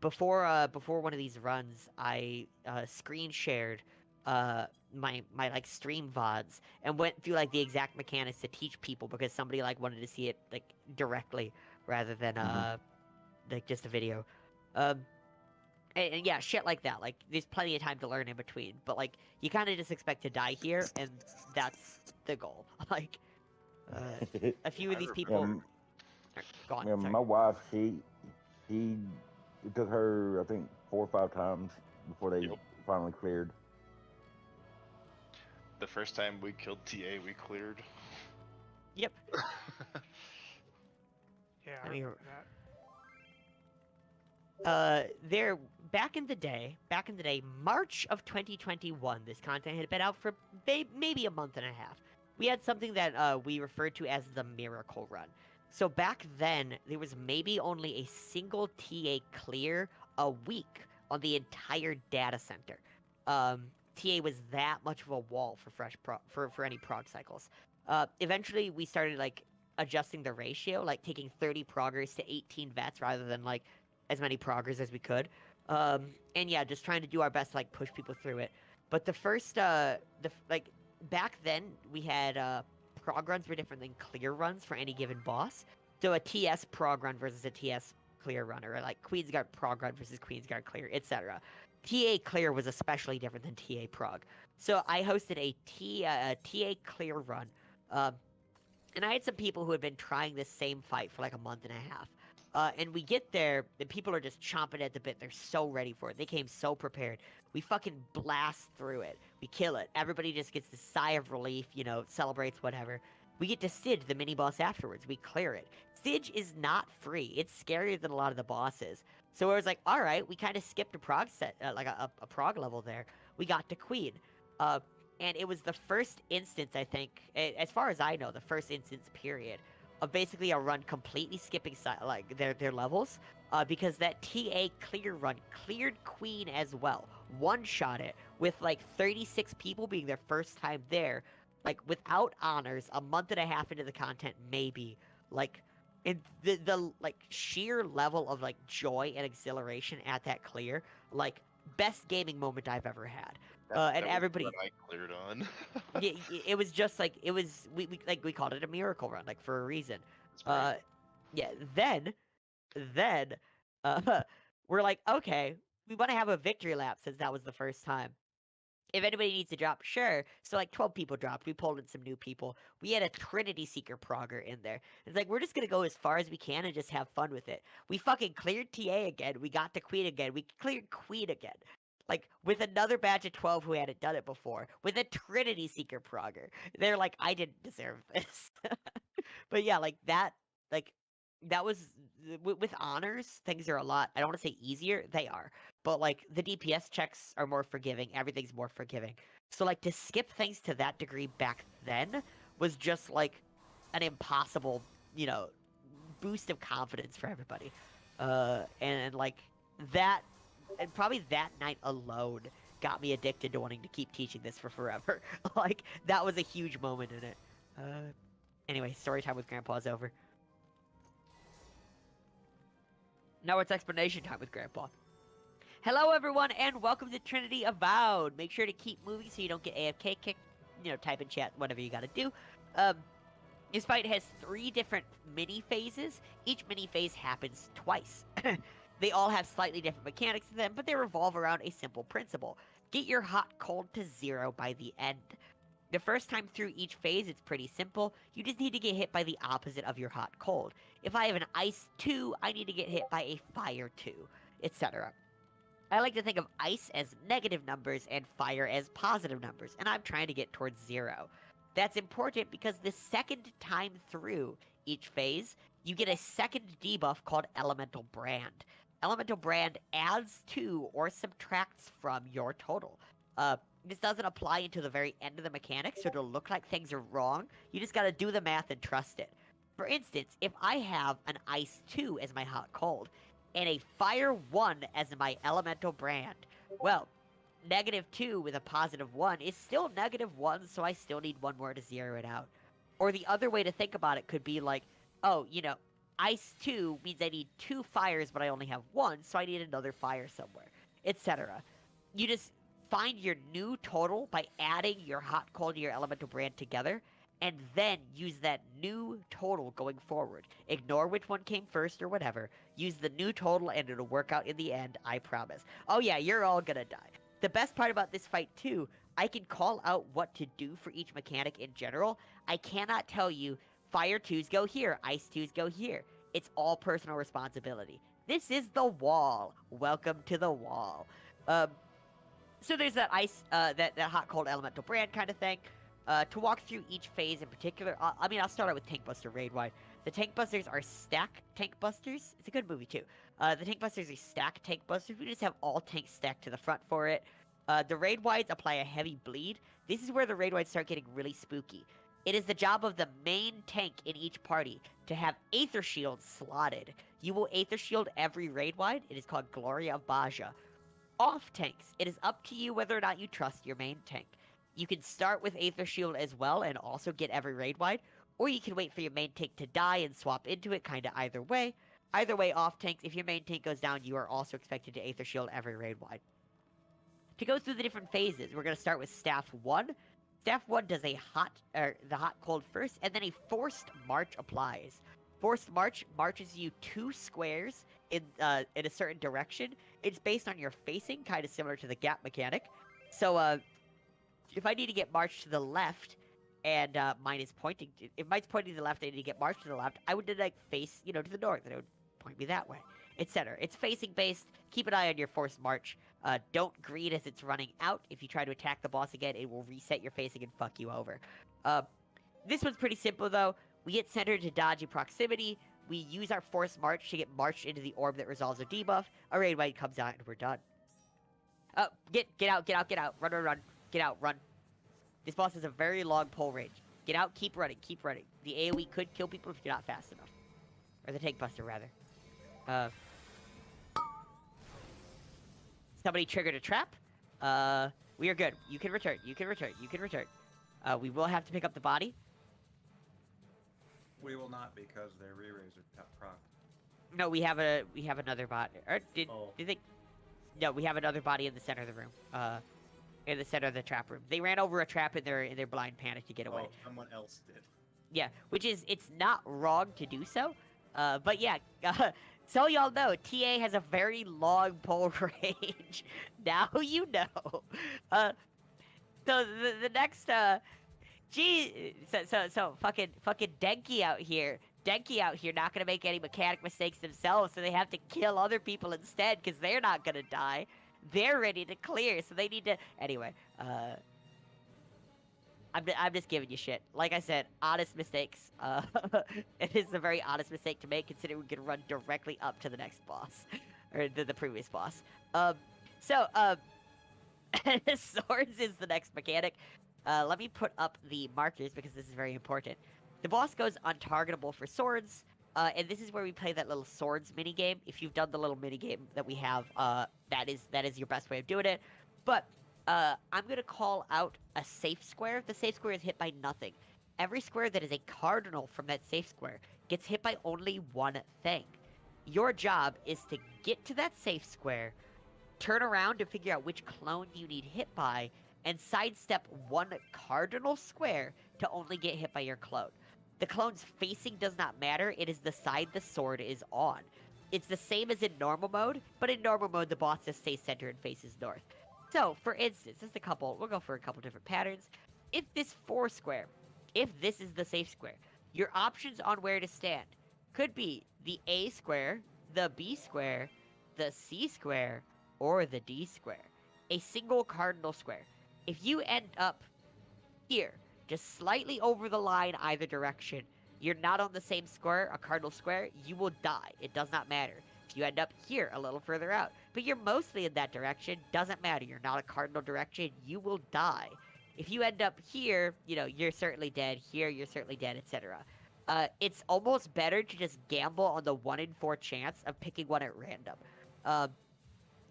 before one of these runs, I screen shared my like stream VODs and went through like the exact mechanics to teach people because somebody like wanted to see it like directly rather than like just a video. And yeah, shit like that. Like, there's plenty of time to learn in between. But, like, you kind of just expect to die here, and that's the goal. Like, a few of these people... Go on, Yeah, sorry. my wife, it took her, I think, 4 or 5 times before they finally cleared. The first time we killed TA, we cleared. Yep. Yeah, I I mean, remember that. there back in the day, March of 2021, this content had been out for maybe a month and a half. We had something that we referred to as the Miracle Run. So back then, there was maybe only a single TA clear a week on the entire data center. TA was that much of a wall for any prog cycles. Eventually, we started like adjusting the ratio, like taking 30 proggers to 18 vets rather than like as many proggers as we could. And yeah, just trying to do our best to like push people through it. But the first, like back then we had prog runs were different than clear runs for any given boss. So a TS prog run versus a TS clear run, or like Queensguard prog run versus Queensguard clear, etc. TA clear was especially different than TA prog. So I hosted a TA clear run, and I had some people who had been trying this same fight for like a month and a half. And we get there, and people are just chomping at the bit. They're so ready for it. They came so prepared. We fucking blast through it. We kill it. Everybody just gets this sigh of relief, you know, celebrates, whatever. We get to Sidge, the mini-boss, afterwards. We clear it. Sidge is not free. It's scarier than a lot of the bosses. So it was like, all right, we kind of skipped a prog set, like a prog level there. We got to Queen. And it was the first instance, I think, as far as I know, the first instance, period, of basically a run completely skipping like their levels, because that TA clear run cleared Queen as well, one-shot it with like 36 people being their first time there, like without honors, a month and a half into the content, maybe. Like, and the like sheer level of like joy and exhilaration at that clear, like best gaming moment I've ever had. And that everybody, was what I cleared on. yeah, it was just like we called it a miracle run, like for a reason. Right. Yeah. Then we're like, okay, we want to have a victory lap since that was the first time. If anybody needs to drop, sure. So like 12 people dropped. We pulled in some new people. We had a Trinity Seeker progger in there. It's like we're just gonna go as far as we can and just have fun with it. We fucking cleared TA again. We got to Queen again. We cleared Queen again. Like with another batch of 12 who hadn't done it before, with a Trinity Seeker progger. They're like, I didn't deserve this. But yeah, like that was with honors, things are a lot, I don't want to say easier, they are, but like the DPS checks are more forgiving, everything's more forgiving. So like to skip things to that degree back then was just like an impossible, you know, boost of confidence for everybody. And like that, and probably that night alone got me addicted to wanting to keep teaching this for forever. Like that was a huge moment in it. Anyway, story time with Grandpa's over. Now it's explanation time with Grandpa. Hello, everyone, and welcome to Trinity Avowed. Make sure to keep moving so you don't get AFK kicked. You know, type in chat, whatever you gotta do. This fight has 3 different mini phases. Each mini phase happens twice. They all have slightly different mechanics to them, but they revolve around a simple principle. Get your hot cold to 0 by the end. The first time through each phase, it's pretty simple. You just need to get hit by the opposite of your hot cold. If I have an ice 2, I need to get hit by a fire 2, etc. I like to think of ice as negative numbers and fire as positive numbers, and I'm trying to get towards 0. That's important because the second time through each phase, you get a second debuff called Elemental Brand. Elemental Brand adds to or subtracts from your total. This doesn't apply until the very end of the mechanic, so it'll look like things are wrong. You just gotta do the math and trust it. For instance, if I have an Ice 2 as my hot cold, and a Fire 1 as my Elemental Brand, well, -2 with a +1 is still -1, so I still need 1 more to zero it out. Or the other way to think about it could be like, oh, you know, Ice 2 means I need 2 fires, but I only have 1, so I need another fire somewhere, etc. You just find your new total by adding your hot, cold, and your elemental brand together, and then use that new total going forward. Ignore which one came first or whatever. Use the new total, and it'll work out in the end, I promise. Oh yeah, you're all gonna die. The best part about this fight, too, I can call out what to do for each mechanic in general. I cannot tell you, Fire 2s go here, Ice 2s go here. It's all personal responsibility. This is the wall. Welcome to the wall. So there's that ice, that hot cold elemental brand kind of thing. To walk through each phase in particular, I'll start out with Tank Buster Raid Wide. The Tank Busters are stack Tank Busters. It's a good movie too. The Tank Busters are stack Tank Busters. We just have all tanks stacked to the front for it. The Raid Wides apply a heavy bleed. This is where the Raid Wides start getting really spooky. It is the job of the main tank in each party to have Aether Shield slotted. You will Aether Shield every Raid Wide. It is called Gloria of Baja. Off tanks, it is up to you whether or not you trust your main tank. You can start with Aether Shield as well and also get every Raid Wide, or you can wait for your main tank to die and swap into it, kinda either way. Either way, off tanks, if your main tank goes down, you are also expected to Aether Shield every Raid Wide. To go through the different phases, we're going to start with Staff 1. Staff 1 does the hot cold first, and then a Forced March applies. Forced March marches you 2 squares in a certain direction. It's based on your facing, kind of similar to the gap mechanic. So, if I need to get marched to the left, and mine is pointing to... If mine's pointing to the left, I need to get marched to the left, I would like face, to the north, and it would point me that way, etc. It's facing based. Keep an eye on your Forced March. Don't greed as it's running out. If you try to attack the boss again, it will reset your facing and fuck you over. This one's pretty simple, though. We get centered to dodgy proximity. We use our Forced March to get marched into the orb that resolves a debuff. A Raid Wide comes out, and we're done. Get out. Run. Get out, run. This boss has a very long pull range. Get out, keep running. The AoE could kill people if you're not fast enough. Or the Tank Buster, rather. Somebody triggered a trap. We are good. You can return. We will have to pick up the body. We will not because their re-rays are prog. No, we have another body. Or did they? No, we have another body in the center of the room. In the center of the trap room. They ran over a trap in their blind panic to get away. Oh, someone else did. Yeah, it's not wrong to do so. But yeah, so y'all know, TA has a very long pull range. Now you know. So the next, so fucking Denki out here not gonna make any mechanic mistakes themselves, so they have to kill other people instead, because they're not gonna die. They're ready to clear, so they need to... Anyway, I'm just giving you shit. Like I said, honest mistakes. It is a very honest mistake to make, considering we can run directly up to the next boss. Or the previous boss. Swords is the next mechanic. Let me put up the markers, because this is very important. The boss goes untargetable for swords, and this is where we play that little swords minigame. If you've done the little minigame that we have, that is your best way of doing it. But I'm going to call out a safe square. The safe square is hit by nothing. Every square that is a cardinal from that safe square gets hit by only one thing. Your job is to get to that safe square, turn around to figure out which clone you need hit by, and sidestep one cardinal square to only get hit by your clone. The clone's facing does not matter, it is the side the sword is on. It's the same as in normal mode, but in normal mode the boss just stays center and faces north. So, for instance, we'll go for a couple different patterns. If this 4 square, if this is the safe square, your options on where to stand could be the A square, the B square, the C square, or the D square. A single cardinal square. If you end up here, just slightly over the line either direction, you're not on the same square, a cardinal square, you will die. It does not matter. If you end up here, a little further out, but you're mostly in that direction, doesn't matter. You're not a cardinal direction, you will die. If you end up here, you know, you're certainly dead. Here, you're certainly dead, etc. It's almost better to just gamble on the 1 in 4 chance of picking one at random.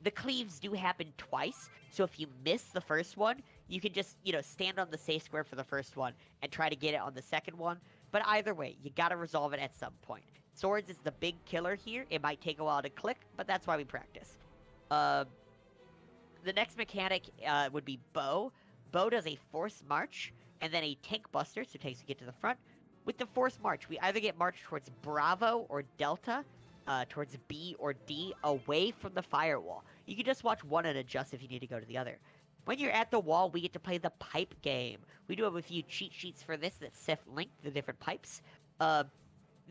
The cleaves do happen twice, so if you miss the first one, you can just, you know, stand on the safe square for the first one and try to get it on the second one. But either way, you gotta resolve it at some point. Swords is the big killer here. It might take a while to click, but that's why we practice. The next mechanic would be bow. Bow does a force march, and then a tank buster, so it takes you to get to the front. With the force march, we either get marched towards Bravo or Delta, towards B or D, away from the firewall. You can just watch one and adjust if you need to go to the other. When you're at the wall, we get to play the pipe game. We do have a few cheat sheets for this that Seth linked the different pipes.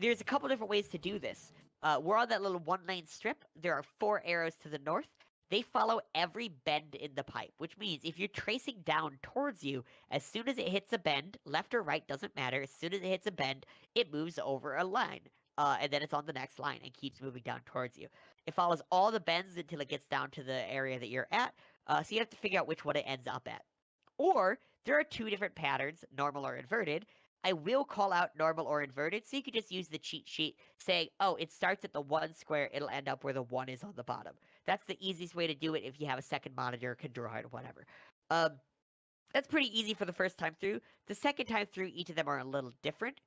There's a couple different ways to do this. We're on that little 1-lane strip. There are 4 arrows to the north. They follow every bend in the pipe, which means if you're tracing down towards you, as soon as it hits a bend, left or right, doesn't matter, as soon as it hits a bend, it moves over a line. And then it's on the next line and keeps moving down towards you. It follows all the bends until it gets down to the area that you're at, so you have to figure out which one it ends up at. Or, there are 2 different patterns, normal or inverted. I will call out normal or inverted, so you can just use the cheat sheet saying, oh, it starts at the 1 square, it'll end up where the 1 is on the bottom. That's the easiest way to do it if you have a second monitor, can draw it, or whatever. That's pretty easy for the first time through. The second time through, each of them are a little different.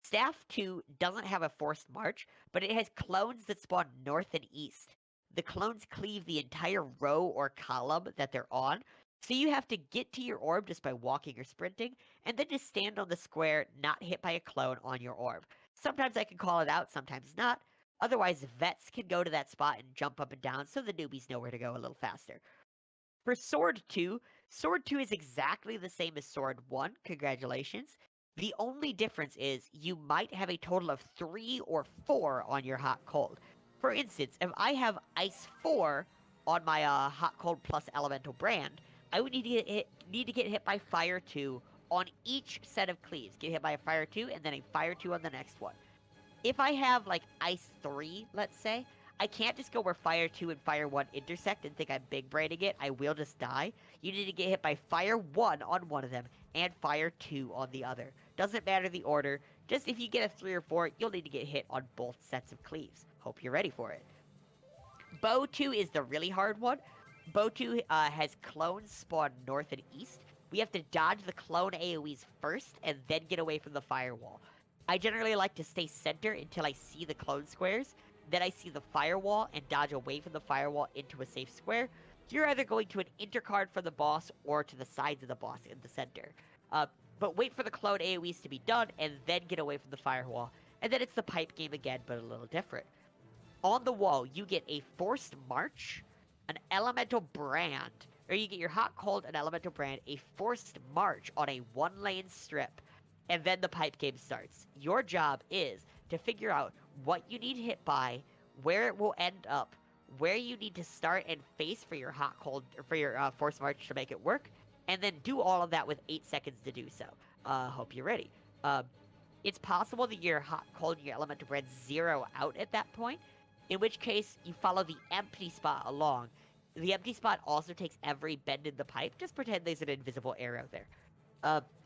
Staff 2 doesn't have a forced march, but it has clones that spawn north and east. The clones cleave the entire row or column that they're on, so you have to get to your orb just by walking or sprinting, and then just stand on the square, not hit by a clone on your orb. Sometimes I can call it out, sometimes not. Otherwise, vets can go to that spot and jump up and down, so the newbies know where to go a little faster. For Sword 2 is exactly the same as Sword 1, congratulations. The only difference is you might have a total of 3 or 4 on your hot cold. For instance, if I have Ice 4 on my hot cold plus elemental brand, I would need to get hit by Fire 2 on each set of cleaves. Get hit by a Fire 2 and then a Fire 2 on the next one. If I have like Ice 3, let's say, I can't just go where Fire 2 and Fire 1 intersect and think I'm big braining it. I will just die. You need to get hit by Fire 1 on one of them and Fire 2 on the other. Doesn't matter the order. Just if you get a 3 or 4, you'll need to get hit on both sets of cleaves. Hope you're ready for it. Bow 2 is the really hard one. Bow 2 has clones spawn north and east. We have to dodge the clone AoEs first and then get away from the firewall. I generally like to stay center until I see the clone squares. Then I see the firewall and dodge away from the firewall into a safe square. You're either going to an intercard for the boss or to the sides of the boss in the center. But wait for the clone AoEs to be done and then get away from the firewall. And then it's the pipe game again, but a little different. On the wall, you get a forced march, an elemental brand, or you get your hot cold, an elemental brand, a forced march on a 1-lane strip, and then the pipe game starts. Your job is to figure out what you need hit by, where it will end up, where you need to start and face for your hot cold, for your forced march to make it work, and then do all of that with 8 seconds to do so. Hope you're ready. It's possible that your hot cold and your elemental brand zero out at that point, in which case you follow the empty spot along. The empty spot also takes every bend in the pipe. Just pretend there's an invisible arrow there.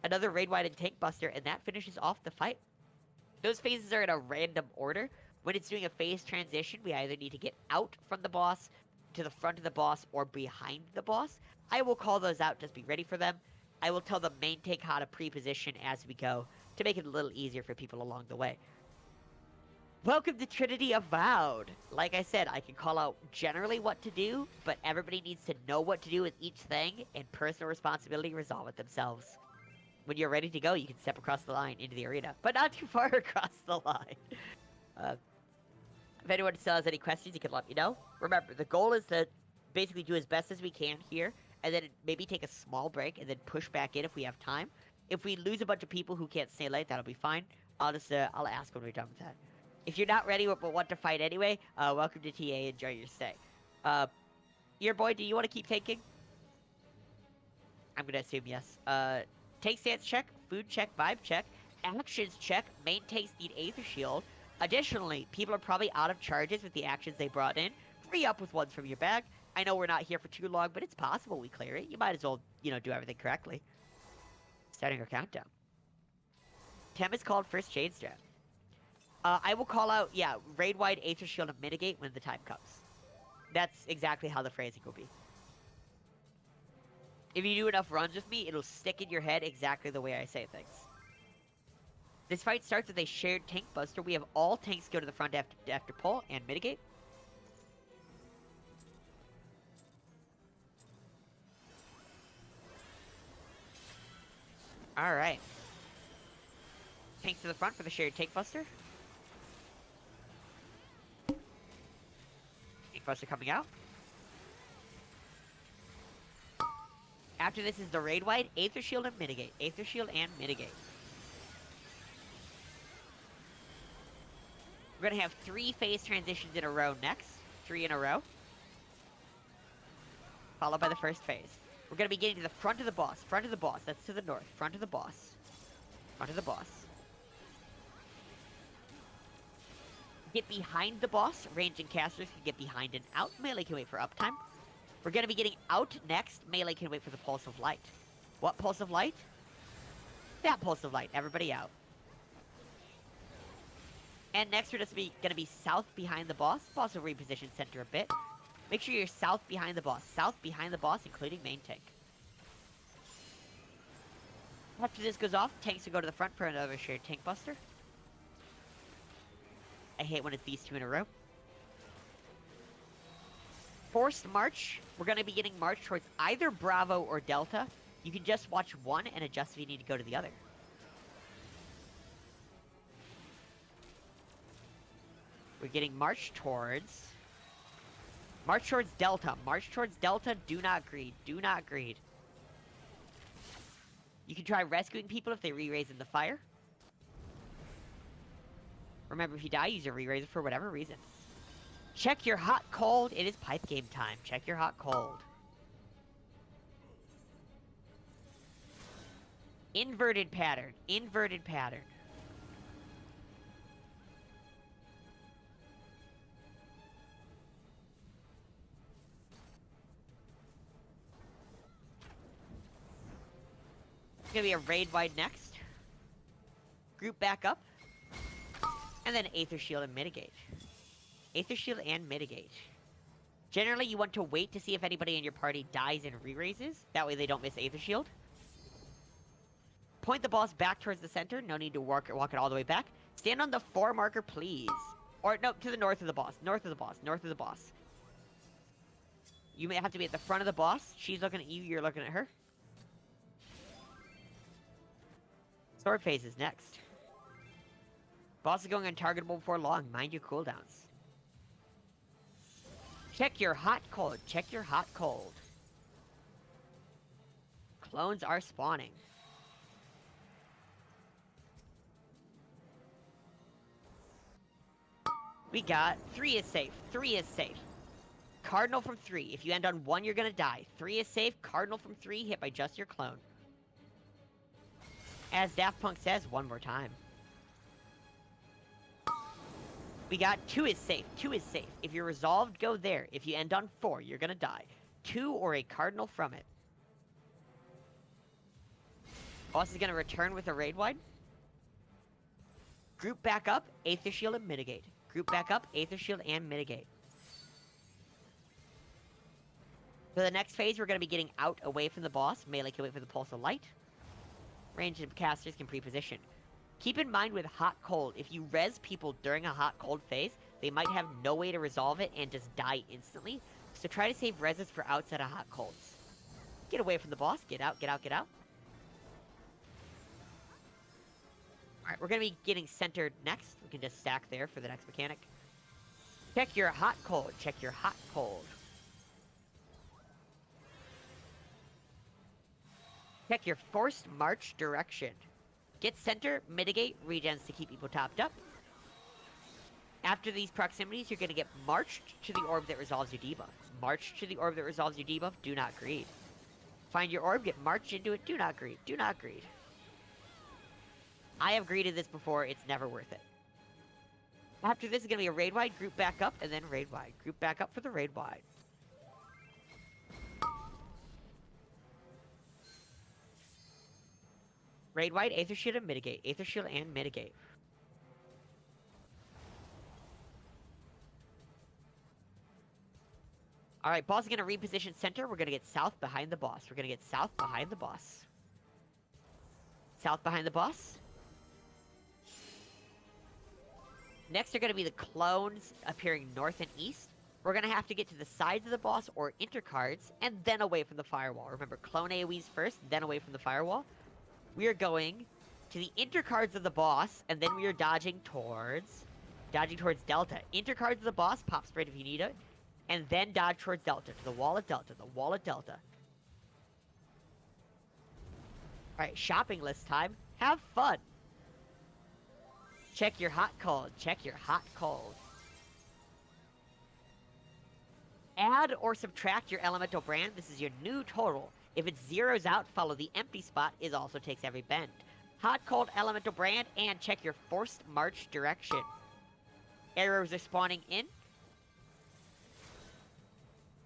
Another raid wide and tank buster, and that finishes off the fight. Those phases are in a random order. When it's doing a phase transition, we either need to get out from the boss, to the front of the boss, or behind the boss. I will call those out, just be ready for them. I will tell the main tank how to pre-position as we go, to make it a little easier for people along the way. Welcome to Trinity Avowed! Like I said, I can call out generally what to do, but everybody needs to know what to do with each thing, and personal responsibility resolve it themselves. When you're ready to go, you can step across the line into the arena, but not too far across the line. If anyone still has any questions, you can let me know. Remember, the goal is to basically do as best as we can here, and then maybe take a small break, and then push back in if we have time. If we lose a bunch of people who can't stay late, that'll be fine. I'll ask when we're done with that. If you're not ready but want to fight anyway, welcome to TA. Enjoy your stay. Your boy, do you want to keep taking? I'm gonna assume yes. Tank stance check, food check, vibe check, actions check, main tanks need Aether Shield. Additionally, people are probably out of charges with the actions they brought in. Free up with ones from your bag. I know we're not here for too long, but it's possible we clear it. You might as well, do everything correctly. Starting our countdown. Tem is called first chain strap. I will call out, raid-wide Aether Shield and mitigate when the time comes. That's exactly how the phrasing will be. If you do enough runs with me, it'll stick in your head exactly the way I say things. This fight starts with a shared tank buster. We have all tanks go to the front after pull and mitigate. Alright. Tanks to the front for the shared tank buster. Tank buster coming out. After this is the raid-wide Aether Shield and mitigate. Aether Shield and mitigate. We're going to have 3 phase transitions in a row next. 3 in a row. Followed by the first phase. We're going to be getting to the front of the boss. Front of the boss. That's to the north. Front of the boss. Front of the boss. Get behind the boss. Range and casters can get behind and out. Melee can wait for uptime. We're going to be getting out next. Melee can wait for the Pulse of Light. What Pulse of Light? That Pulse of Light. Everybody out. And next we're just going to be south behind the boss. Boss will reposition center a bit. Make sure you're south behind the boss. South behind the boss, including main tank. After this goes off, tanks will go to the front for another shared tank buster. I hate when it's these 2 in a row. Forced march. We're going to be getting march towards either Bravo or Delta. You can just watch one and adjust if you need to go to the other. We're getting march towards Delta. March towards Delta. Do not greed. Do not greed. You can try rescuing people if they re-raise in the fire. Remember, if you die, use your re-raiser for whatever reason. Check your hot cold. It is pipe game time. Check your hot cold. Inverted pattern. Inverted pattern. It's gonna be a raid wide next. Group back up. And then Aether Shield and mitigate. Aether Shield and mitigate. Generally, you want to wait to see if anybody in your party dies and re-raises. That way they don't miss Aether Shield. Point the boss back towards the center. No need to walk it all the way back. Stand on the 4 marker, please. Or, no, to the north of the boss. North of the boss. North of the boss. You may have to be at the front of the boss. She's looking at you. You're looking at her. Sword phase is next. Boss is going untargetable before long. Mind your cooldowns. Check your hot cold. Check your hot cold. Clones are spawning. We got 3 is safe. 3 is safe. Cardinal from 3. If you end on 1, you're gonna die. 3 is safe. Cardinal from 3. Hit by just your clone. As Daft Punk says, one more time. We got 2 is safe. 2 is safe. If you're resolved, go there. If you end on 4, you're gonna die. 2 or a cardinal from it. Boss is gonna return with a raid wide. Group back up, Aether Shield and mitigate. Group back up, Aether Shield and mitigate. For the next phase, we're gonna be getting out away from the boss. Melee can wait for the Pulse of Light. Ranged casters can pre-position. Keep in mind with hot cold, if you res people during a hot cold phase, they might have no way to resolve it and just die instantly. So try to save reses for outside of hot colds. Get away from the boss. Get out, get out, get out. Alright, we're gonna be getting centered next. We can just stack there for the next mechanic. Check your hot cold. Check your hot cold. Check your forced march direction. Get center, mitigate, regens to keep people topped up. After these proximities, you're gonna get marched to the orb that resolves your debuff. March to the orb that resolves your debuff, do not greed. Find your orb, get marched into it, do not greed. Do not greed. I have greeted this before, it's never worth it. After this is gonna be a raid wide, group back up, and then raid wide. Group back up for the raid wide. Raid wide, Aether Shield and mitigate. Aether Shield and mitigate. Alright, boss is gonna reposition center. We're gonna get south behind the boss. We're gonna get south behind the boss. South behind the boss. Next are gonna be the clones appearing north and east. We're gonna have to get to the sides of the boss or intercards, and then away from the firewall. Remember, clone AoEs first, then away from the firewall. We are going to the intercards of the boss, and then we are dodging towards Delta. Intercards of the boss, pop sprint if you need it, and then dodge towards Delta, to the wall of Delta, the wall of Delta. Alright, shopping list time. Have fun! Check your hot cold, check your hot cold. Add or subtract your elemental brand, this is your new total. If it zeroes out, follow the empty spot, it also takes every bend. Hot, cold, elemental brand, and check your forced march direction. Arrows are spawning in.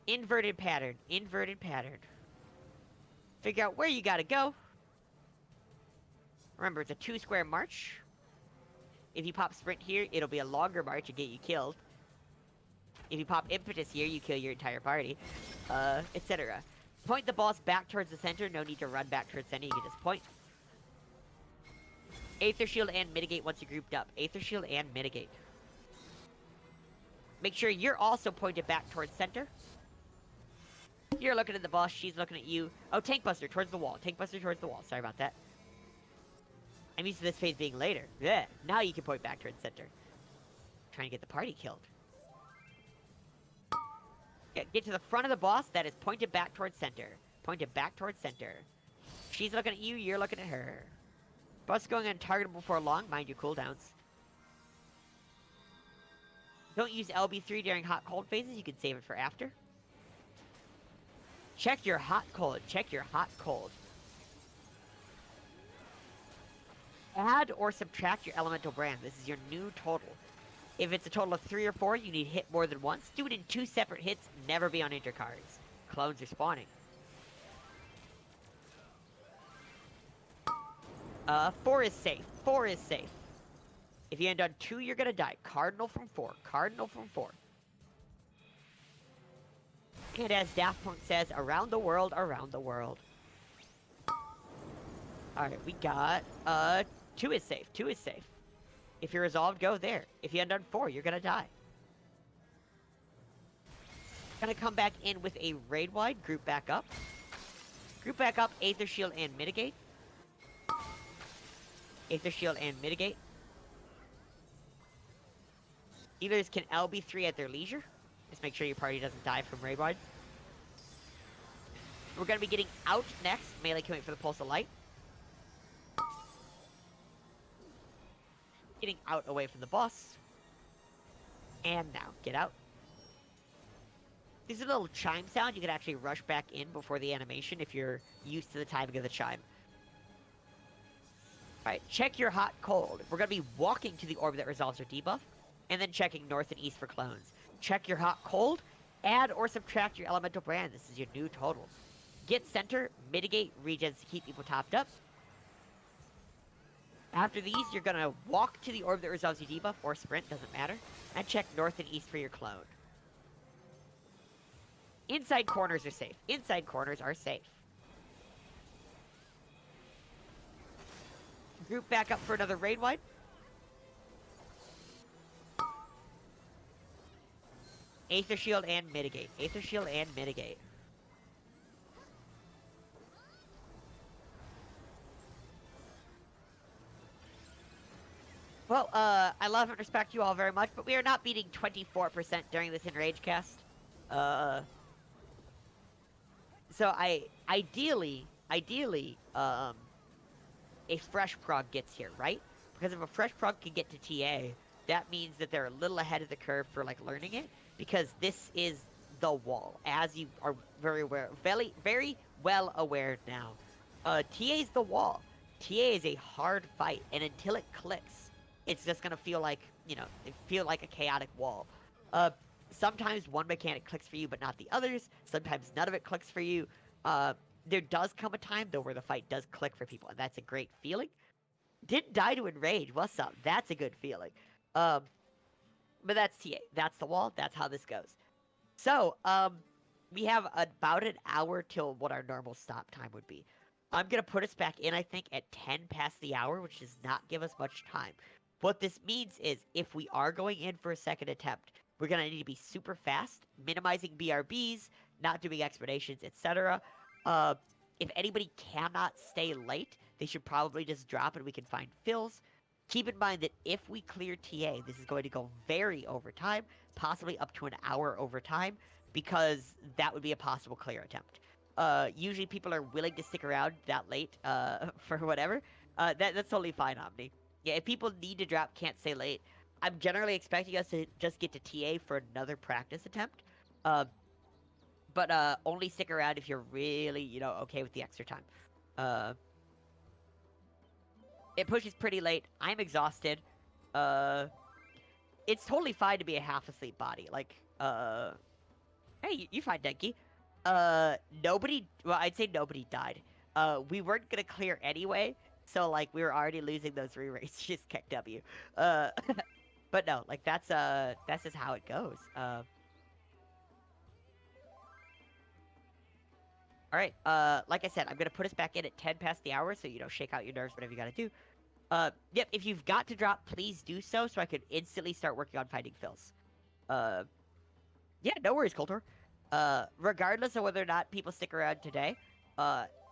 Inverted pattern, inverted pattern. Figure out where you gotta go. Remember, it's a 2 square march. If you pop sprint here, it'll be a longer march and get you killed. If you pop impetus here, you kill your entire party. Etc. Point the boss back towards the center. No need to run back towards center. You can just point. Aether Shield and mitigate once you're grouped up. Aether Shield and mitigate. Make sure you're also pointed back towards center. You're looking at the boss. She's looking at you. Oh, Tank Buster towards the wall. Tank Buster towards the wall. Sorry about that. I'm used to this phase being later. Yeah. Now you can point back towards center. Trying to get the party killed. Get to the front of the boss that is pointed back towards center. Pointed back towards center. She's looking at you, you're looking at her. Boss is going untargetable for long, mind your cooldowns. Don't use LB3 during hot cold phases, you can save it for after. Check your hot cold, check your hot cold. Add or subtract your elemental brand, this is your new total. If it's a total of 3 or 4, you need hit more than once. Do it in 2 separate hits, never be on intercards. Clones are spawning. 4 is safe. 4 is safe. If you end on 2, you're gonna die. Cardinal from 4. Cardinal from 4. And as Daft Punk says, around the world, around the world. Alright, we got, 2 is safe. 2 is safe. If you're resolved, go there. If you end on 4, you're gonna die. Gonna come back in with a raid wide, group back up. Group back up, Aether Shield and mitigate. Aether Shield and mitigate. Healers can LB3 at their leisure. Just make sure your party doesn't die from raid wide. We're gonna be getting out next. Melee can wait for the pulse of light. Getting out away from the boss. And now, get out. These are little chime sound. You can actually rush back in before the animation if you're used to the timing of the chime. Alright, check your hot cold. We're going to be walking to the orb that resolves your debuff, and then checking north and east for clones. Check your hot cold. Add or subtract your elemental brand. This is your new total. Get center, mitigate, regens to keep people topped up. After these, you're gonna walk to the orb that resolves your debuff, or sprint, doesn't matter, and check north and east for your clone. Inside corners are safe. Inside corners are safe. Group back up for another raid wide. Aether Shield and mitigate. Aether Shield and mitigate. Well, I love and respect you all very much, but we are not beating 24% during this Enrage cast. So ideally, a fresh prog gets here, right? Because if a fresh prog can get to TA, that means that they're a little ahead of the curve for like learning it, because this is the wall, as you are very aware, very well aware now. TA is the wall. TA is a hard fight, and until it clicks, it's just gonna feel like a chaotic wall. Sometimes one mechanic clicks for you, but not the others. Sometimes none of it clicks for you. There does come a time though where the fight does click for people, and that's a great feeling. Didn't die to Enrage. What's up? That's a good feeling. But that's TA. That's the wall. That's how this goes. So, we have about an hour till what our normal stop time would be. I'm gonna put us back in, I think, at 10 past the hour, which does not give us much time. What this means is, if we are going in for a second attempt, we're gonna need to be super fast, minimizing BRBs, not doing explanations, etc. If anybody cannot stay late, they should probably just drop and we can find fills. Keep in mind that if we clear TA, this is going to go very over time, possibly up to an hour over time, because that would be a possible clear attempt. Usually people are willing to stick around that late, for whatever. That's totally fine, Omni. Yeah, if people need to drop, can't stay late, I'm generally expecting us to just get to TA for another practice attempt. But only stick around if you're really, okay with the extra time. It pushes pretty late. I'm exhausted. It's totally fine to be a half asleep body. Like, hey, you fine, Denki. Well, I'd say nobody died. We weren't gonna clear anyway, so, like, we were already losing those re-races, just kick W. But no, like, that's just how it goes. Alright, like I said, I'm gonna put us back in at 10 past the hour, so, shake out your nerves, whatever you gotta do. Yep, if you've got to drop, please do so I could instantly start working on finding fills. Yeah, no worries, Coulter. Regardless of whether or not people stick around today,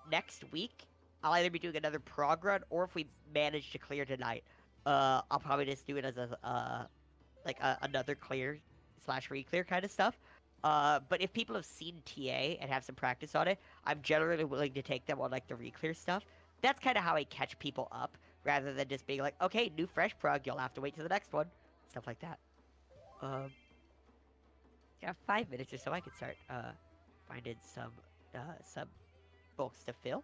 next week, I'll either be doing another prog run, or if we manage to clear tonight, I'll probably just do it as another clear / re-clear kind of stuff. But if people have seen TA and have some practice on it, I'm generally willing to take them on, like, the re-clear stuff. That's kind of how I catch people up, rather than just being like, okay, new fresh prog, you'll have to wait to the next one. Stuff like that. Yeah, 5 minutes or so I could start, finding some books to fill.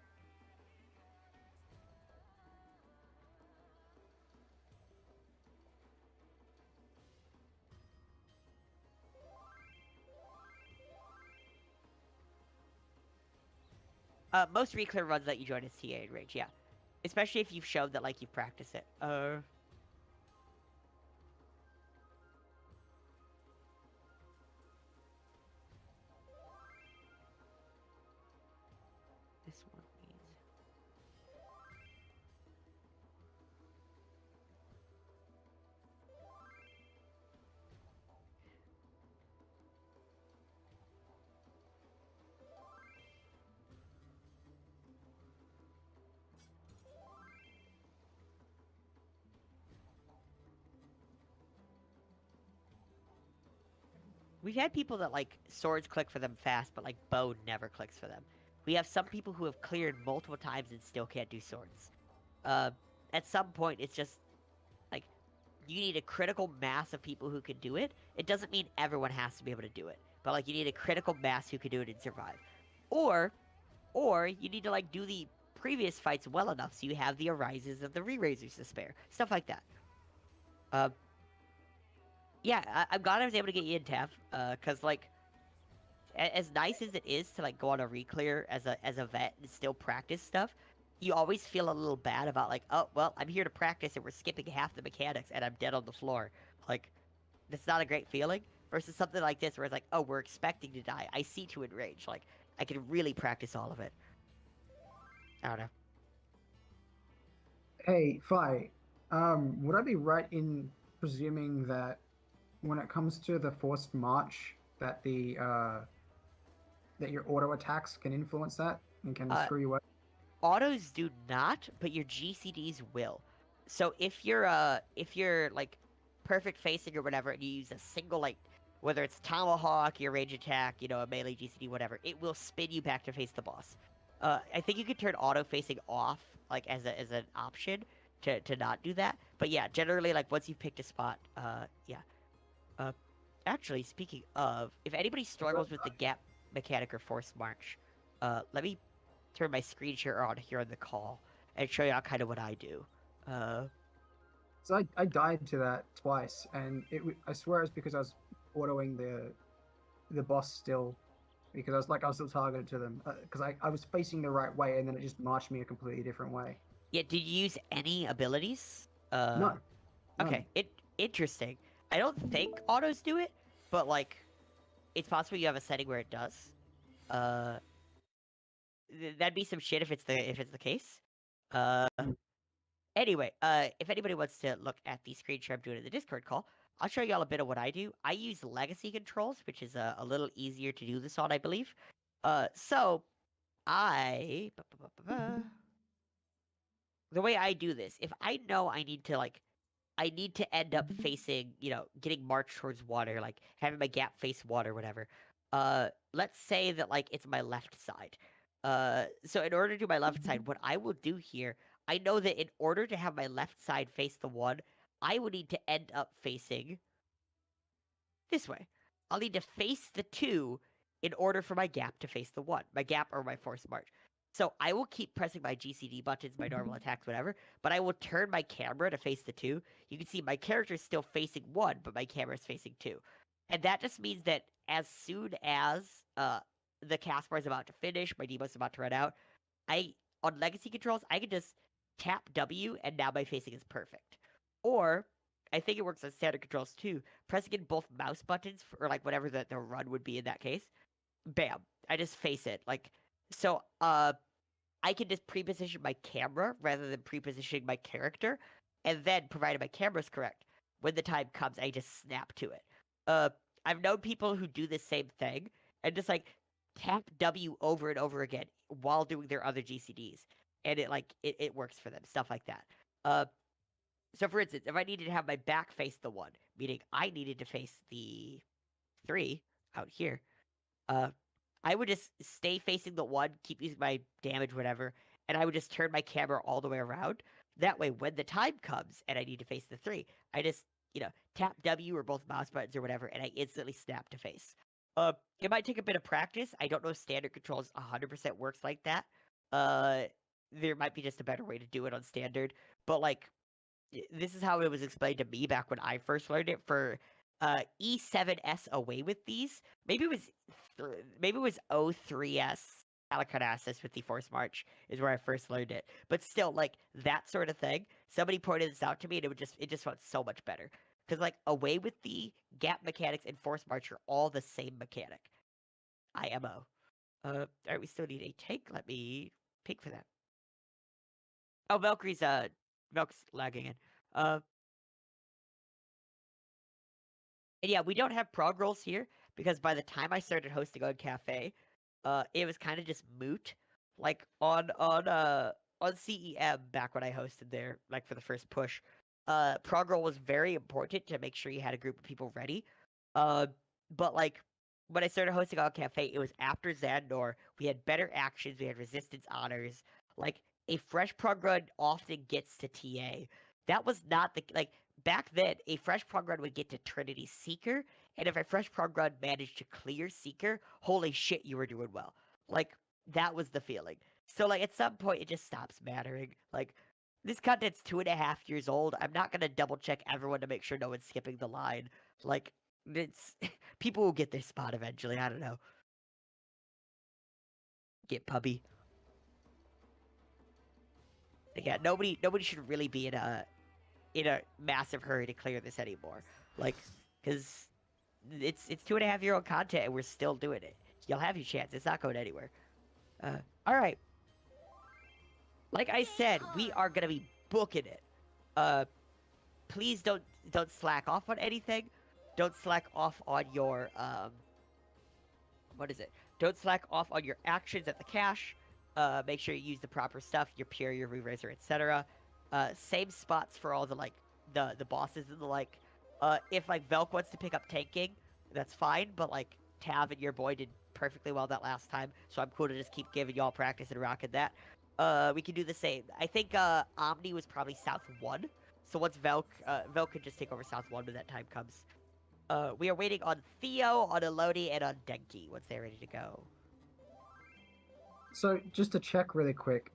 Most re-clear runs that you join is TA and Rage, yeah. Especially if you've shown that, like, you've practiced it. This one means... We've had people that, like, swords click for them fast, but, like, bow never clicks for them. We have some people who have cleared multiple times and still can't do swords. At some point, it's just, like, you need a critical mass of people who can do it. It doesn't mean everyone has to be able to do it, but, like, you need a critical mass who can do it and survive. Or you need to, like, do the previous fights well enough so you have the arises of the re-raisers to spare. Stuff like that. Yeah, I'm glad I was able to get you in, Tav. Cause, like, as nice as it is to, like, go on a re-clear as a vet and still practice stuff, you always feel a little bad about, like, oh, well, I'm here to practice and we're skipping half the mechanics and I'm dead on the floor. Like, that's not a great feeling. Versus something like this where it's like, oh, we're expecting to die. I see to enrage. Like, I can really practice all of it. I don't know. Hey, Fi, would I be right in presuming that when it comes to the forced march, that that your auto attacks can influence that and can screw you up? Autos do not, but your GCDs will. So if you're like perfect facing or whatever, and you use a single like whether it's tomahawk, your range attack, you know, a melee GCD, whatever, it will spin you back to face the boss. I think you can turn auto facing off like as an option to not do that. But yeah, generally like once you've picked a spot, yeah. Actually, speaking of, if anybody struggles with the gap mechanic or force march, let me turn my screen share on here on the call and show you kind of what I do. So I died to that twice, and I swear it's because I was autoing the boss still, because I was still targeted to them, because I was facing the right way, and then it just marched me a completely different way. Yeah, did you use any abilities? No. Okay, interesting. I don't think autos do it, but like, it's possible you have a setting where it does. That'd be some shit if it's the case. Anyway, if anybody wants to look at the screen share I'm doing in the Discord call, I'll show you all a bit of what I do. I use legacy controls, which is a little easier to do this on, I believe. So I the way I do this, if I know I need to end up facing, you know, getting marched towards water, like having my gap face water, whatever. Let's say that like it's my left side. So in order to do my left side, what I will do here, I know that in order to have my left side face the one, I would need to end up facing this way. I'll need to face the 2 in order for my gap to face the 1, my gap or my force march. So I will keep pressing my GCD buttons, my normal attacks, whatever, but I will turn my camera to face the 2. You can see my character is still facing 1, but my camera is facing 2. And that just means that as soon as the cast bar is about to finish, my debuff is about to run out, on legacy controls, I can just tap W and now my facing is perfect. Or I think it works on standard controls too. Pressing in both mouse buttons or like whatever the run would be in that case. Bam. I just face it. Like so I can just pre-position my camera rather than pre-positioning my character, and then provided my camera's correct, when the time comes, I just snap to it. I've known people who do the same thing and just like tap W over and over again while doing their other GCDs, and it works for them. Stuff like that. So for instance, if I needed to have my back face the 1, meaning I needed to face the 3 out here, I would just stay facing the 1, keep using my damage, whatever, and I would just turn my camera all the way around. That way, when the time comes and I need to face the 3, I just, you know, tap W or both mouse buttons or whatever, and I instantly snap to face. It might take a bit of practice. I don't know if standard controls 100% works like that. There might be just a better way to do it on standard, but like, this is how it was explained to me back when I first learned it for E7S away with these. Maybe it was O3S Alacarnassus with the Force March is where I first learned it. But still, like that sort of thing. Somebody pointed this out to me, and it just felt so much better. Because like away with the gap mechanics and Force March are all the same mechanic. IMO. Alright, we still need a tank. Let me pick for that. Oh, Valkyrie's lagging in. And yeah, we don't have prog rolls here because by the time I started hosting on Cafe, it was kind of just moot. Like on CEM back when I hosted there, like for the first push, prog roll was very important to make sure you had a group of people ready. But like when I started hosting on Cafe, it was after Xandor. We had better actions. We had resistance honors. Like a fresh prog run often gets to TA. That was not the like. Back then, a fresh prog run would get to Trinity Seeker, and if a fresh prog run managed to clear Seeker, holy shit, you were doing well. Like, that was the feeling. So, like, at some point, it just stops mattering. Like, this content's 2.5 years old. I'm not gonna double check everyone to make sure no one's skipping the line. Like, it's... people will get their spot eventually, I don't know. Get pubby. Yeah, nobody should really be in a massive hurry to clear this anymore. Like, because it's 2.5-year-old content and we're still doing it. You'll have your chance. It's not going anywhere. Alright. Like I said, we are gonna be booking it. Please don't slack off on anything. Don't slack off on your, what is it? Don't slack off on your actions at the cache. Make sure you use the proper stuff, your pure, your re-raiser, etc. Same spots for all the like the bosses and the like. If like Velk wants to pick up tanking, that's fine. But like Tav and your boy did perfectly well that last time, so I'm cool to just keep giving y'all practice and rocking that. We can do the same. I think Omni was probably South 1. So once Velk could just take over South 1 when that time comes. We are waiting on Theo, on Elodie, and on Denki once they're ready to go. So just to check really quick,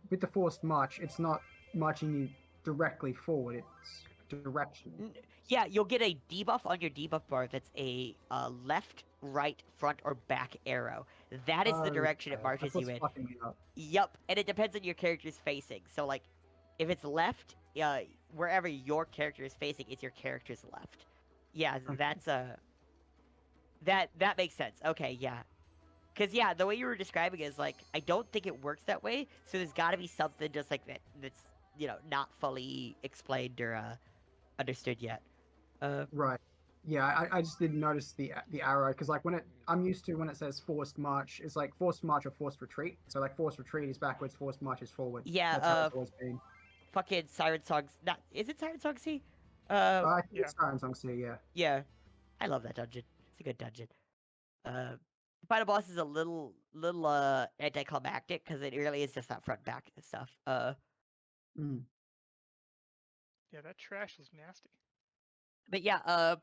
with the forced march, it's not marching you directly forward; it's direction. Yeah, you'll get a debuff on your debuff bar that's a left, right, front, or back arrow. That is the direction it marches you in. Fucking me up. Yup, and it depends on your character's facing. So, like, if it's left, wherever your character is facing, it's your character's left. Yeah, that's that makes sense. Okay, yeah. Because, yeah, the way you were describing it is, like, I don't think it works that way, so there's got to be something just like that that's, you know, not fully explained or understood yet. Right. Yeah, I just didn't notice the arrow because like I'm used to when it says forced march, it's like forced march or forced retreat. So like forced retreat is backwards, forced march is forward. Yeah, that's how it's always been. Fucking Siren Song. Not is it Siren Song C? I think it's Siren Song C. Yeah. Yeah, I love that dungeon. It's a good dungeon. The final boss is a little anticlimactic because it really is just that front back and stuff. Yeah, that trash is nasty. But yeah,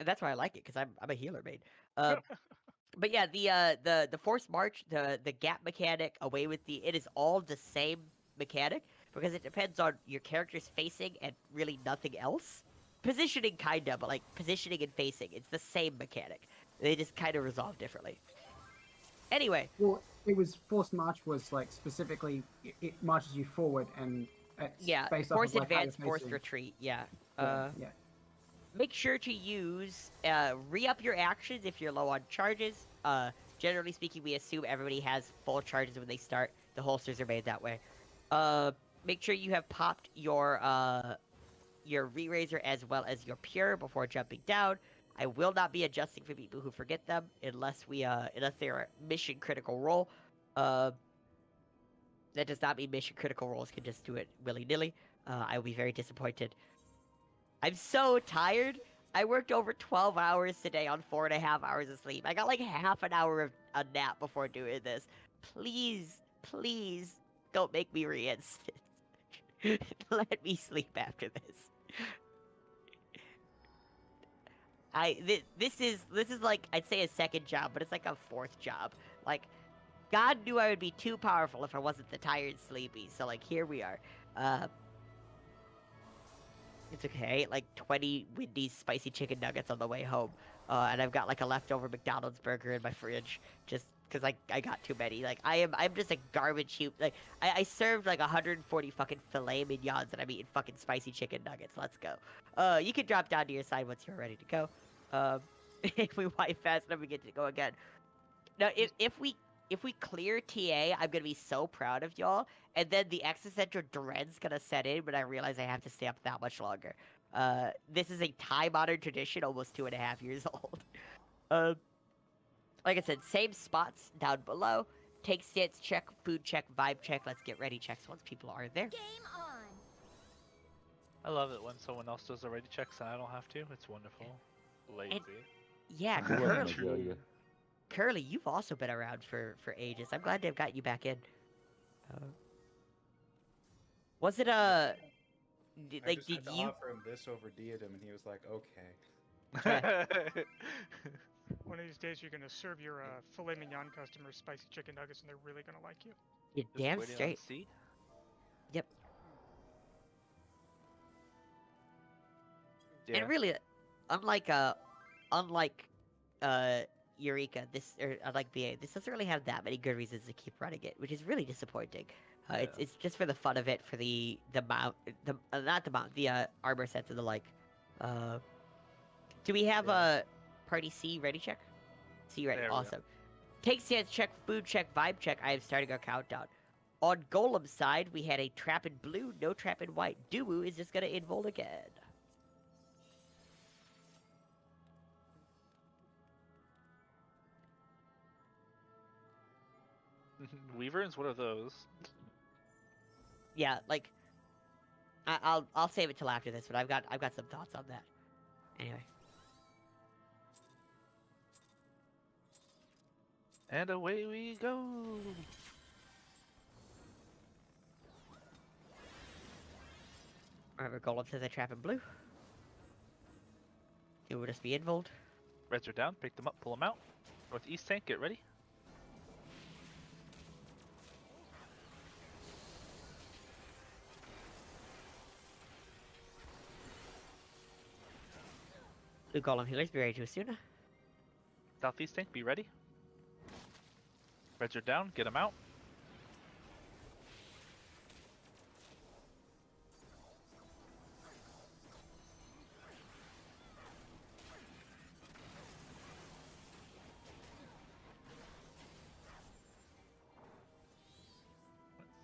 that's why I like it because I'm a healer main. But yeah, the forced march, the gap mechanic, away with it is all the same mechanic because it depends on your character's facing and really nothing else. Positioning kinda, but like positioning and facing, it's the same mechanic. They just kind of resolve differently. Anyway. Well, it was forced march was like specifically it marches you forward and yeah, based forced off of, like, advance, forced retreat. Yeah. Yeah. Make sure to use re-up your actions if you're low on charges. Generally speaking, we assume everybody has full charges when they start. The holsters are made that way. Make sure you have popped your re-raiser as well as your pure before jumping down. I will not be adjusting for people who forget them unless they are a mission critical roll. That does not mean mission critical rolls can just do it willy-nilly. I will be very disappointed. I'm so tired. I worked over 12 hours today on 4.5 hours of sleep. I got like half an hour of a nap before doing this. Please, please don't make me re-instant. Let me sleep after this. This is like, I'd say a second job, but it's like a fourth job. Like, God knew I would be too powerful if I wasn't the tired and sleepy. So like, here we are. It's okay. I ate like 20 Wendy's spicy chicken nuggets on the way home. And I've got like a leftover McDonald's burger in my fridge just because I got too many. Like I'm just a garbage heap. Like I served like 140 fucking filet mignons and I'm eating fucking spicy chicken nuggets. Let's go. You can drop down to your side once you're ready to go. If we wipe fast enough, we get to go again. Now if we clear TA, I'm gonna be so proud of y'all. And then the existential dread's gonna set in when I realize I have to stay up that much longer. This is a time-honored tradition, almost 2.5 years old. Like I said, same spots down below. Take stance check, food check, vibe check. Let's get ready checks once people are there. Game on. I love it when someone else does the ready checks and I don't have to. It's wonderful. Lazy. And, yeah, Curly, you've also been around for ages. I'm glad to have got you back in. Was it I like just did had to you offer him this over Diadem, and he was like, "Okay." One of these days, you're gonna serve your filet mignon customers spicy chicken nuggets, and they're really gonna like you. You're damn straight. Yep. Yeah. And really, unlike Eureka, unlike BA, this doesn't really have that many good reasons to keep running it, which is really disappointing. It's just for the fun of it, for the mount, not the mount, the armor sets and the like. Do we have a party C ready check? C ready, awesome. Take stance check, food check, vibe check. I am starting our countdown. On Golem's side, we had a trap in blue, no trap in white. Duwu is just gonna invul again. Weaverns? What are those? Yeah, like I'll save it till after this, but I've got some thoughts on that. Anyway. And away we go. Remember, Golem says I trap in blue. It will just be involved. Reds are down. Pick them up. Pull them out. Northeast tank. Get ready. Blue Golem healers, be ready to Asuna. Southeast tank. Be ready. Reds are down. Get them out.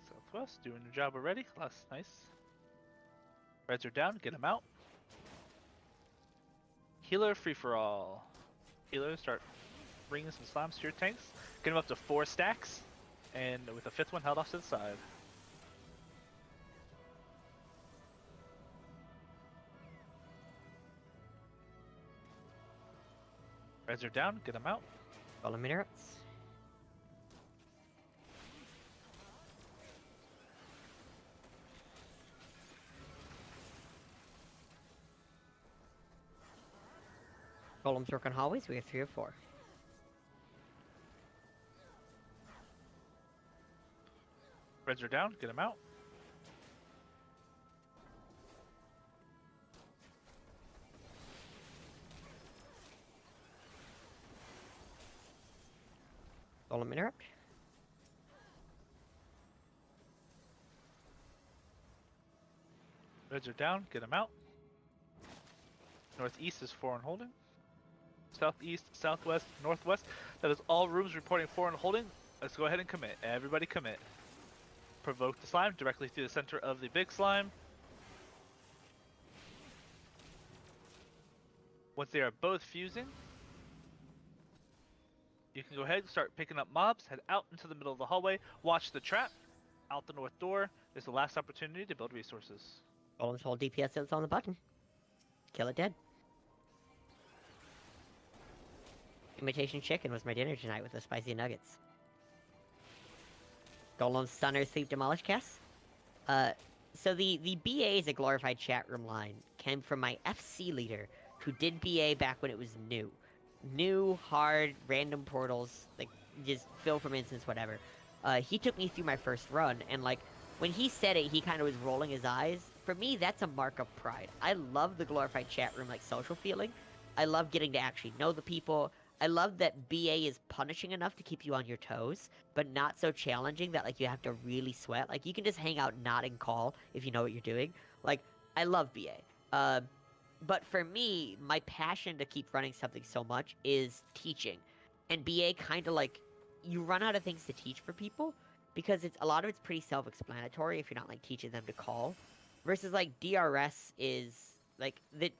Southwest, doing your job already. Last, nice. Reds are down. Get them out. Healer free for all. Healers start bringing some slams to your tanks. Get them up to 4 stacks, and with the 5th one held off to the side. Reds are down. Get them out. Golem minutes. Golems work on hallways. We have 3 or 4. Reds are down. Get them out. Golem interrupt. Reds are down. Get them out. Northeast is 4 and holding. Southeast, southwest, northwest. That is all rooms reporting 4 and holding. Let's go ahead and commit. Everybody commit. Provoke the slime directly through the center of the big slime. Once they are both fusing, you can go ahead and start picking up mobs. Head out into the middle of the hallway. Watch the trap. Out the north door. This is the last opportunity to build resources. Golems hold DPS hits on the button. Kill it dead. Imitation chicken was my dinner tonight with the spicy nuggets. Golem Stunner Sleep Demolish cast. So the BA is a glorified chat room line. Came from my FC leader, who did BA back when it was new. New, hard, random portals, like, just fill from instance, whatever. He took me through my first run, and, like, when he said it, he kind of was rolling his eyes. For me, that's a mark of pride. I love the glorified chat room, like, social feeling. I love getting to actually know the people. I love that BA is punishing enough to keep you on your toes, but not so challenging that, like, you have to really sweat. Like, you can just hang out, nod, and call if you know what you're doing. Like, I love BA. But for me, my passion to keep running something so much is teaching. And BA kind of, like, you run out of things to teach for people, because a lot of it's pretty self-explanatory if you're not, like, teaching them to call. Versus, like, DRS is, like, the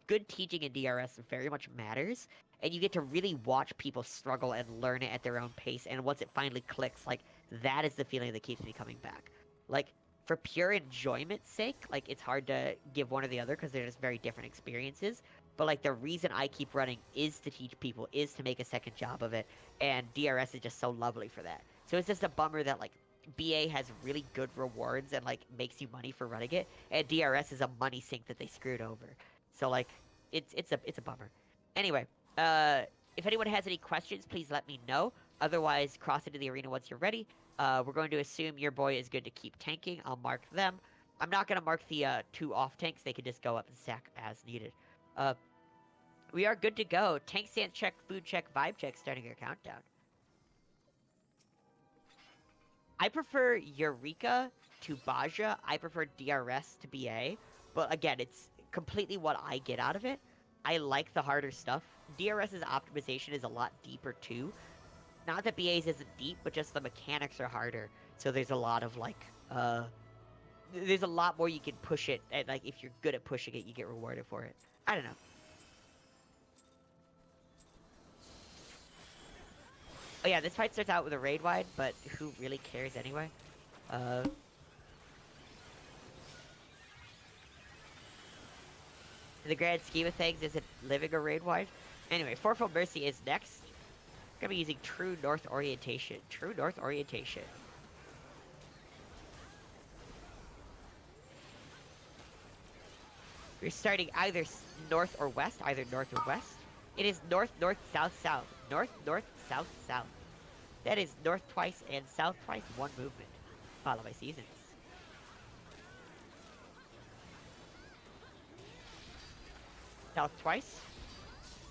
good teaching in DRS very much matters. And you get to really watch people struggle and learn it at their own pace. And once it finally clicks, like, that is the feeling that keeps me coming back. Like, for pure enjoyment's sake, like, it's hard to give one or the other because they're just very different experiences. But, like, the reason I keep running is to teach people, is to make a second job of it. And DRS is just so lovely for that. So it's just a bummer that, like, BA has really good rewards and, like, makes you money for running it. And DRS is a money sink that they screwed over. So, like, it's a bummer. Anyway. If anyone has any questions, please let me know. Otherwise, cross into the arena once you're ready. We're going to assume your boy is good to keep tanking. I'll mark them. I'm not going to mark the 2 off tanks. They can just go up and stack as needed. We are good to go. Tank stance check, food check, vibe check, starting your countdown. I prefer Eureka to Baja. I prefer DRS to BA. But again, it's completely what I get out of it. I like the harder stuff. DRS's optimization is a lot deeper too. Not that BA's isn't deep, but just the mechanics are harder. So there's a lot of, like, there's a lot more you can push it, and, like, if you're good at pushing it, you get rewarded for it. I don't know. Oh yeah, this fight starts out with a raid wide, but who really cares anyway? In the grand scheme of things, is it living or raid wide? Anyway, Fourfold Mercy is next. We're gonna be using True North Orientation. True North Orientation. We're starting either north or west, either north or west. It is north, north, south, south. North, north, south, south. That is north twice and south twice, one movement. Followed by seasons. South twice.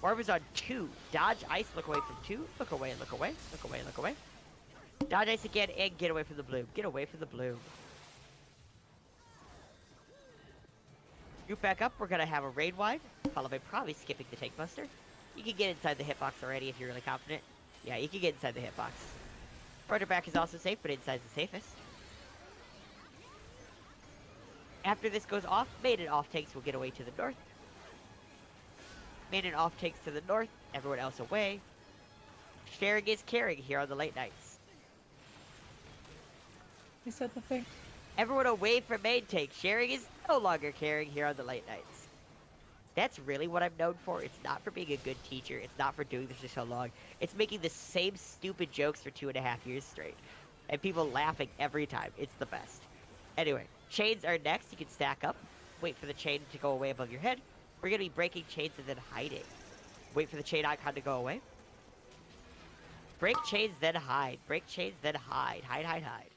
Orb is on 2. Dodge ice, look away from 2. Look away, look away, look away, look away. Dodge ice again and get away from the bloom. Get away from the bloom. Group back up, we're gonna have a raid wide, followed by probably skipping the tank buster. You can get inside the hitbox already if you're really confident. Yeah, you can get inside the hitbox. Further back is also safe, but inside's the safest. After this goes off, main and off tanks will get away to the north. Main and off tanks to the north, everyone else away. Sharing is caring here on the late nights. You said the thing. Everyone away from main tank. Sharing is no longer caring here on the late nights. That's really what I'm known for. It's not for being a good teacher. It's not for doing this for so long. It's making the same stupid jokes for 2.5 years straight. And people laughing every time. It's the best. Anyway, chains are next. You can stack up. Wait for the chain to go away above your head. We're going to be breaking chains and then hiding. Wait for the chain icon to go away. Break chains, then hide. Break chains, then hide. Hide, hide, hide.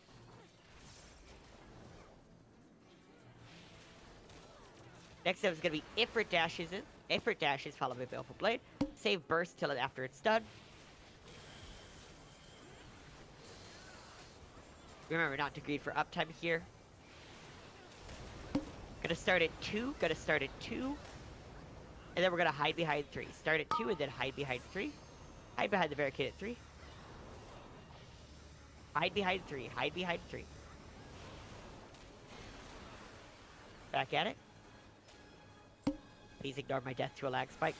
Next up is going to be Ifrit dashes in. Ifrit dashes followed by Baleful Blade. Save burst till after it's done. Remember not to greed for uptime here. Gonna start at 2. Gonna start at 2. And then we're gonna hide behind 3. Start at 2 and then hide behind 3. Hide behind the barricade at 3. Hide behind 3. Hide behind 3. Back at it. Please ignore my death to a lag spike.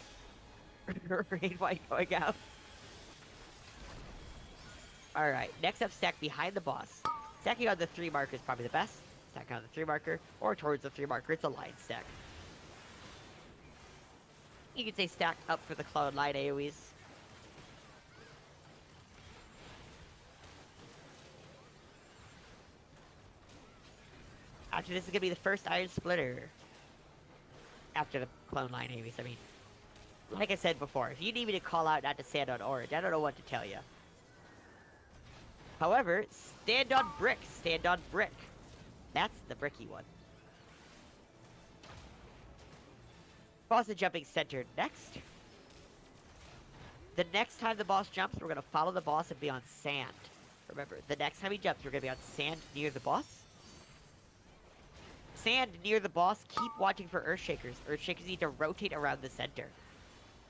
Raid white going out. Alright, next up, stack behind the boss. Stacking on the 3 marker is probably the best. Stacking on the 3 marker, or towards the 3 marker. It's a line stack. You can say stack up for the cloud line AoEs. After this is gonna be the first Iron Splitter. After the clone line AoEs, I mean. Like I said before, if you need me to call out not to stand on orange, I don't know what to tell you. However, stand on brick. Stand on brick. That's the bricky one. Boss is jumping center next. The next time the boss jumps, we're going to follow the boss and be on sand. Remember, the next time he jumps, we're going to be on sand near the boss. Sand near the boss, keep watching for Earthshakers. Earthshakers need to rotate around the center.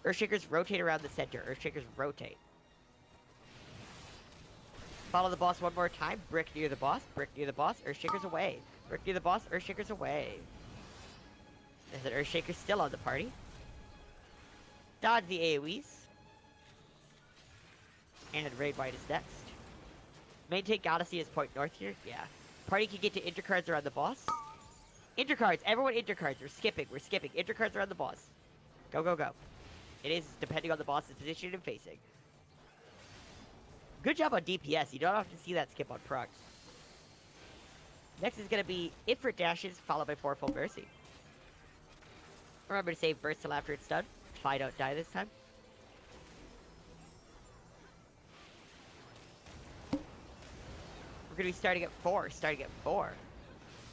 Earthshakers rotate around the center. Earthshakers rotate. Follow the boss one more time. Brick near the boss. Brick near the boss. Earthshakers away. Brick near the boss. Earthshakers away. There's an Earthshaker still on the party. Dodge the AoEs. And Raid White is next. Maintain Odyssey is point north here. Yeah. Party can get to intercards around the boss. Intercards. Everyone intercards. We're skipping. We're skipping. Intercards around the boss. Go, go, go. It is depending on the boss's position and facing. Good job on DPS. You don't often see that skip on prog. Next is going to be Ifrit dashes, followed by Fourfold Mercy. Remember to save burst till after it's done. If I don't die this time. We're going to be starting at 4. Starting at 4.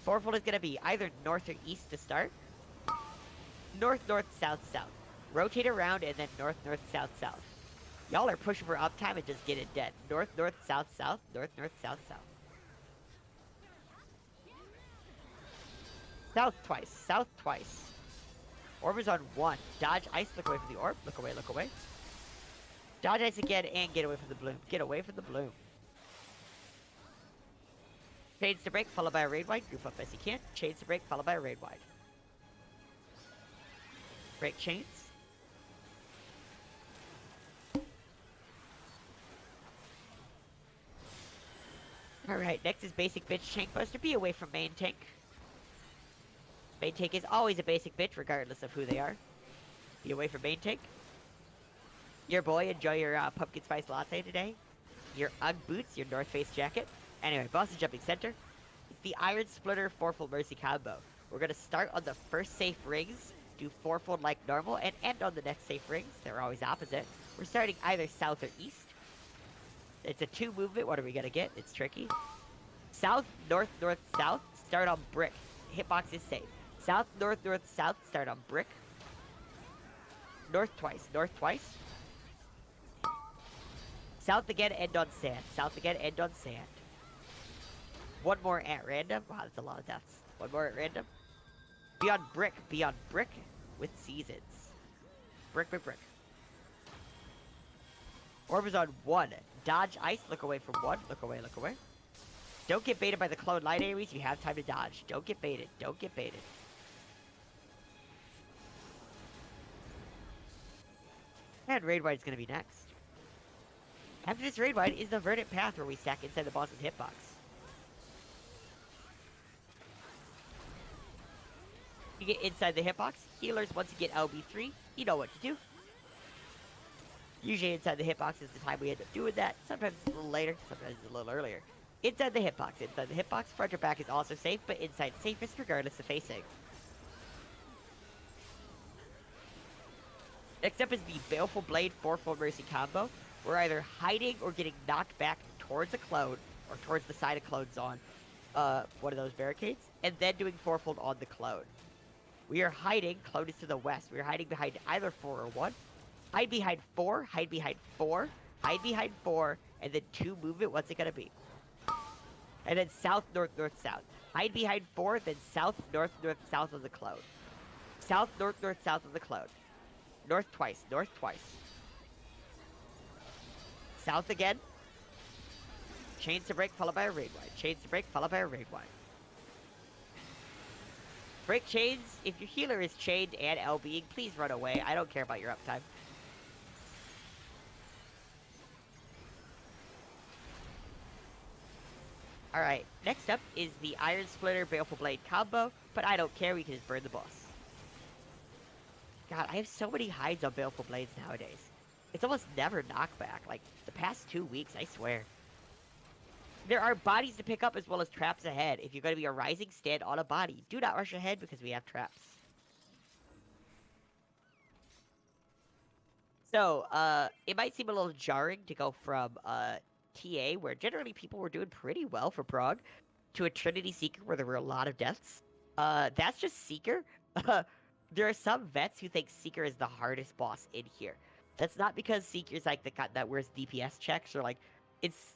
Fourfold is going to be either north or east to start. North, north, south, south. Rotate around and then north, north, south, south. Y'all are pushing for uptime and just get it dead. North, north, south, south. North, north, south, south. South twice. South twice. Orb is on 1. Dodge ice. Look away from the orb. Look away, look away. Dodge ice again and get away from the bloom. Get away from the bloom. Chains to break, followed by a raid wide. Group up as you can. Chains to break, followed by a raid wide. Break chains. Alright, next is basic bitch tank buster. Be away from main tank. Main tank is always a basic bitch, regardless of who they are. Be away from main tank. Your boy, enjoy your pumpkin spice latte today. Your Ugg boots, your North Face jacket. Anyway, boss is jumping center. It's the Iron Splitter Fourfold Mercy combo. We're gonna start on the first safe rings, do fourfold like normal, and end on the next safe rings. They're always opposite. We're starting either south or east. It's a 2 movement. What are we gonna get? It's tricky. South, north, north, south. Start on brick. Hitbox is safe. South, north, north, south. Start on brick. North twice. North twice. South again, end on sand. South again, end on sand. One more at random. Wow, that's a lot of deaths. One more at random. Be on brick. Be on brick with seasons. Brick, brick, brick. Orb is on 1. Dodge ice. Look away from 1. Look away, look away. Don't get baited by the clone light AoEs. You have time to dodge. Don't get baited. Don't get baited. And Raid Wide's gonna be next. After this Raid Wide is the Verdant Path where we stack inside the boss's hitbox. You get inside the hitbox. Healers, once you get LB3, you know what to do. Usually inside the hitbox is the time we end up doing that. Sometimes it's a little later, sometimes it's a little earlier. Inside the hitbox. Inside the hitbox, front or back is also safe, but inside safest regardless of facing. Next up is the Baleful Blade Fourfold Mercy combo. We're either hiding or getting knocked back towards a clone, or towards the side of clones on one of those barricades, and then doing fourfold on the clone. We are hiding, clone is to the west. We are hiding behind either 4 or 1. Hide behind 4, hide behind 4, hide behind 4, and then 2 movement. What's it gonna be? And then south, north, north, south. Hide behind 4, then south, north, north, south of the clone. South, north, north, south of the clone. North twice, north twice. South again. Chains to break, followed by a raid wide. Chains to break, followed by a raid wide. Break chains. If your healer is chained and LBing, please run away. I don't care about your uptime. Alright, next up is the Iron Splitter Baleful Blade combo, but I don't care, we can just burn the boss. God, I have so many hides on Baleful Blades nowadays. It's almost never knockback, like the past 2 weeks, I swear. There are bodies to pick up as well as traps ahead. If you're going to be a rising, stand on a body. Do not rush ahead because we have traps. So, it might seem a little jarring to go from, TA, where generally people were doing pretty well for prog, to a Trinity Seeker where there were a lot of deaths. That's just Seeker. There are some vets who think Seeker is the hardest boss in here. That's not because Seeker's like the cut that wears DPS checks, or like, it's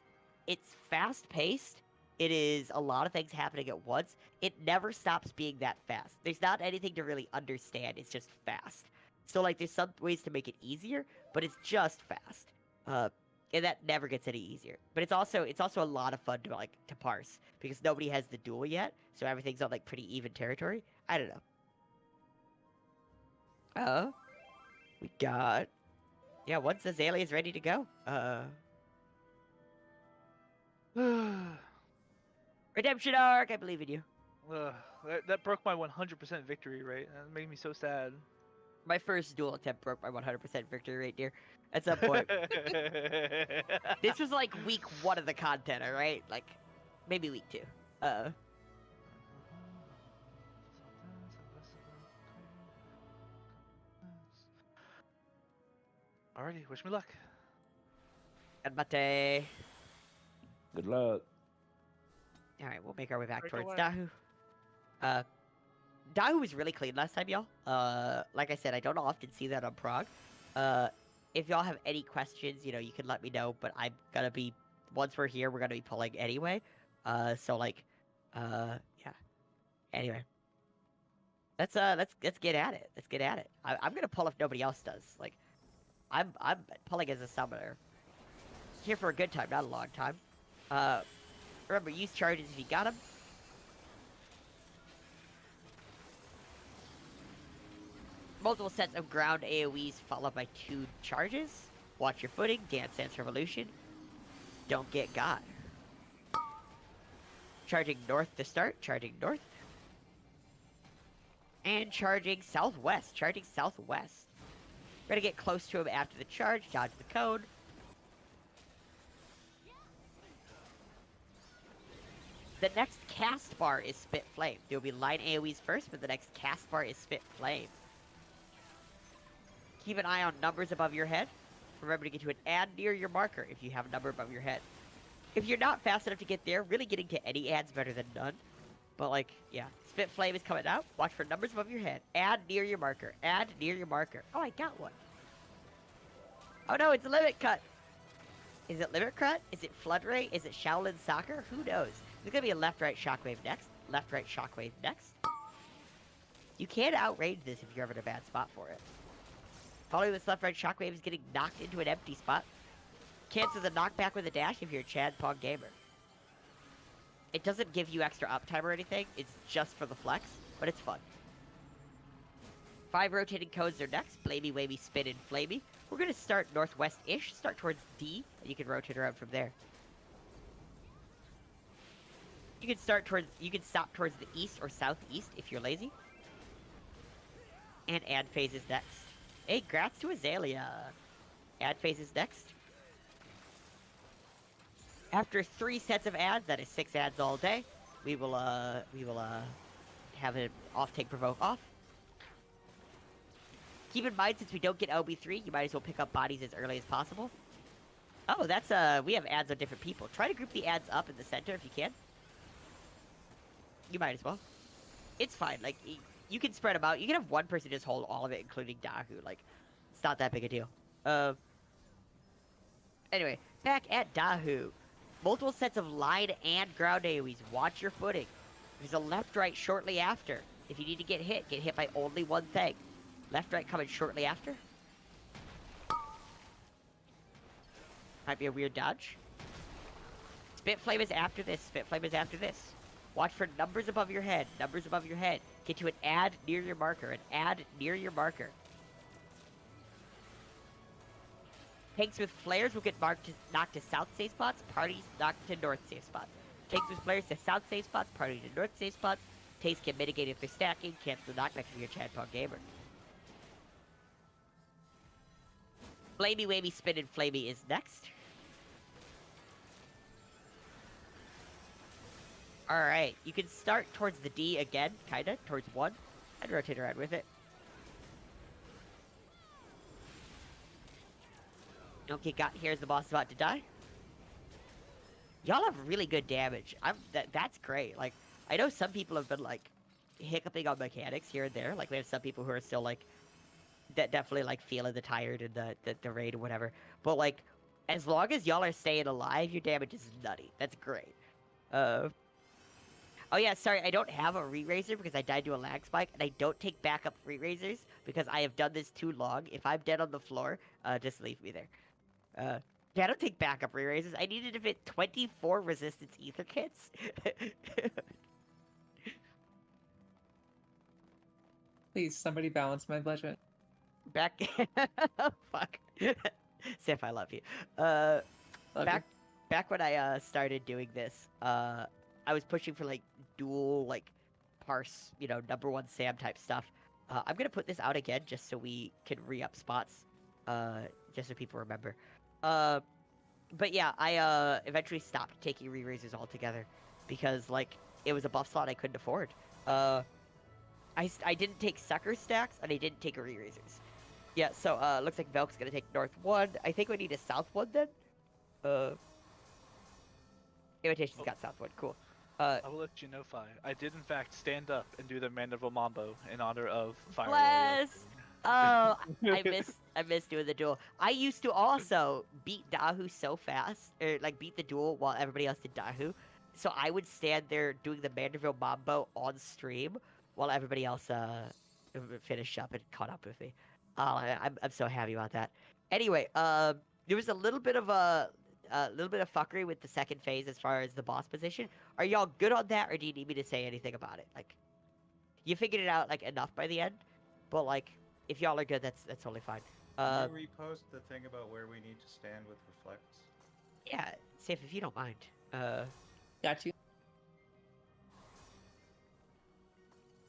fast-paced. It is a lot of things happening at once. It never stops being that fast. There's not anything to really understand, it's just fast. So like, there's some ways to make it easier, but it's just fast. And that never gets any easier. But it's also a lot of fun to parse, because nobody has the duel yet, so everything's on like pretty even territory. I don't know. We got... Yeah, once Azalea's ready to go. Redemption arc, I believe in you. That broke my 100% victory rate. That made me so sad. My first duel attempt broke my 100% victory rate, dear. At some point. This was like week 1 of the content, alright? Like, maybe week 2. Alrighty, wish me luck. Mate. Good luck. Alright, we'll make our way back Break towards away. Dahu. Dahu was really clean last time, y'all. Like I said, I don't often see that on prog. If y'all have any questions, you know, you can let me know, but I'm gonna be, once we're here, we're gonna be pulling anyway. So like, yeah. Anyway. Let's get at it. Let's get at it. I'm gonna pull if nobody else does. Like, I'm pulling as a summoner. Here for a good time, not a long time. Remember, use charges if you got them. Multiple sets of ground AoEs followed by 2 charges. Watch your footing, Dance Dance Revolution. Don't get got. Charging north to start, charging north. And charging southwest. Charging southwest. We're gonna get close to him after the charge. Dodge the cone. The next cast bar is Spit Flame. There will be line AoEs first, but the next cast bar is Spit Flame. Keep an eye on numbers above your head. Remember to get to an ad near your marker if you have a number above your head. If you're not fast enough to get there, really getting to any ad's better than none. But like, yeah, Spit Flame is coming out. Watch for numbers above your head. Ad near your marker. Ad near your marker. Oh, I got one. Oh no, it's a Limit Cut. Is it Limit Cut? Is it Flood Ray? Is it Shaolin Soccer? Who knows? There's gonna be a left-right shockwave next. Left-right shockwave next. You can outrange this if you're ever in a bad spot for it. Following this left-right shockwave is getting knocked into an empty spot. Cancel the knockback with a dash if you're a Chad Pog gamer. It doesn't give you extra uptime or anything. It's just for the flex, but it's fun. 5 rotating codes are next. Blamey, wavy, spin, and flamey. We're gonna start northwest-ish. Start towards D, and you can rotate around from there. You can stop towards the east or southeast if you're lazy. And ad phase is next. Hey, grats to Azalea. Ad phase is next. After 3 sets of ads, that is 6 ads all day, we will have an off-take provoke off. Keep in mind, since we don't get LB3, you might as well pick up bodies as early as possible. Oh, that's, we have ads on different people. Try to group the ads up in the center if you can. You might as well. It's fine, like, you can spread them out. You can have one person just hold all of it, including Dahu. Like, it's not that big a deal. Anyway, back at Dahu. Multiple sets of line and ground AoEs. Watch your footing. There's a left-right shortly after. If you need to get hit by only one thing. Left-right coming shortly after. Might be a weird dodge. Spit Flame is after this. Spit Flame is after this. Watch for numbers above your head. Numbers above your head. Get to an ad near your marker. An ad near your marker. Tanks with flares will get knocked to south safe spots. Parties knocked to north safe spots. Tanks with flares to south safe spots. Parties to north safe spots. Tanks can mitigate if they're stacking. Cancel the knockback for your Chad Pog gamer. Flamey, wavy, spin, and flamey is next. Alright, you can start towards the D again, kinda, towards 1. And rotate around with it. Okay, here's the boss about to die. Y'all have really good damage. That's great. Like, I know some people have been, like, hiccuping on mechanics here and there. Like, we have some people who are still, like, definitely, like, feeling the tired and the raid or whatever. But, like, as long as y'all are staying alive, your damage is nutty. That's great. Oh yeah, sorry, I don't have a re-raiser because I died to a lag spike, and I don't take backup re-raisers because I have done this too long. If I'm dead on the floor, just leave me there. Yeah, I don't take backup re-raisers. I needed to fit 24 resistance ether kits. Please, somebody balance my budget. Back... Fuck. Sif, I love you. Back when I started doing this, I was pushing for, like, dual, like, parse, you know, #1 Sam type stuff. I'm gonna put this out again just so we can re-up spots, just so people remember. But yeah, I eventually stopped taking re-raisers altogether because, like, it was a buff slot I couldn't afford. I didn't take sucker stacks and I didn't take re-raisers. Yeah, so looks like Velk's gonna take north 1. I think we need a south 1 then. Imitation's got south 1. Cool. I will let you know, Fi. I did in fact stand up and do the Mandible Mambo in honor of Fire. Bless! Oh, I miss doing the duel. I used to also beat Dahu so fast, or like beat the duel while everybody else did Dahu. So I would stand there doing the Manderville Mambo on stream while everybody else finished up and caught up with me. I'm so happy about that. Anyway, there was a little bit of fuckery with the second phase as far as the boss position. Are y'all good on that, or do you need me to say anything about it? Like, you figured it out like enough by the end, but like, if y'all are good, that's totally fine. Can you repost the thing about where we need to stand with reflects? Yeah, Sif, if you don't mind. Got you.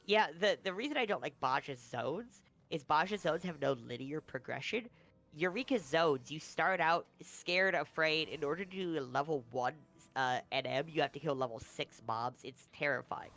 Yeah, the reason I don't like Baja's zones is Baja's zones have no linear progression. Eureka's zones, you start out scared, afraid. In order to do a level 1 NM, you have to kill level 6 mobs. It's terrifying.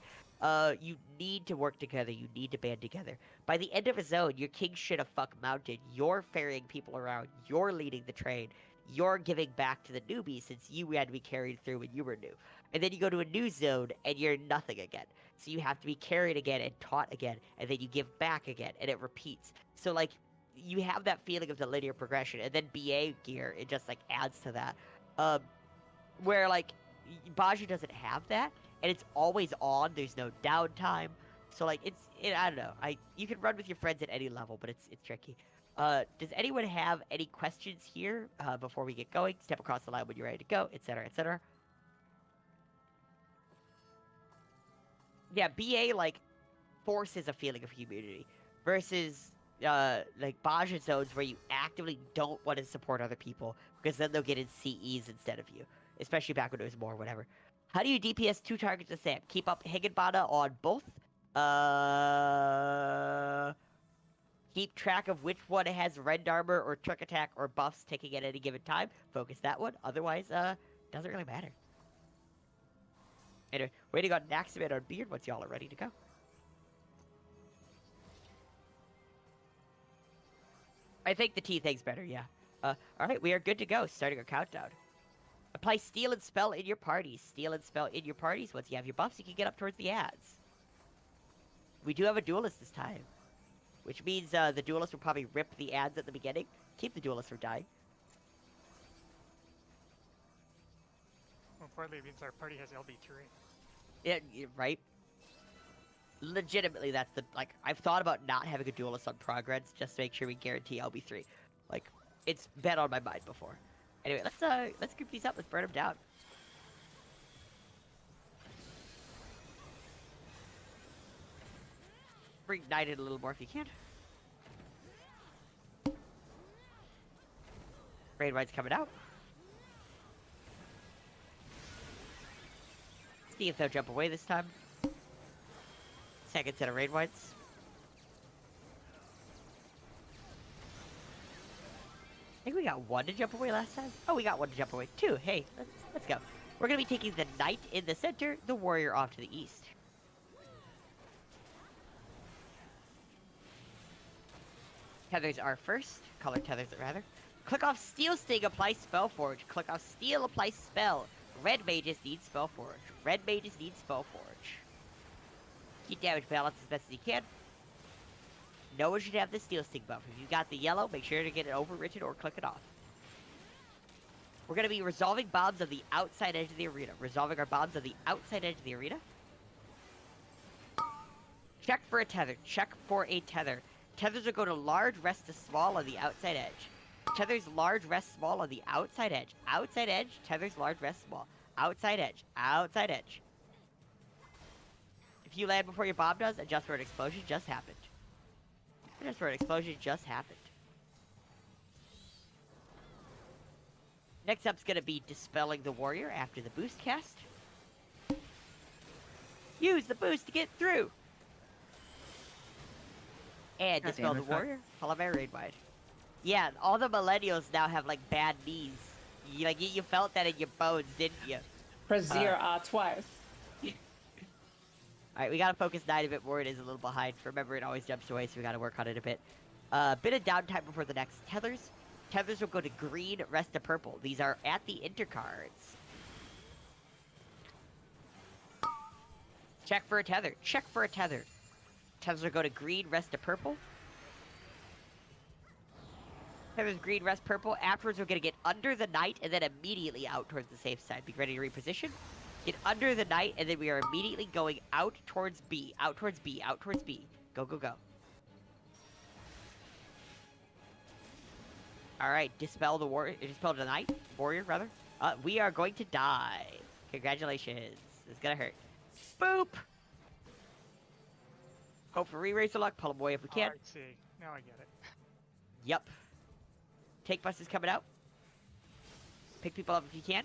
You need to work together. You need to band together. By the end of a zone, you're king shit a fuck mountain. You're ferrying people around. You're leading the train. You're giving back to the newbies since you had to be carried through when you were new. And then you go to a new zone and you're nothing again. So you have to be carried again and taught again, and then you give back again, and it repeats. So, like, you have that feeling of the linear progression, and then BA gear, it just, like, adds to that. Where, like, Baja doesn't have that, and it's always on, there's no downtime. So, like, I don't know. You can run with your friends at any level, but it's tricky. Does anyone have any questions here before we get going? Step across the line when you're ready to go, etc., etc. Yeah, BA, like, forces a feeling of community versus, like, Baja zones where you actively don't want to support other people because then they'll get in CEs instead of you, especially back when it was more whatever. How do you DPS 2 targets at Sam? Keep up Higginbana on both. Keep track of which one has rend armor or trick attack or buffs taking at any given time. Focus that one. Otherwise, doesn't really matter. Anyway, waiting on Naxaman on Beard once y'all are ready to go. I think the T thing's better, yeah. Alright, we are good to go. Starting our countdown. Apply Steal and Spell in your parties. Steal and Spell in your parties. Once you have your buffs, you can get up towards the ads. We do have a duelist this time. Which means the duelist will probably rip the ads at the beginning. Keep the duelist from dying. More importantly, it means our party has LB3. Yeah, right? Legitimately, that's the, like, I've thought about not having a duelist on progress just to make sure we guarantee LB3. Like, it's been on my mind before. Anyway, let's group these up. Let's burn them down. Reignite it a little more if you can. Raid White's coming out. See if they'll jump away this time. Second set of Raid Whites. I think we got one to jump away last time. Oh, we got one to jump away. Two. Hey, let's go. We're going to be taking the Knight in the center, the Warrior off to the east. Tethers are first. Color tethers, rather. Click off Steel Sting, apply Spellforge. Click off Steel, apply Spell. Red mages need Spellforge. Red mages need Spellforge. Keep damage balance as best as you can. No one should have the Steel Sting buff. If you got the yellow, make sure to get it overwritten or click it off. We're going to be resolving bombs on the outside edge of the arena. Resolving our bombs on the outside edge of the arena. Check for a tether. Check for a tether. Tethers will go to large, rest to small on the outside edge. Tethers large, rest small on the outside edge. Outside edge, tethers large, rest small. Outside edge, outside edge. If you land before your bomb does, adjust for an explosion just happened. Adjust for an explosion just happened. Next up's gonna be Dispelling the Warrior after the boost cast. Use the boost to get through! And Dispel the Warrior, followed by Raid Wide. Yeah, all the millennials now have, like, bad knees. You felt that in your bones, didn't you? Press zero twice. Alright, we gotta focus Knight a bit more. It is a little behind. Remember, it always jumps away, so we gotta work on it a bit. Bit of downtime before the next Tethers. Tethers will go to green, rest to purple. These are at the intercards. Check for a tether. Check for a tether. Tethers will go to green, rest to purple. Tethers green, rest purple. Afterwards, we're gonna get under the Knight and then immediately out towards the safe side. Be ready to reposition. Get under the Knight and then we are immediately going out towards B. Out towards B. Out towards B. Go, go, go. Alright, dispel the warrior. Dispel the Knight. Warrior, rather. We are going to die. Congratulations. It's gonna hurt. Boop! Hope for re-raise the luck. Pull them away if we can. I see. Now I get it. Yep. Take buses coming out. Pick people up if you can.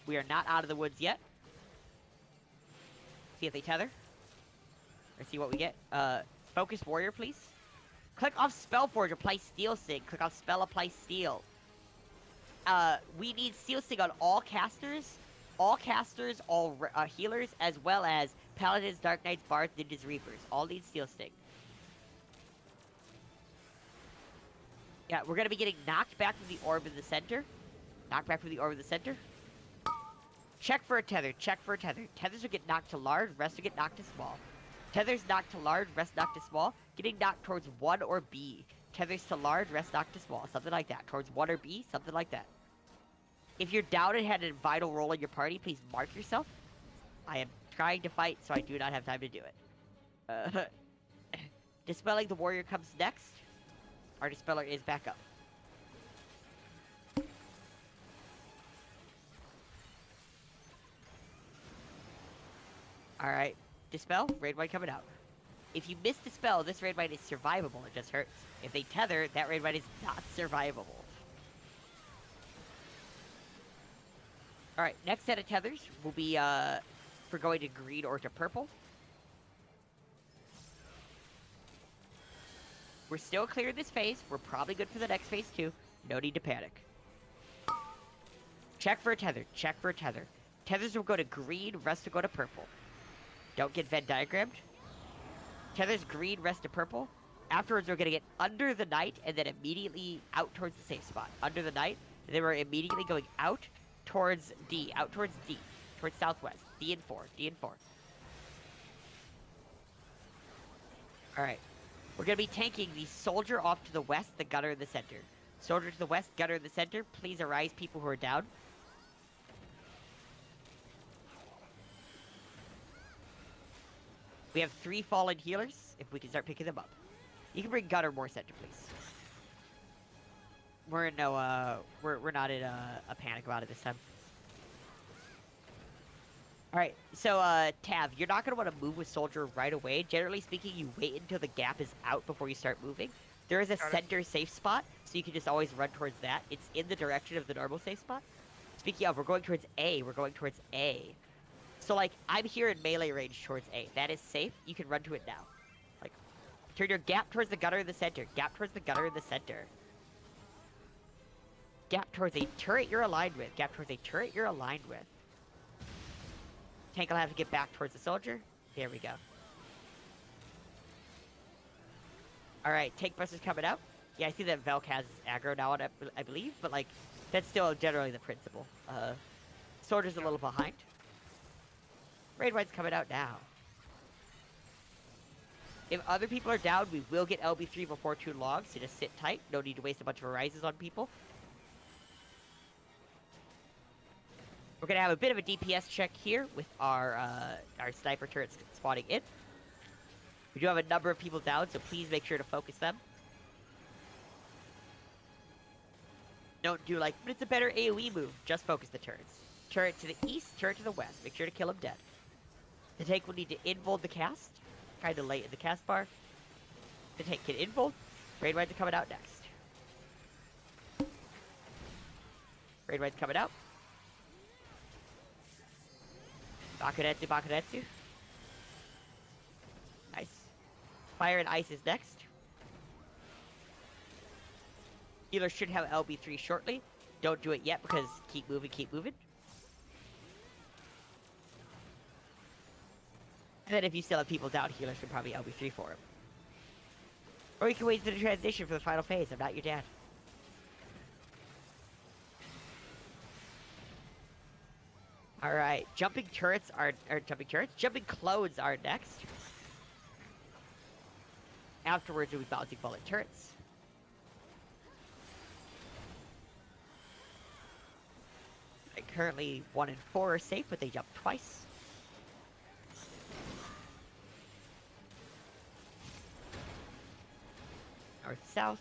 We are not out of the woods yet. See if they tether. Let's see what we get. Focus Warrior, please. Click off Spellforge, apply Steel Sing. Click off Spell, apply Steel. We need Steel Sing on all casters, all healers, as well as Paladins, Dark Knights, Bards, Ninjas, Reapers. All need Steel Sting. Yeah, we're gonna be getting knocked back from the orb in the center. Knocked back from the orb in the center. Check for a tether, check for a tether. Tethers will get knocked to large, rest will get knocked to small. Tethers knocked to large, rest knocked to small. Getting knocked towards 1 or B. Tethers to large, rest knocked to small. Something like that. Towards 1 or B, something like that. If you're down and had a vital role in your party, please mark yourself. I am trying to fight, so I do not have time to do it. Dispelling the Warrior comes next. Our Dispeller is back up. Alright. Dispel, Raid White coming out. If you miss Dispel, this Raid White is survivable, it just hurts. If they tether, that Raid White is not survivable. Alright, next set of tethers will be for going to green or to purple. We're still clear this phase. We're probably good for the next phase too. No need to panic. Check for a tether. Check for a tether. Tethers will go to green, rest will go to purple. Don't get Venn diagrammed. Tethers green, rest to purple. Afterwards, we're going to get under the night and then immediately out towards the safe spot. Under the night, and then we're immediately going out towards D. Out towards D. Towards southwest. D and 4. D and 4. Alright. We're going to be tanking the soldier off to the west, the gunner in the center. Soldier to the west, gunner in the center. Please arise people who are down. We have 3 fallen healers, if we can start picking them up. You can bring gunner more center, please. We're in no, we're not in a panic about it this time. Alright, so, Tav, you're not going to want to move with Soldier right away. Generally speaking, you wait until the gap is out before you start moving. There is a center safe spot, so you can just always run towards that. It's in the direction of the normal safe spot. Speaking of, we're going towards A. We're going towards A. So, like, I'm here in melee range towards A. That is safe. You can run to it now. Like, turn your gap towards the gunner in the center. Gap towards the gunner in the center. Gap towards a turret you're aligned with. Gap towards a turret you're aligned with. Tank will have to get back towards the soldier. There we go. Alright, Tank Buster's coming out. Yeah, I see that Velk has aggro now on it, I believe, but, like, that's still generally the principle. Soldier's a little behind. Raid White's coming out now. If other people are down, we will get LB3 before too long, so just sit tight. No need to waste a bunch of arises on people. We're going to have a bit of a DPS check here with our sniper turrets spawning in. We do have a number of people down, so please make sure to focus them. Don't do like, but it's a better AoE move. Just focus the turrets. Turret to the east, turret to the west. Make sure to kill them dead. The tank will need to invold the cast. Kind of late in the cast bar. The tank can invold. Raid Whites are coming out next. Raid Whites coming out. Bakuretsu, Bakuretsu. Nice. Fire and Ice is next. Healer should have LB3 shortly. Don't do it yet because keep moving, keep moving. And then if you still have people down, healers can probably LB3 for him. Or you can wait for the transition for the final phase. I'm not your dad. Alright, jumping clones are next. Afterwards, we'll be bouncing bullet turrets. Currently, 1 and 4 are safe, but they jump twice. North, south.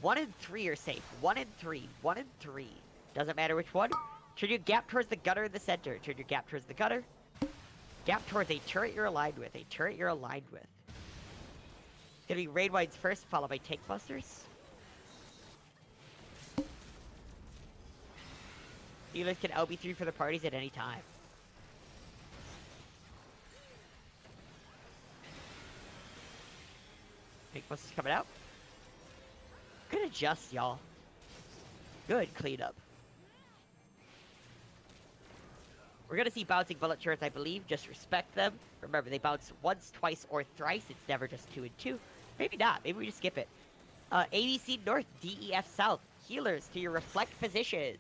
1 and 3 are safe. 1 and 3. 1 and 3. Doesn't matter which one. Turn your gap towards the gunner in the center. Turn your gap towards the gunner. Gap towards a turret you're aligned with. A turret you're aligned with. It's gonna be Raid Whites first, followed by Tank Busters. Healers can LB3 for the parties at any time. Pink Bus is coming out. Good adjust, y'all. Good cleanup. We're gonna see bouncing bullet turrets, I believe. Just respect them. Remember, they bounce once, twice, or thrice. It's never just 2 and 2. Maybe not. Maybe we just skip it. ABC North, DEF South. Healers to your reflect positions.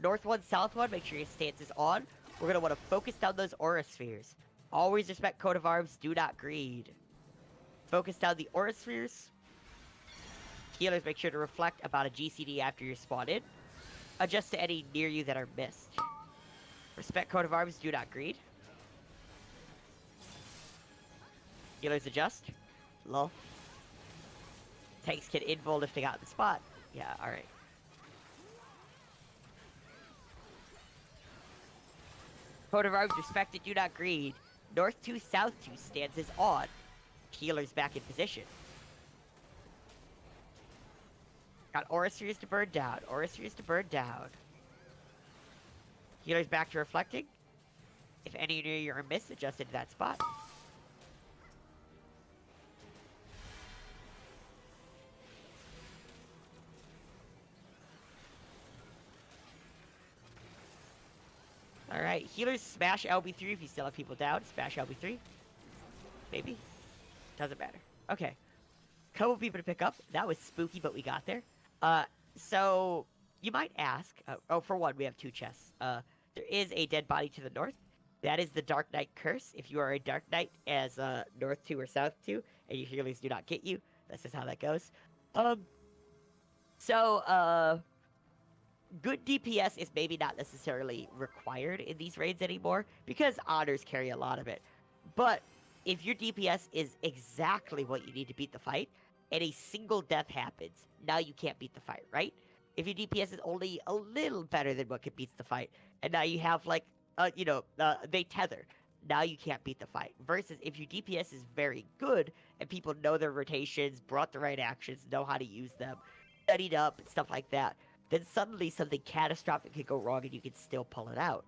North 1, South 1. Make sure your stance is on. We're gonna want to focus down those aura spheres. Always respect coat of arms. Do not greed. Focus down the aura spheres. Healers, make sure to reflect about a GCD after you're spawned in. Adjust to any near you that are missed. Respect coat of arms, do not greed. Healers adjust. Lol. Tanks can invul if they got the spot. Yeah, alright. Coat of arms, respect it, do not greed. North 2, South 2 stances on. Healers back in position. Got aura spheres to burn down. Aura spheres to burn down. Healers back to reflecting. If any near you are missed, adjust into that spot. Alright, healers smash LB3 if you still have people down. Smash LB3. Maybe. Doesn't matter. Okay. Couple people to pick up. That was spooky, but we got there. So you might ask, oh, for one, we have 2 chests. There is a dead body to the north. That is the Dark Knight curse. If you are a Dark Knight as North 2 or South 2, and your healers do not get you, that's just how that goes. Good DPS is maybe not necessarily required in these raids anymore, because honors carry a lot of it. But if your DPS is exactly what you need to beat the fight, and a single death happens, now you can't beat the fight, right? If your DPS is only a little better than what could beat the fight, and now you have, like, they tether, now you can't beat the fight. Versus if your DPS is very good, and people know their rotations, brought the right actions, know how to use them, studied up, and stuff like that, then suddenly something catastrophic could go wrong and you can still pull it out.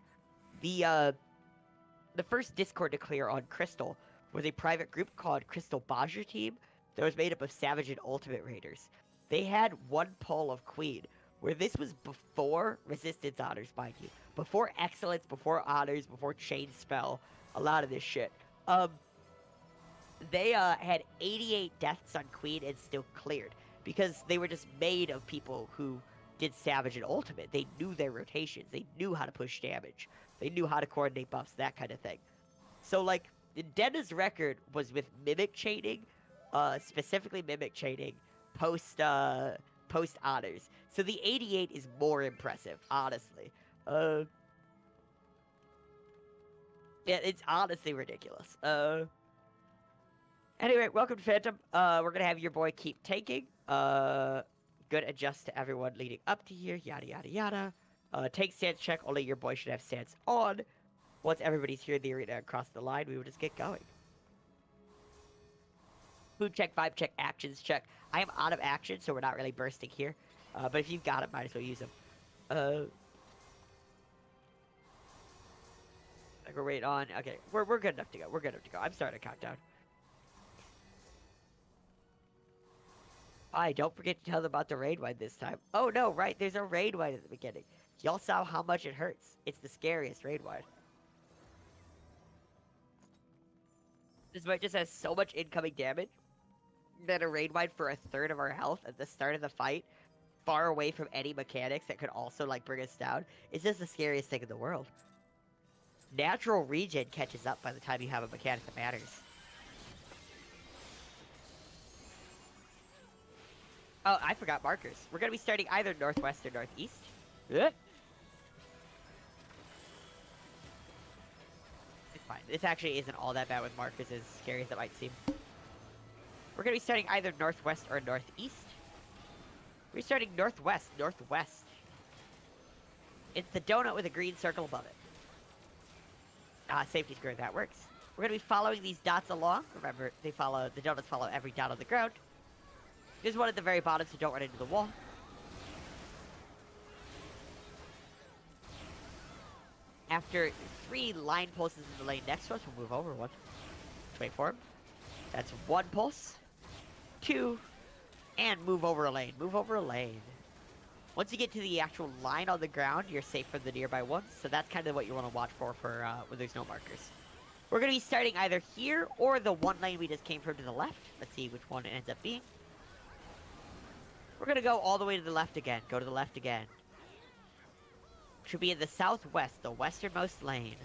The first Discord to clear on Crystal was a private group called Crystal Baja Team that was made up of Savage and Ultimate Raiders. They had one pull of Queen, where this was before Resistance Honors, mind you. Before Excellence, before Honors, before Chain Spell, a lot of this shit. They had 88 deaths on Queen and still cleared, because they were just made of people who did Savage and Ultimate. They knew their rotations. They knew how to push damage. They knew how to coordinate buffs, that kind of thing. So, like, Denna's record was with Mimic chaining, specifically Mimic chaining, post honors. So the 88 is more impressive, honestly. Yeah, it's honestly ridiculous. Anyway, welcome to Phantom. We're gonna have your boy keep taking. Good adjust to everyone leading up to here, yada yada yada. Take stance check, only your boy should have stance on. Once everybody's here in the arena across the line, we will just get going. Food check, vibe check, actions check. I am out of action, so we're not really bursting here. But if you've got it, might as well use them. Like we're waiting on. Okay, we're good enough to go. We're good enough to go. I'm starting to count down. Don't forget to tell them about the raid wine this time. Oh no, right, there's a raid wine at the beginning. Y'all saw how much it hurts. It's the scariest raid wine. This might just has so much incoming damage that a raid wine for a third of our health at the start of the fight, far away from any mechanics that could also, like, bring us down, is just the scariest thing in the world. Natural regen catches up by the time you have a mechanic that matters. Oh, I forgot markers. We're going to be starting either northwest or northeast. It's fine. This actually isn't all that bad with markers, as scary as it might seem. We're going to be starting either northwest or northeast. We're starting northwest. It's the donut with a green circle above it. Safety square, that works. We're going to be following these dots along. Remember, the donuts follow every dot on the ground. There's one at the very bottom, so don't run into the wall. After 3 line pulses in the lane next to us, we'll move over one. Wait for him. That's 1 pulse. 2, and move over a lane. Move over a lane. Once you get to the actual line on the ground, you're safe from the nearby ones. So that's kind of what you want to watch for when there's no markers. We're going to be starting either here or the one lane we just came from to the left. Let's see which one it ends up being. We're going to go all the way to the left again. Go to the left again. Should be in the southwest, the westernmost lane.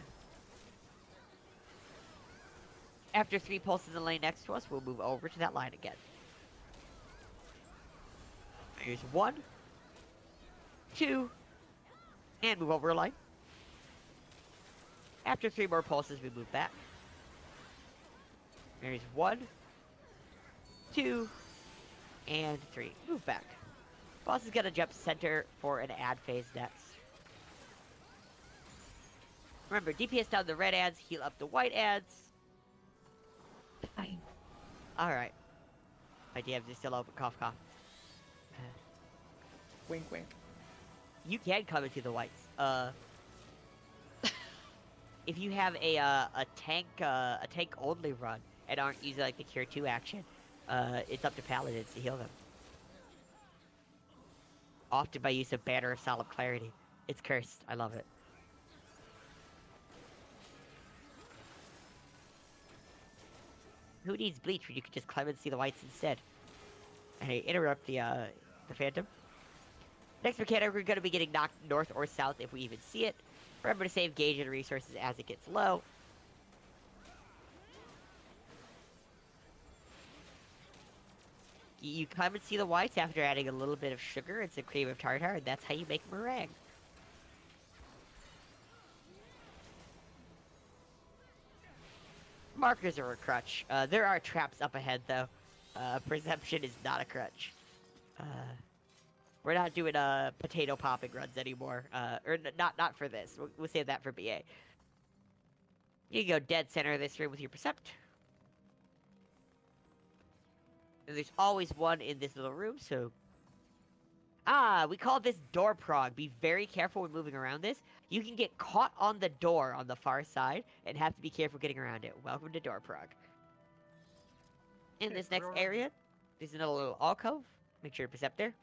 After 3 pulses in the lane next to us, we'll move over to that line again. Here's 1, 2, and move over a line. After 3 more pulses, we move back. There's 1, 2, and 3. Move back. Boss is gonna jump center for an ad phase next. Remember, DPS down the red ads, heal up the white ads. Alright. My DMs are still open, cough cough. Wink, wink. You can come into the whites. If you have a tank only run and aren't using like the Cure 2 action, it's up to paladins to heal them. Often by use of Banner of Solemn Clarity. It's cursed. I love it. Who needs bleach when you can just climb and see the whites instead? Hey, interrupt the phantom. Next mechanic, we're going to be getting knocked north or south if we even see it. Remember to save gauge and resources as it gets low. You come and see the whites after adding a little bit of sugar and some cream of tartar, and that's how you make meringue. Markers are a crutch. There are traps up ahead, though. Perception is not a crutch. We're not doing potato popping runs anymore. Or not for this. We'll save that for BA. You can go dead center of this room with your Percept. And there's always one in this little room, so... we call this door prog. Be very careful when moving around this. You can get caught on the door on the far side and have to be careful getting around it. Welcome to door prog. In this next area, there's another little alcove. Make sure to Percept there.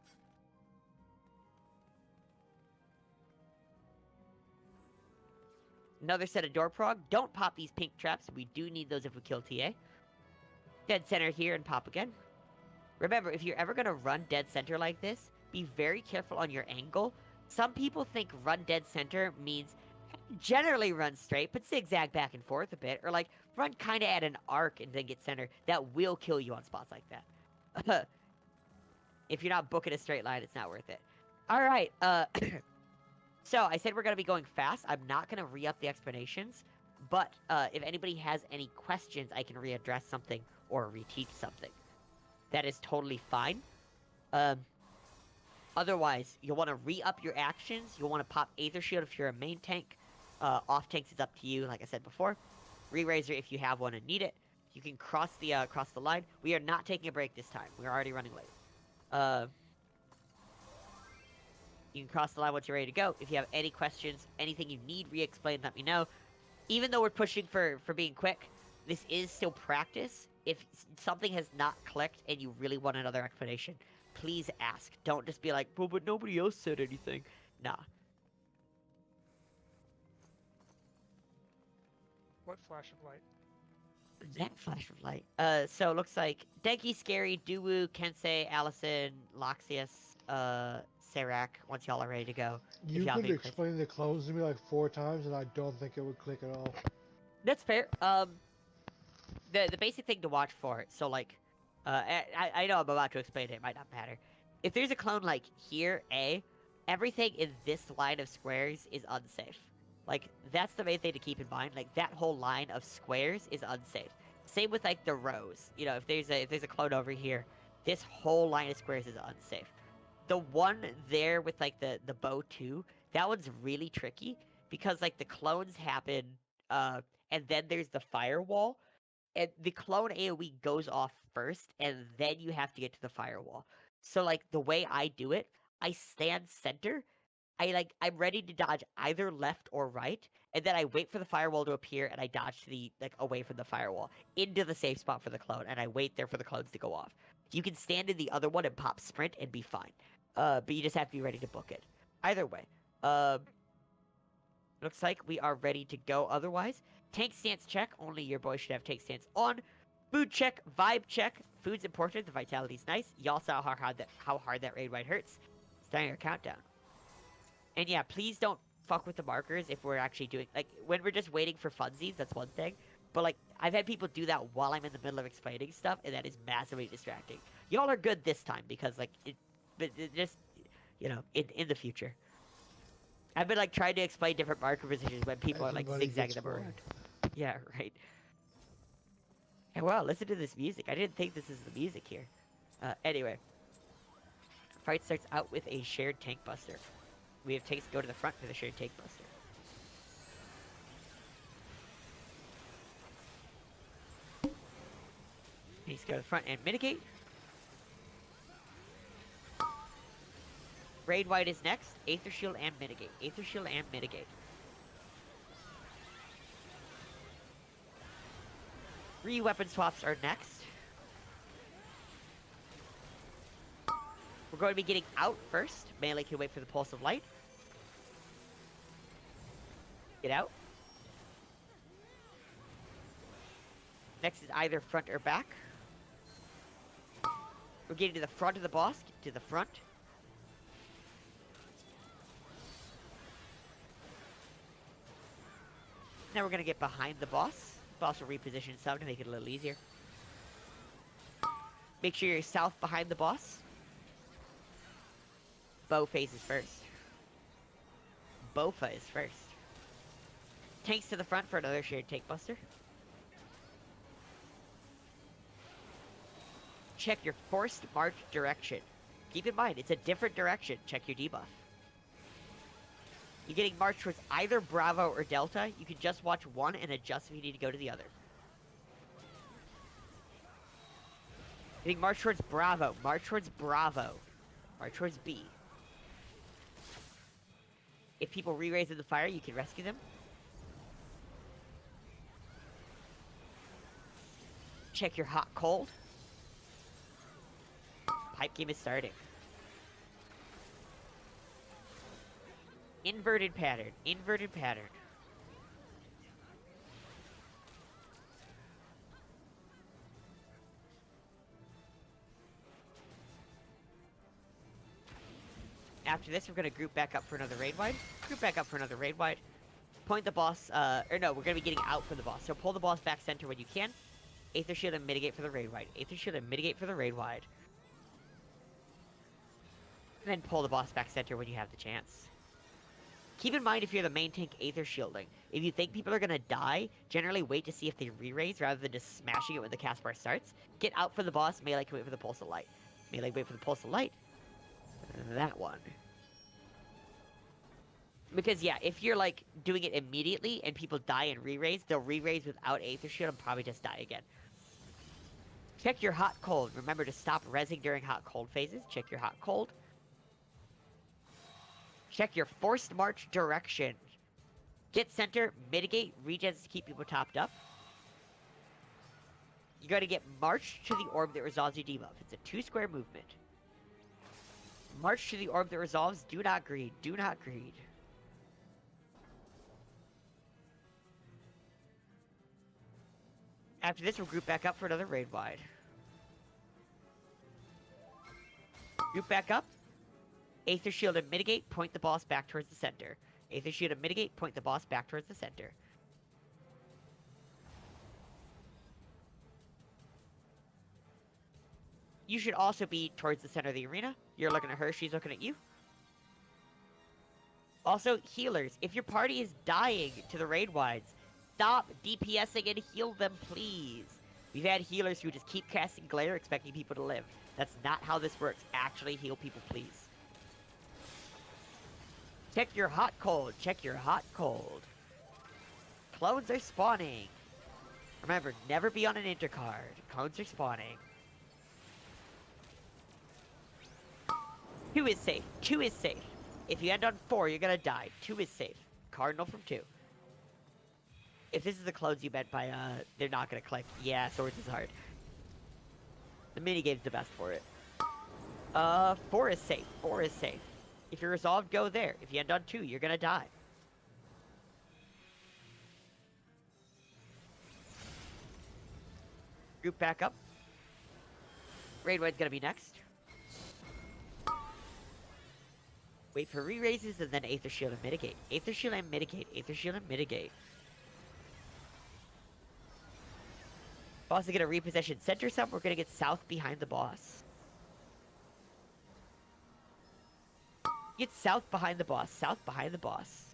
Another set of door prog. Don't pop these pink traps. We do need those if we kill TA. Dead center here and pop again. Remember, if you're ever going to run dead center like this, be very careful on your angle. Some people think run dead center means generally run straight, but zigzag back and forth a bit. Or like, run kind of at an arc and then get center. That will kill you on spots like that. If you're not booking a straight line, it's not worth it. Alright, so I said we're going to be going fast. I'm not going to re-up the explanations. But if anybody has any questions, I can readdress something or reteach something. That is totally fine. Otherwise, you'll want to re-up your actions. You'll want to pop Aether Shield if you're a main tank. Off tanks is up to you, like I said before. Re-Razor if you have one and need it. You can cross the line. We are not taking a break this time. We're already running late. You can cross the line once you're ready to go. If you have any questions, anything you need re-explained, let me know. Even though we're pushing for being quick, this is still practice. If something has not clicked and you really want another explanation, please ask. Don't just be like, well, but nobody else said anything. Nah. What flash of light? That flash of light. So it looks like Denki, Scary, Duwu, Kensei, Allison, Loxius, Serac, once y'all are ready to go. You could explain the clones to me like 4 times and I don't think it would click at all. That's fair. The basic thing to watch for, so like, I know I'm about to explain it, it might not matter. If there's a clone like here, A, everything in this line of squares is unsafe. Like, that's the main thing to keep in mind. Like, that whole line of squares is unsafe. Same with like the rows. You know, if there's a clone over here, this whole line of squares is unsafe. The one there with like the bow too, that one's really tricky because like the clones happen, and then there's the firewall. And the clone AoE goes off first, and then you have to get to the firewall. So, like, the way I do it, I stand center. I'm ready to dodge either left or right, and then I wait for the firewall to appear, and I dodge to the, away from the firewall, into the safe spot for the clone, and I wait there for the clones to go off. You can stand in the other one and pop sprint and be fine. But you just have to be ready to book it. Either way. Looks like we are ready to go otherwise. Tank stance check. Only your boy should have tank stance on. Food check. Vibe check. Food's important. The vitality's nice. Y'all saw how hard that raid ride hurts. Starting our countdown. And yeah, please don't fuck with the markers if we're actually doing... Like, when we're just waiting for funsies, that's one thing. But, like, I've had people do that while I'm in the middle of explaining stuff, and that is massively distracting. Y'all are good this time, because, like, but it just, you know, in the future. I've been, like, trying to explain different marker positions when people are, like, zigzagging them around. Yeah, right. And wow, listen to this music. I didn't think this is the music here. Anyway. Fight starts out with a shared tank buster. We have tanks go to the front for the shared tank buster. Tanks go to the front and mitigate. Raid White is next. Aether Shield and mitigate. Aether Shield and mitigate. Three weapon swaps are next. We're going to be getting out first. Melee can wait for the pulse of light. Get out. Next is either front or back. We're getting to the front of the boss. Get to the front. Now we're going to get behind the boss. Boss will reposition some to make it a little easier. Make sure you're south behind the boss. Bow phases first. Bofa is first. Tanks to the front for another shared tank buster. Check your forced march direction. Keep in mind, it's a different direction. Check your debuff. You're getting marched towards either Bravo or Delta. You can just watch one and adjust if you need to go to the other. Getting marched towards Bravo. March towards Bravo. March towards B. If people re-raise in the fire, you can rescue them. Check your hot cold. Pipe game is starting. Inverted pattern. Inverted pattern. After this, we're going to group back up for another raid wide. Group back up for another raid wide. Point the boss, or no, we're going to be getting out for the boss. So pull the boss back center when you can. Aether Shield and mitigate for the raid wide. Aether Shield and mitigate for the raid wide. And then pull the boss back center when you have the chance. Keep in mind if you're the main tank Aether Shielding. If you think people are going to die, generally wait to see if they re-raise rather than just smashing it when the cast bar starts. Get out for the boss. Melee can wait for the pulse of light. Melee wait for the pulse of light. That one. Because, yeah, if you're, like, doing it immediately and people die and re-raise, they'll re-raise without Aether Shield and probably just die again. Check your hot cold. Remember to stop rezzing during hot cold phases. Check your hot cold. Check your forced march direction. Get center, mitigate, regens to keep people topped up. You gotta get marched to the orb that resolves your debuff. It's a 2-square movement. March to the orb that resolves. Do not greed. Do not greed. After this, we'll group back up for another raid wide. Group back up. Aether Shield and mitigate. Point the boss back towards the center. Aether Shield and mitigate. Point the boss back towards the center. You should also be towards the center of the arena. You're looking at her, she's looking at you. Also, healers, if your party is dying to the raid wides, stop DPSing and heal them, please. We've had healers who just keep casting glare expecting people to live. That's not how this works. Actually heal people, please. Check your hot cold. Check your hot cold. Clones are spawning. Remember, never be on an intercard. Clones are spawning. 2 is safe. 2 is safe. If you end on 4, you're gonna die. 2 is safe. Cardinal from 2. If this is the clones you meant by, they're not gonna click. Yeah, swords is hard. The minigame's the best for it. 4 is safe. 4 is safe. If you're resolved, go there. If you end on 2, you're gonna die. Group back up. Raid Wide's gonna be next. Wait for re-raises and then Aether Shield and mitigate. Aether Shield and mitigate. Aether Shield and mitigate. Boss is gonna repossession center some. We're gonna get south behind the boss. Get south behind the boss. South behind the boss.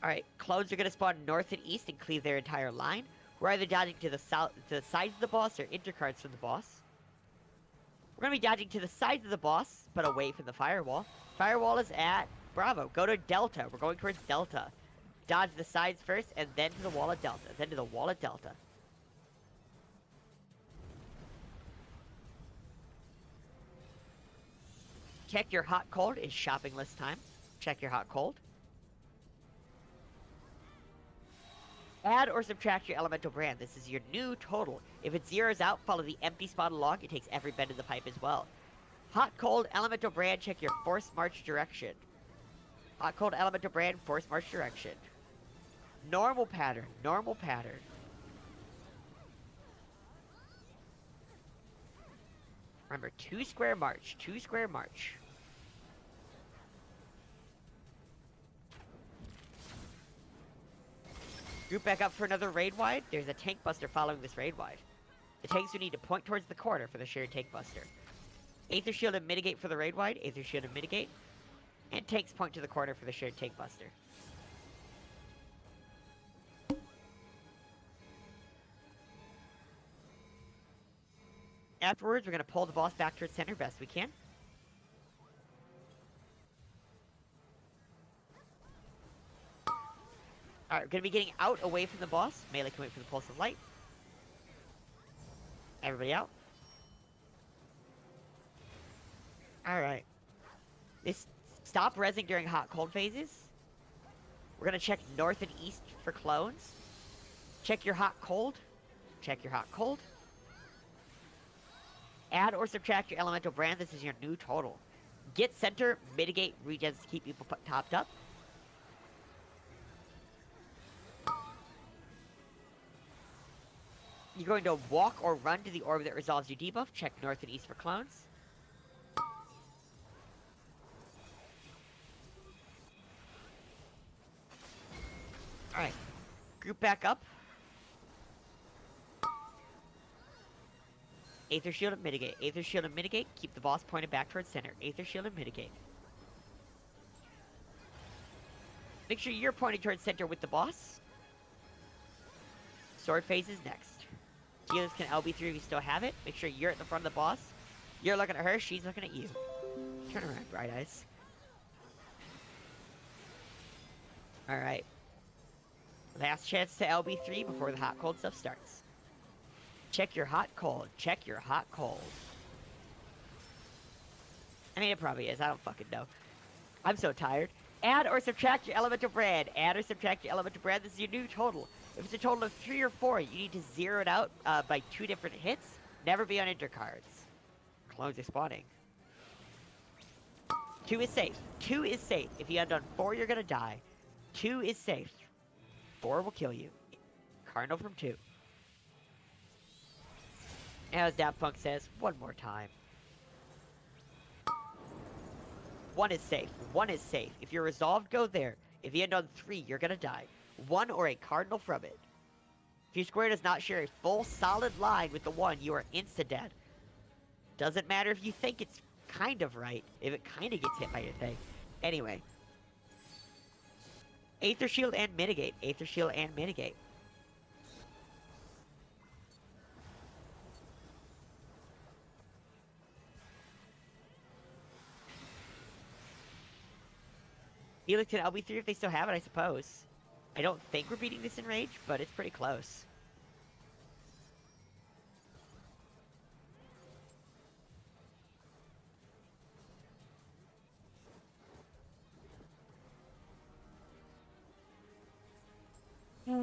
Alright, clones are gonna spawn north and east and cleave their entire line. We're either dodging to the south, to the sides of the boss, or intercards from the boss. We're gonna be dodging to the sides of the boss, but away from the firewall. Firewall is at Bravo. Go to Delta. We're going towards Delta. Dodge the sides first, and then to the wall at Delta. Then to the wall at Delta. Check your hot cold. It's shopping list time. Check your hot cold. Add or subtract your elemental brand. This is your new total. If it zeroes out, follow the empty spot along. It takes every bend in the pipe as well. Hot, cold, elemental brand. Check your force march direction. Hot, cold, elemental brand. Force march direction. Normal pattern. Normal pattern. Remember, 2 square march. 2 square march. Group back up for another raid wide. There's a tank buster following this raid wide. The tanks would need to point towards the corner for the shared tank buster. Aether Shield and mitigate for the raid wide. Aether Shield and mitigate. And tanks point to the corner for the shared tank buster. Afterwards, we're going to pull the boss back towards center best we can. Alright, we're going to be getting out away from the boss. Melee can wait for the pulse of light. Everybody out. Alright. Stop rezzing during hot cold phases. We're going to check north and east for clones. Check your hot cold. Check your hot cold. Add or subtract your elemental brand. This is your new total. Get center, mitigate, regens to keep people topped up. You're going to walk or run to the orb that resolves your debuff. Check north and east for clones. Alright. Group back up. Aether Shield and mitigate. Aether Shield and mitigate. Keep the boss pointed back towards center. Aether Shield and mitigate. Make sure you're pointing towards center with the boss. Sword phase is next. Healers can LB3 if you still have it. Make sure you're at the front of the boss. You're looking at her, she's looking at you. Turn around, Bright Eyes. Alright. Last chance to LB3 before the hot cold stuff starts. Check your hot cold. Check your hot cold. I mean, it probably is. I don't fucking know. I'm so tired. Add or subtract your elemental brand. Add or subtract your elemental brand. This is your new total. If it's a total of 3 or 4, you need to zero it out by 2 different hits. Never be on intercards. Clones are spawning. 2 is safe. 2 is safe. If you end on 4, you're gonna die. 2 is safe. 4 will kill you. Cardinal from 2. As Daft Punk says, one more time. 1 is safe. 1 is safe. If you're resolved, go there. If you end on 3, you're gonna die. 1 or a cardinal from it. If your square does not share a full solid line with the 1, you are insta-dead. Doesn't matter if you think it's kind of right, if it kind of gets hit by your thing. Anyway. Aether Shield and mitigate. Aether Shield and mitigate. Helix and LB3 if they still have it, I suppose. I don't think we're beating this in Rage, but it's pretty close.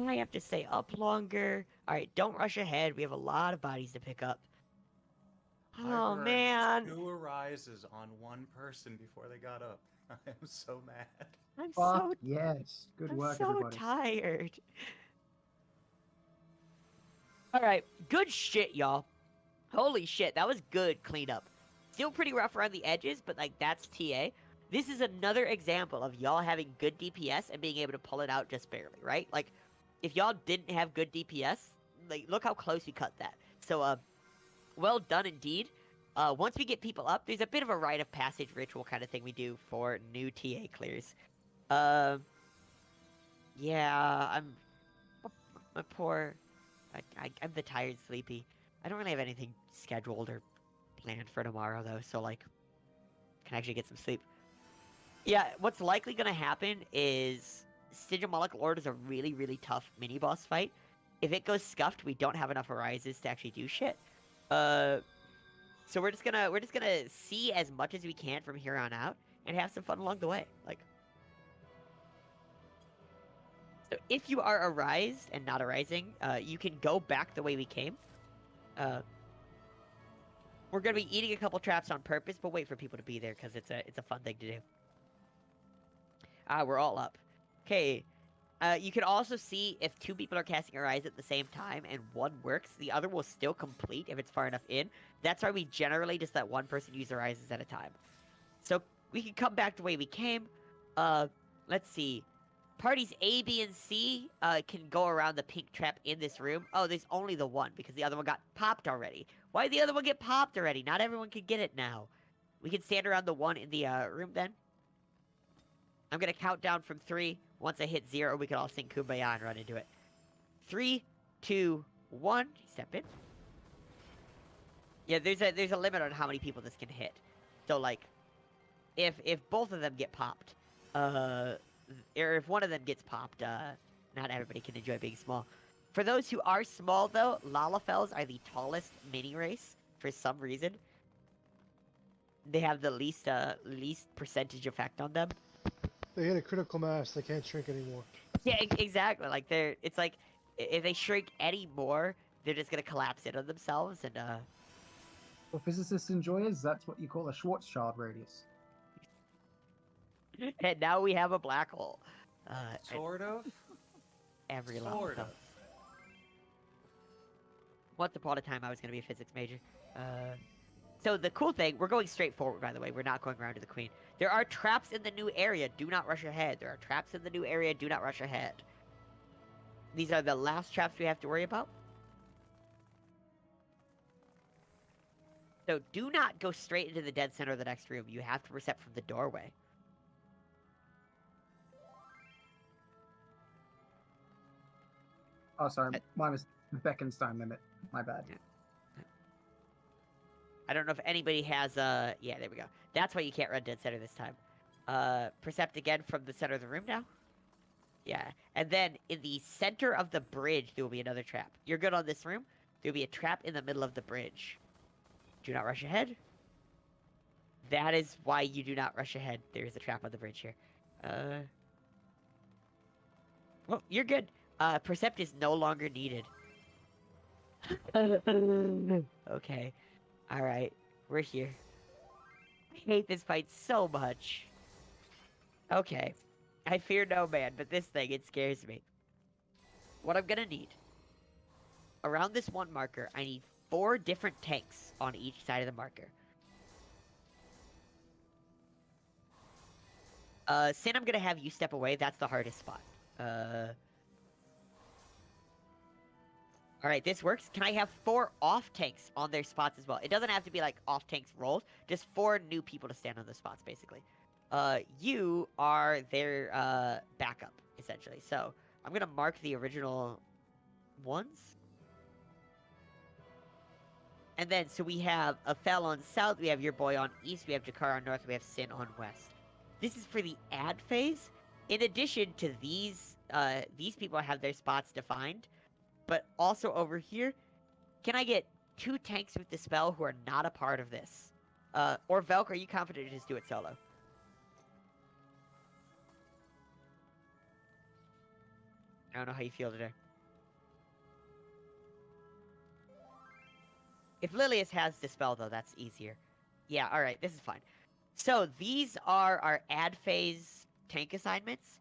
I have to stay up longer. All right, don't rush ahead. We have a lot of bodies to pick up. I Oh burned man, 2 arises on 1 person before they got up. I am so mad. I'm Fuck so yes. Good I'm work, so everybody. tired. All right, good shit, y'all. Holy shit, that was good cleanup. Still pretty rough around the edges, but like that's TA. This is another example of y'all having good DPS and being able to pull it out just barely, right? Like, if y'all didn't have good DPS, like look how close we cut that. So, well done indeed. Once we get people up, there's a bit of a rite of passage ritual kind of thing we do for new TA clears. Yeah, I'm poor. I'm the tired, sleepy. I don't really have anything scheduled or planned for tomorrow though, so like, can actually get some sleep. Yeah, what's likely gonna happen is Sigil Lord is a really, really tough mini boss fight. If it goes scuffed, we don't have enough arises to actually do shit. So we're just gonna see as much as we can from here on out and have some fun along the way. Like, so if you are arised and not arising, you can go back the way we came. We're gonna be eating a couple traps on purpose, but wait for people to be there because it's a fun thing to do. We're all up. Okay. You can also see if 2 people are casting Arise at the same time and 1 works, the other will still complete if it's far enough in. That's why we generally just let 1 person use Arises at a time. So we can come back the way we came. Let's see. Parties A, B, and C can go around the pink trap in this room. Oh, there's only the 1 because the other one got popped already. Why did the other one get popped already? Not everyone can get it now. We can stand around the 1 in the room then. I'm gonna count down from 3. Once I hit 0, we can all sing Kumbaya and run into it. 3, 2, 1. Step in. Yeah, there's a limit on how many people this can hit. So like, if both of them get popped, or if one of them gets popped, not everybody can enjoy being small. For those who are small though, Lalafels are the tallest mini race for some reason. They have the least percentage effect on them. They hit a critical mass. They can't shrink anymore. Yeah, exactly. Like it's like if they shrink any more, they're just gonna collapse in on themselves and For physicists enjoyers, that's what you call a Schwarzschild radius. And now we have a black hole. Sort of. Every Sort level. of. Once upon a time, I was gonna be a physics major. So the cool thing, we're going straight forward, by the way. We're not going around to the queen. There are traps in the new area. Do not rush ahead. There are traps in the new area. Do not rush ahead. These are the last traps we have to worry about. So do not go straight into the dead center of the next room. You have to reset from the doorway. Oh, sorry. Mine was the Beckenstein limit. My bad. Yeah. I don't know if anybody has yeah, there we go. That's why you can't run dead center this time. Percept again from the center of the room now. Yeah, and then in the center of the bridge, there will be another trap. You're good on this room. There will be a trap in the middle of the bridge. Do not rush ahead. That is why you do not rush ahead. There is a trap on the bridge here. Well, you're good. Percept is no longer needed. Okay. Alright, we're here. I hate this fight so much. Okay. I fear no man, but this thing, it scares me. What I'm gonna need. Around this 1 marker, I need 4 different tanks on each side of the marker. Sin, I'm gonna have you step away. That's the hardest spot. Alright, this works. Can I have 4 off tanks on their spots as well? It doesn't have to be like off tanks rolled. Just 4 new people to stand on the spots, basically. You are their backup, essentially. So I'm gonna mark the original ones. And then, so we have Aphel on south, we have your boy on east, we have Jakar on north, we have Sin on west. This is for the add phase. In addition to these people have their spots defined. But also over here, can I get 2 tanks with the spell who are not a part of this? Or Velk, are you confident to just do it solo? I don't know how you feel today. If Lilius has Dispel, though, that's easier. Yeah, alright, this is fine. So, these are our ad phase tank assignments.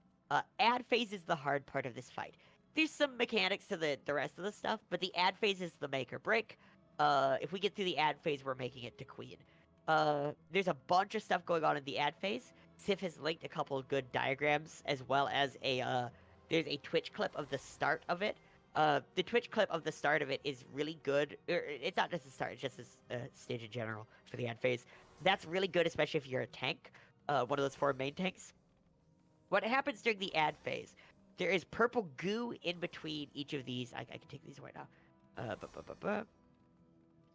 Ad phase is the hard part of this fight. There's some mechanics to the rest of the stuff, but the ad phase is the make or break. If we get through the ad phase, we're making it to Queen. There's a bunch of stuff going on in the ad phase. Sif has linked a couple of good diagrams, as well as there's a Twitch clip of the start of it. The Twitch clip of the start of it is really good. It's not just the start, it's just this stage in general for the ad phase. That's really good, especially if you're a tank, one of those 4 main tanks. What happens during the ad phase? There is purple goo in between each of these. I can take these away now.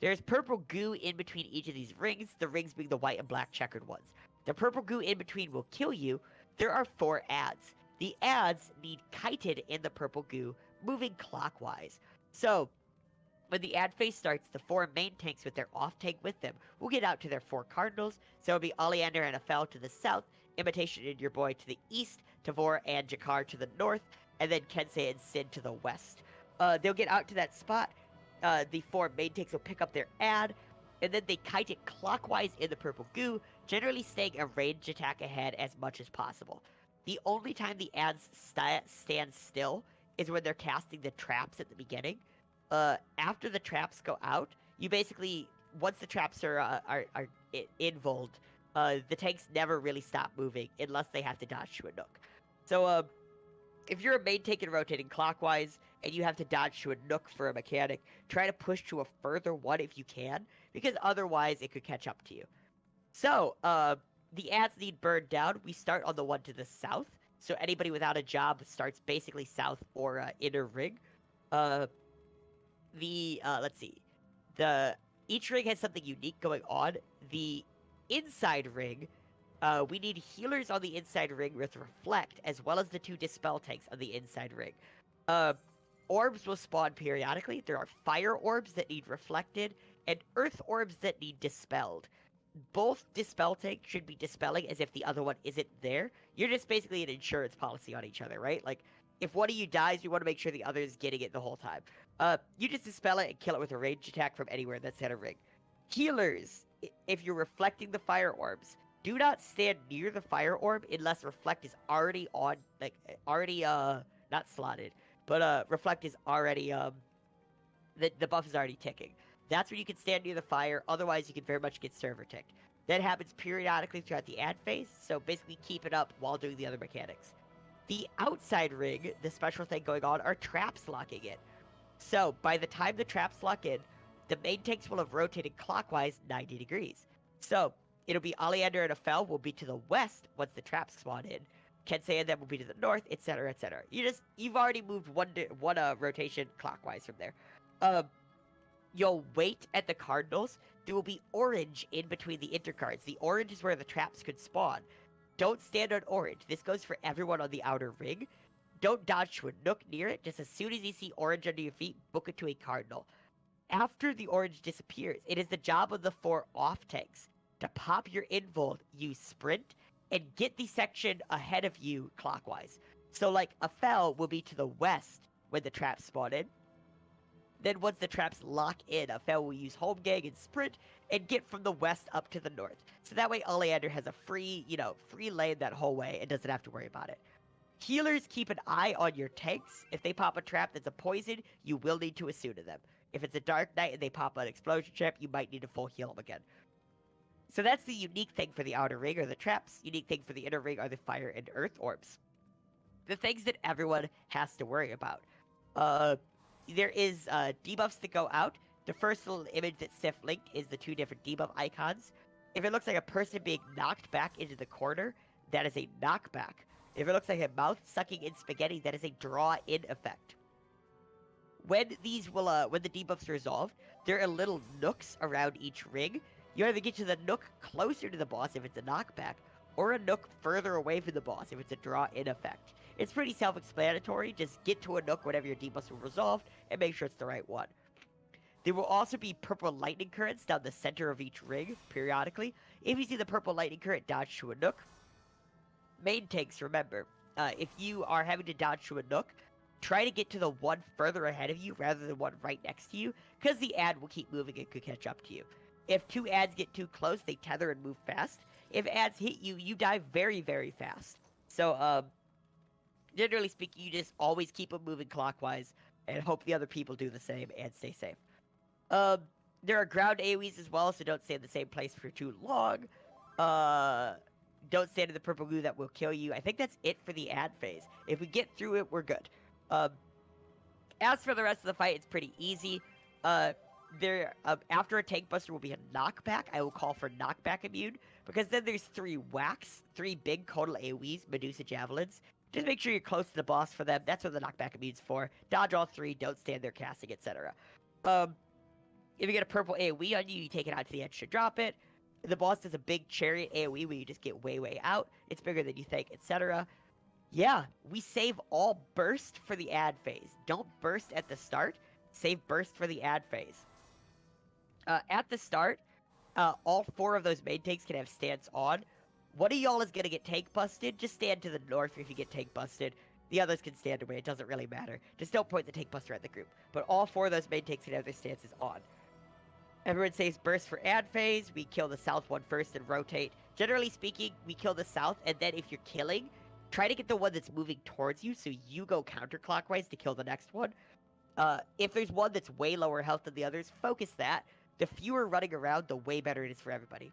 There's purple goo in between each of these rings, the rings being the white and black checkered ones. The purple goo in between will kill you. There are 4 ads. The ads need kited in the purple goo, moving clockwise. So, when the ad phase starts, the 4 main tanks with their off tank with them will get out to their 4 cardinals. So it'll be Oleander and Aphel to the south, Imitation and your boy to the east, Tavor and Jakar to the north, and then Kensei and Sin to the west. They'll get out to that spot. The 4 main tanks will pick up their ad, and then they kite it clockwise in the purple goo, generally staying a range attack ahead as much as possible. The only time the ads stand still is when they're casting the traps at the beginning. After the traps go out, you basically, once the traps are involved, the tanks never really stop moving unless they have to dodge to a nook. So, if you're a main tank and rotating clockwise, and you have to dodge to a nook for a mechanic, try to push to a further one if you can, because otherwise it could catch up to you. So, the ads need burned down. We start on the one to the south, so anybody without a job starts basically south or inner ring. Let's see. Each ring has something unique going on. The inside ring, we need healers on the inside ring with Reflect, as well as the 2 Dispel tanks on the inside ring. Orbs will spawn periodically. There are fire orbs that need reflected, and earth orbs that need dispelled. Both Dispel tanks should be dispelling as if the other one isn't there. You're just basically an insurance policy on each other, right? Like, if one of you dies, you want to make sure the other is getting it the whole time. You just dispel it and kill it with a range attack from anywhere in that center ring. Healers, if you're reflecting the fire orbs, do not stand near the fire orb unless Reflect is already on, like, not slotted, but, Reflect is already, the buff is already ticking. That's when you can stand near the fire, otherwise you can very much get server ticked. That happens periodically throughout the ad phase, so basically keep it up while doing the other mechanics. The outside ring, the special thing going on, are traps locking in. So, by the time the traps lock in, the main tanks will have rotated clockwise 90 degrees. So, it'll be Oleander and Aphel will be to the west once the traps spawn in. Kensei and them will be to the north, etc., etc. You've already moved one rotation clockwise from there. You'll wait at the cardinals. There will be orange in between the intercards. The orange is where the traps could spawn. Don't stand on orange. This goes for everyone on the outer ring. Don't dodge to a nook near it. Just as soon as you see orange under your feet, book it to a cardinal. After the orange disappears, it is the job of the 4 off tanks to pop your invuln, use sprint, and get the section ahead of you clockwise. So, like, Aphel will be to the west when the traps spawn in. Then once the traps lock in, Aphel will use home gang and sprint and get from the west up to the north. So that way Oleander has a free lane that whole way and doesn't have to worry about it. Healers, keep an eye on your tanks. If they pop a trap that's a poison, you will need to Asuna them. If it's a Dark Knight and they pop an explosion trap, you might need to full heal them again. So that's the unique thing for the outer ring, are the traps. Unique thing for the inner ring are the fire and earth orbs. The things that everyone has to worry about. There is debuffs that go out. The first little image that Sif linked is the 2 different debuff icons. If it looks like a person being knocked back into the corner, that is a knockback. If it looks like a mouth sucking in spaghetti, that is a draw-in effect. When the debuffs are resolved, there are little nooks around each ring. You either get to the nook closer to the boss if it's a knockback, or a nook further away from the boss if it's a draw-in effect. It's pretty self-explanatory. Just get to a nook whenever your debuffs are resolved, and make sure it's the right one. There will also be purple lightning currents down the center of each ring, periodically. If you see the purple lightning current, dodge to a nook. Main tanks, remember, if you are having to dodge to a nook, try to get to the one further ahead of you rather than one right next to you, because the ad will keep moving and could catch up to you. If two ads get too close, they tether and move fast. If ads hit you, you die very, very fast. So, generally speaking, you just always keep them moving clockwise and hope the other people do the same and stay safe. There are ground AoEs as well, so don't stay in the same place for too long. Don't stand in the purple goo, that will kill you. I think that's it for the ad phase. If we get through it, we're good. As for the rest of the fight, it's pretty easy. After a tank buster will be a knockback. I will call for knockback immune, because then there's 3 whacks, 3 big total AoEs, Medusa Javelins. Just make sure you're close to the boss for them. That's what the knockback immune's for. Dodge all 3, don't stand there casting, etc. If you get a purple AoE on you, you take it out to the edge to drop it. The boss does a big chariot AoE where you just get way, way out. It's bigger than you think, etc. Yeah, we save all burst for the ad phase. Don't burst at the start. Save burst for the ad phase. At the start, all 4 of those main tanks can have stance on. One of y'all is going to get tank busted. Just stand to the north if you get tank busted. The others can stand away. It doesn't really matter. Just don't point the tank buster at the group. But all 4 of those main tanks can have their stances on. Everyone saves burst for ad phase. We kill the south one first and rotate. Generally speaking, we kill the south, and then if you're killing, try to get the one that's moving towards you, so you go counterclockwise to kill the next one. If there's one that's way lower health than the others, focus that. The fewer running around, the way better it is for everybody.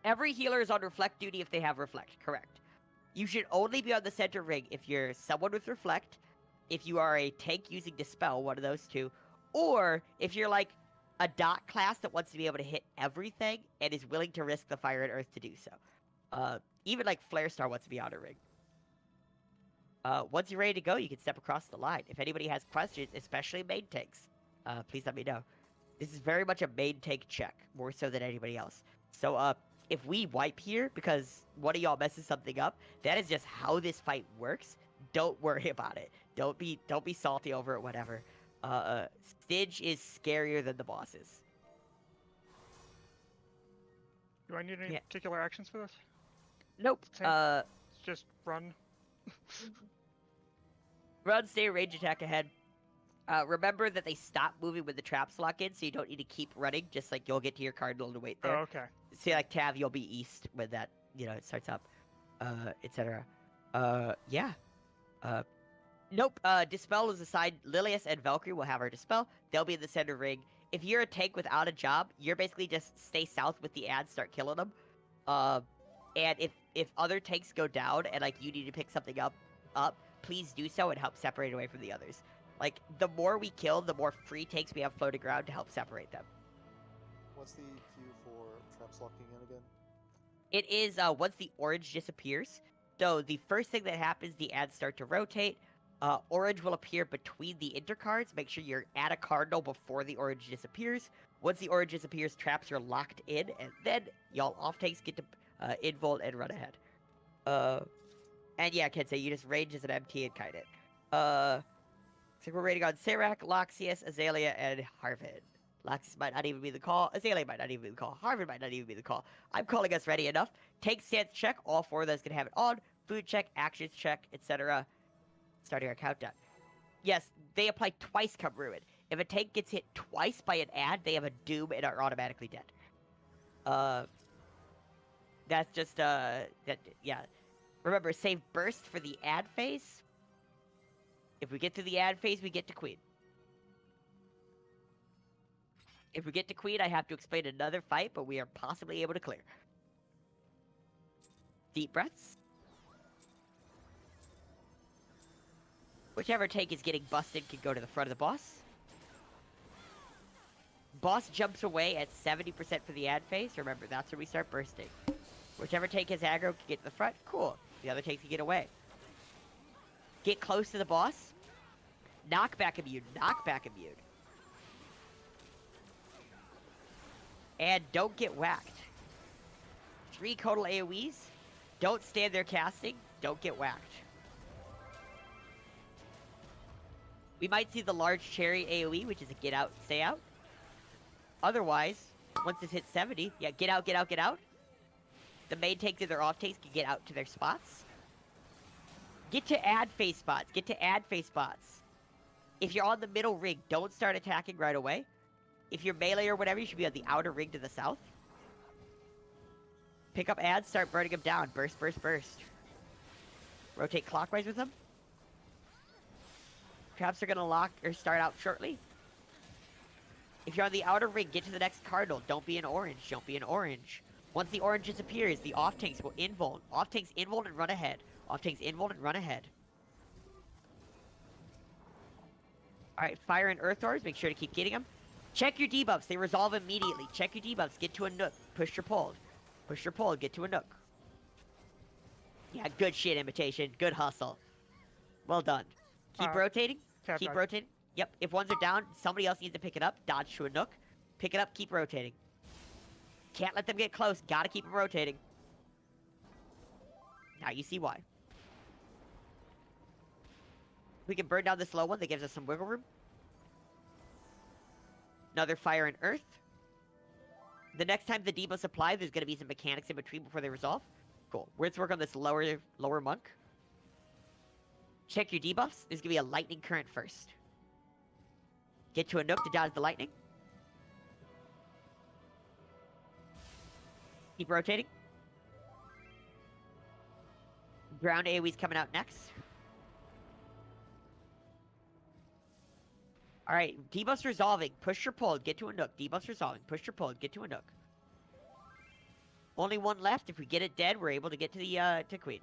Every healer is on reflect duty if they have reflect, correct. You should only be on the center ring if you're someone with reflect, if you are a tank using dispel, one of those 2, or if you're like a dot class that wants to be able to hit everything and is willing to risk the fire and earth to do so. Even like Flare Star wants to be on a ring. Once you're ready to go, you can step across the line. If anybody has questions, especially main tanks, please let me know. This is very much a main tank check, more so than anybody else. So, if we wipe here because one of y'all messes something up, that is just how this fight works. Don't worry about it. Don't be salty over it, whatever. Stidge is scarier than the bosses. Do I need any particular actions for this? Nope. Just run. Run, stay range attack ahead. Remember that they stop moving when the traps lock in, so you don't need to keep running. Just like you'll get to your cardinal to wait there. Oh, okay. See, like Tav, you'll be east when that it starts up, etc. Yeah. Nope. Dispel is assigned. Lilius and Valkyrie will have our dispel. They'll be in the center ring. If you're a tank without a job, you're basically just stay south with the ads, start killing them. And if other tanks go down and like you need to pick something up, please do so and help separate away from the others. Like the more we kill, the more free tanks we have floating around to help separate them. What's the queue for traps locking in again? It is once the orange disappears. So the first thing that happens, the ads start to rotate. Orange will appear between the intercards. Make sure you're at a cardinal before the orange disappears. Once the orange disappears, traps are locked in, and then y'all off tanks get to involt and run ahead. And yeah, I can say you just range as an MT and kite it. So we're rating on Serac, Loxias, Azalea, and Harvin. Loxias might not even be the call. Azalea might not even be the call. Harvin might not even be the call. I'm calling us ready enough. Tank stance check. All 4 of those can have it on. Food check, actions check, etc. Starting our countdown. Yes, they apply twice come ruin. If a tank gets hit twice by an ad, they have a doom and are automatically dead. That's just, yeah. Remember, save burst for the ad phase. If we get to the ad phase, we get to Queen. If we get to Queen, I have to explain another fight, but we are possibly able to clear. Deep breaths. Whichever tank is getting busted can go to the front of the boss. Boss jumps away at 70% for the ad phase. Remember, that's where we start bursting. Whichever tank has aggro can get to the front. Cool. The other tank can get away. Get close to the boss. Knockback immune. Knockback immune. And don't get whacked. 3 total AoEs. Don't stand there casting. Don't get whacked. We might see the large cherry AoE, which is a get out, stay out. Otherwise, once this hits 70, yeah, get out, get out, get out. The main tanks and their off tanks can get out to their spots. Get to add face spots. Get to add face spots. If you're on the middle ring, don't start attacking right away. If you're melee or whatever, you should be on the outer ring to the south. Pick up ads, start burning them down. Burst, burst, burst. Rotate clockwise with them. Traps are going to lock or start out shortly. If you're on the outer ring, get to the next cardinal. Don't be in orange. Don't be in orange. Once the orange disappears, the off tanks will invuln. Off tanks invuln and run ahead. Off tanks invuln and run ahead. Alright, fire and earth orbs. Make sure to keep getting them. Check your debuffs. They resolve immediately. Check your debuffs. Get to a nook. Push your pull. Push your pull. Get to a nook. Yeah, good shit, Imitation. Good hustle. Well done. Keep rotating. Keep rotating. Yep, if ones are down, somebody else needs to pick it up. Dodge to a nook. Pick it up, keep rotating. Can't let them get close. Gotta keep them rotating. Now you see why. We can burn down this low one. That gives us some wiggle room. Another fire and earth. The next time the debuffs apply, there's going to be some mechanics in between before they resolve. Cool. Let's work on this lower monk. Check your debuffs. There's going to be a lightning current first. Get to a nook to dodge the lightning. Keep rotating. Ground AoE's coming out next. Alright, debuffs resolving. Push your pull, get to a nook. Debuffs resolving. Push your pull, get to a nook. Only one left. If we get it dead, we're able to get to the to Queen.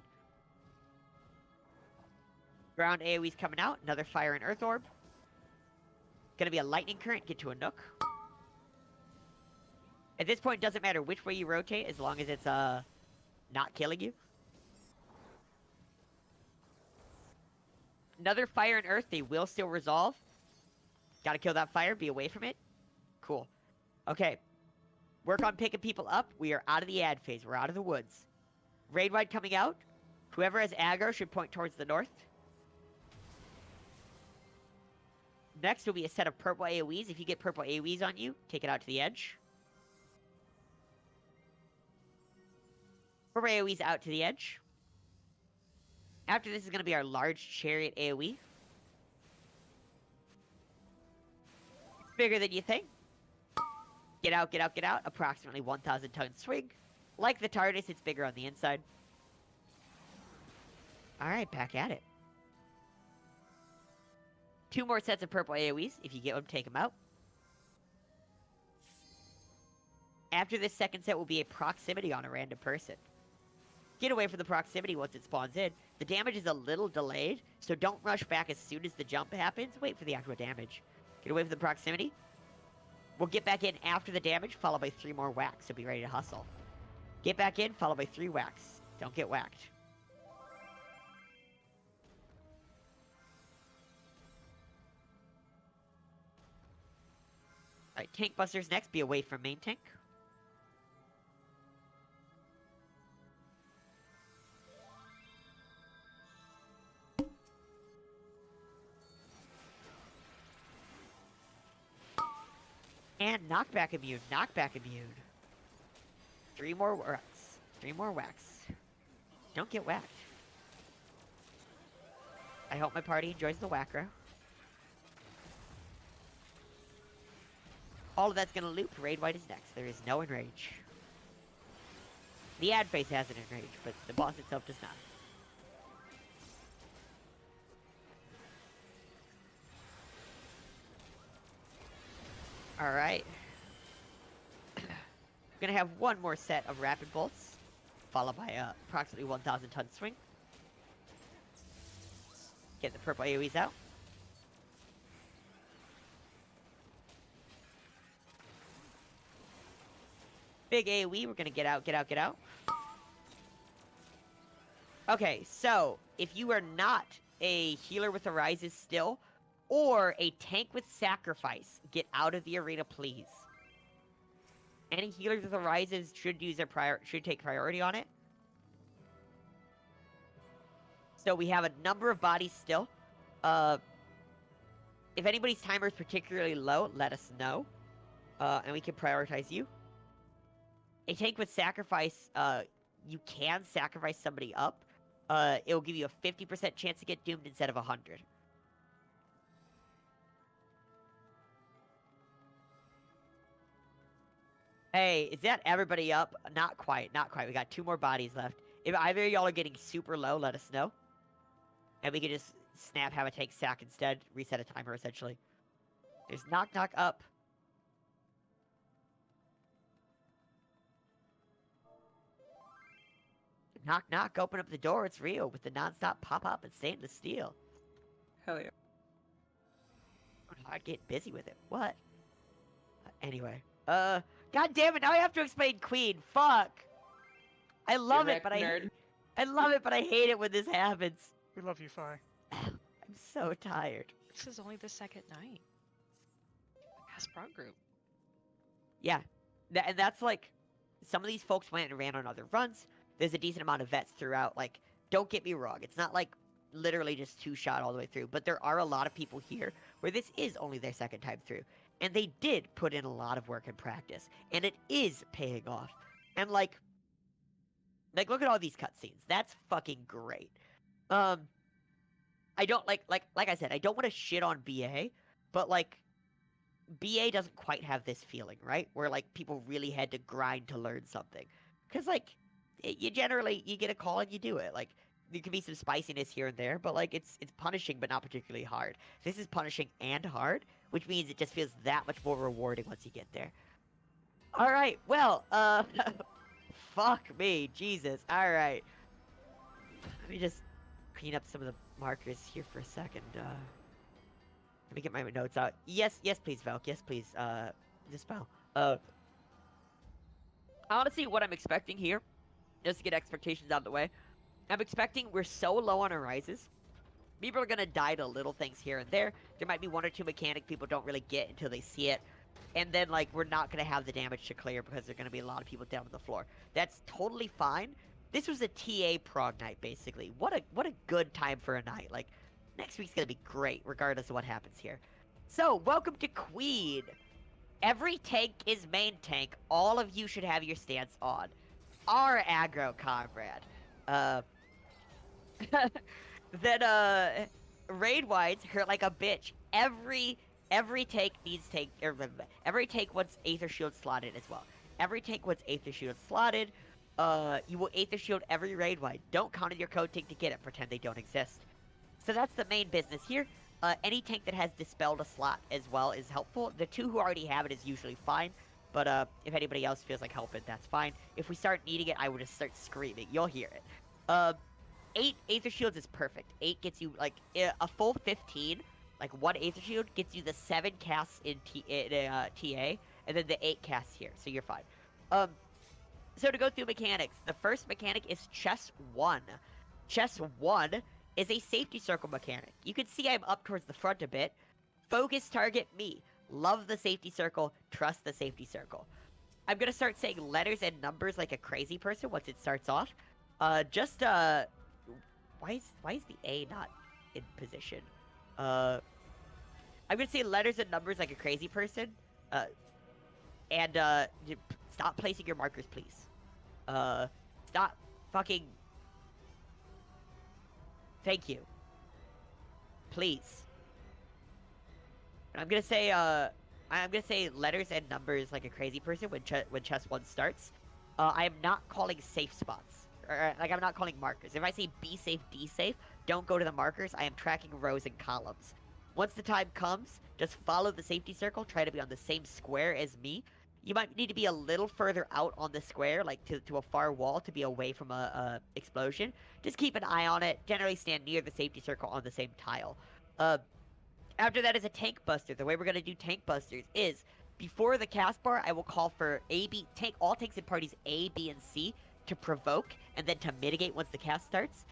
Ground AoE's coming out. Another fire and earth orb. Gonna be a lightning current. Get to a nook. At this point, it doesn't matter which way you rotate as long as it's not killing you. Another fire and earth. They will still resolve. Gotta kill that fire. Be away from it. Cool. Okay. Work on picking people up. We are out of the ad phase. We're out of the woods. Raid wide coming out. Whoever has aggro should point towards the north. Next will be a set of purple AoEs. If you get purple AoEs on you, take it out to the edge. Purple AoEs out to the edge. After this is going to be our large chariot AoE. It's bigger than you think. Get out, get out, get out. Approximately 1,000 ton swing. Like the TARDIS, it's bigger on the inside. Alright, back at it. 2 more sets of purple AoEs. If you get them, take them out. After this second set will be a proximity on a random person. Get away from the proximity once it spawns in. The damage is a little delayed, so don't rush back as soon as the jump happens. Wait for the actual damage. Get away from the proximity. We'll get back in after the damage, followed by 3 more whacks, so be ready to hustle. Get back in, followed by 3 whacks. Don't get whacked. Alright, tank busters next. Be away from main tank. And knockback immune. Knockback immune. 3 more whacks. 3 more whacks. Don't get whacked. I hope my party enjoys the whacker. All of that's gonna loop. Raid White is next. There is no enrage. The ad phase has an enrage, but the boss itself does not. Alright. Gonna have 1 more set of rapid bolts, followed by approximately 1,000 ton swing. Get the purple AoEs out. Big AoE, we're gonna get out, get out, get out. Okay, so, if you are not a healer with Arises still, or a tank with sacrifice, get out of the arena, please. Any healers with Arises should use their should take priority on it. So we have a number of bodies still. If anybody's timer is particularly low, let us know. And we can prioritize you. A tank with sacrifice, you can sacrifice somebody up. it will give you a 50% chance to get doomed instead of 100. Hey, is that everybody up? Not quite, not quite. We got 2 more bodies left. If either of y'all are getting super low, let us know. And we can just snap, have a take sack instead. Reset a timer, essentially. There's knock knock up. Knock knock, open up the door, it's real. With the non-stop pop-up and stainless steel. Hell yeah. I'd get busy with it. What? Anyway. God damn it, now I have to explain Queen. Fuck. I love it, but I love it, but I hate it when this happens. We love you, Fi. I'm so tired. This is only the second night. Ask prog group. Yeah. And that's like, some of these folks went and ran on other runs. There's a decent amount of vets throughout. Like, don't get me wrong. It's not like literally just 2-shot all the way through. But there are a lot of people here where this is only their second time through. And they did put in a lot of work and practice. And it is paying off. And like look at all these cutscenes. That's fucking great. I don't like I said, I don't want to shit on BA, but like BA doesn't quite have this feeling, right? Where like people really had to grind to learn something. Cause like you generally you get a call and you do it. Like there can be some spiciness here and there, but like it's punishing but not particularly hard. This is punishing and hard, which means it just feels that much more rewarding once you get there. All right, well, fuck me, Jesus. All right, let me just clean up some of the markers here for a second. Let me get my notes out. Yes, please, Valk. Yes, please. Dispel. Honestly, what I'm expecting here, just to get expectations out of the way, I'm expecting we're so low on our rises. People are gonna die to little things here and there. There might be 1 or 2 mechanics people don't really get until they see it. And then, like, we're not gonna have the damage to clear because there are gonna be a lot of people down on the floor. That's totally fine. This was a TA prog night, basically. What a good time for a night. Like, next week's gonna be great, regardless of what happens here. So, welcome to Queen. Every tank is main tank. All of you should have your stance on. Our aggro comrade. Then, raid wides hurt like a bitch. Every tank needs tank. Every tank wants Aether Shield slotted as well. Every tank wants Aether Shield slotted. You will Aether Shield every raid wide. Don't count on your code tank to get it. Pretend they don't exist. So that's the main business here. Any tank that has Dispelled a slot as well is helpful. The 2 who already have it is usually fine. But if anybody else feels like helping, that's fine. If we start needing it, I would just start screaming. You'll hear it. 8 Aether Shields is perfect. 8 gets you, like, a full 15. Like, 1 Aether Shield gets you the 7 casts in TA, and then the 8 casts here, so you're fine. So to go through mechanics, the first mechanic is Chess 1. Chess 1 is a safety circle mechanic. You can see I'm up towards the front a bit. Focus target me. Love the safety circle, trust the safety circle. I'm gonna start saying letters and numbers like a crazy person once it starts off. Why is the A not in position? I'm gonna say letters and numbers like a crazy person. Stop placing your markers, please. Stop fucking... Thank you. Please. I'm gonna say letters and numbers like a crazy person when chess 1 starts. I am not calling safe spots. Like, I'm not calling markers. If I say be safe, D safe, don't go to the markers. I am tracking rows and columns. Once the time comes, just follow the safety circle. Try to be on the same square as me. You might need to be a little further out on the square, like to a far wall to be away from a explosion. Just keep an eye on it. Generally stand near the safety circle on the same tile. After that is a tank buster. The way we're going to do tank busters is, before the cast bar, I will call for all tanks in parties A, B, and C to provoke, and then to mitigate once the cast starts.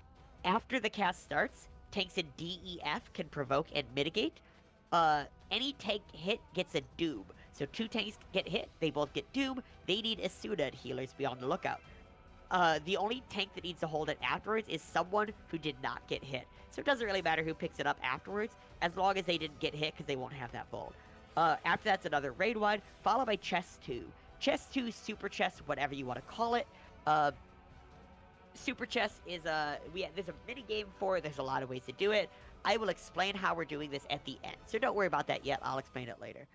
After the cast starts, tanks in D, E, F can provoke and mitigate. Any tank hit gets a doom. So 2 tanks get hit, they both get doom. They need Asuna and healers be on the lookout. The only tank that needs to hold it afterwards is someone who did not get hit. So it doesn't really matter who picks it up afterwards, as long as they didn't get hit, because they won't have that bolt. After that's another raid wide, followed by chess 2. Chess 2, super chess, whatever you want to call it. Super Chess is there's a mini game for it. There's a lot of ways to do it. I will explain how we're doing this at the end, so don't worry about that yet. I'll explain it later.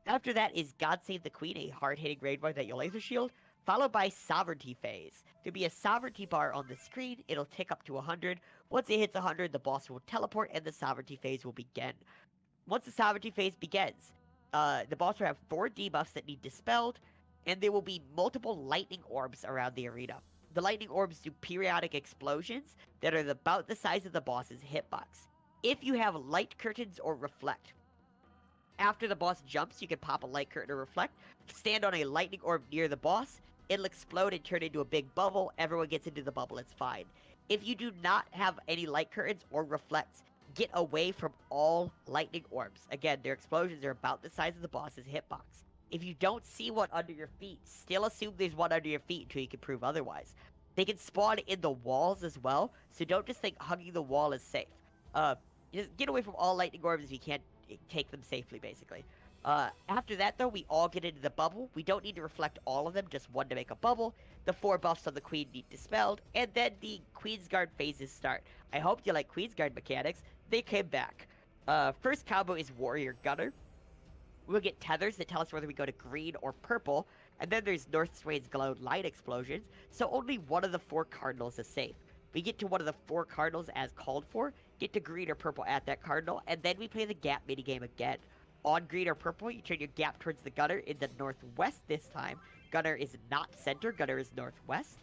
After that is God Save the Queen, a hard-hitting raid boy that you'll laser shield, followed by Sovereignty Phase. There'll be a Sovereignty bar on the screen. It'll tick up to 100. Once it hits 100, the boss will teleport and the Sovereignty Phase will begin. Once the Sovereignty Phase begins, the boss will have 4 debuffs that need dispelled, and there will be multiple lightning orbs around the arena. The lightning orbs do periodic explosions that are about the size of the boss's hitbox. If you have light curtains or reflect, after the boss jumps, you can pop a light curtain or reflect, stand on a lightning orb near the boss, it'll explode and turn into a big bubble, everyone gets into the bubble, it's fine. If you do not have any light curtains or reflects, get away from all lightning orbs. Again, their explosions are about the size of the boss's hitbox. If you don't see one under your feet, still assume there's one under your feet until you can prove otherwise. They can spawn in the walls as well, so don't just think hugging the wall is safe. Just get away from all lightning orbs if you can't take them safely, basically. After that, though, we all get into the bubble. We don't need to reflect all of them, just one to make a bubble. The 4 buffs on the queen need dispelled, and then the Queen's Guard phases start. I hope you like Queen's Guard mechanics. They came back. First combo is Warrior Gunner. We'll get tethers that tell us whether we go to green or purple, and then there's North Swain's Glow Light Explosions, so only one of the 4 cardinals is safe. We get to one of the 4 cardinals as called for, get to green or purple at that cardinal, and then we play the gap minigame again. On green or purple, you turn your gap towards the gunner in the northwest this time. Gunner is not center, gunner is northwest.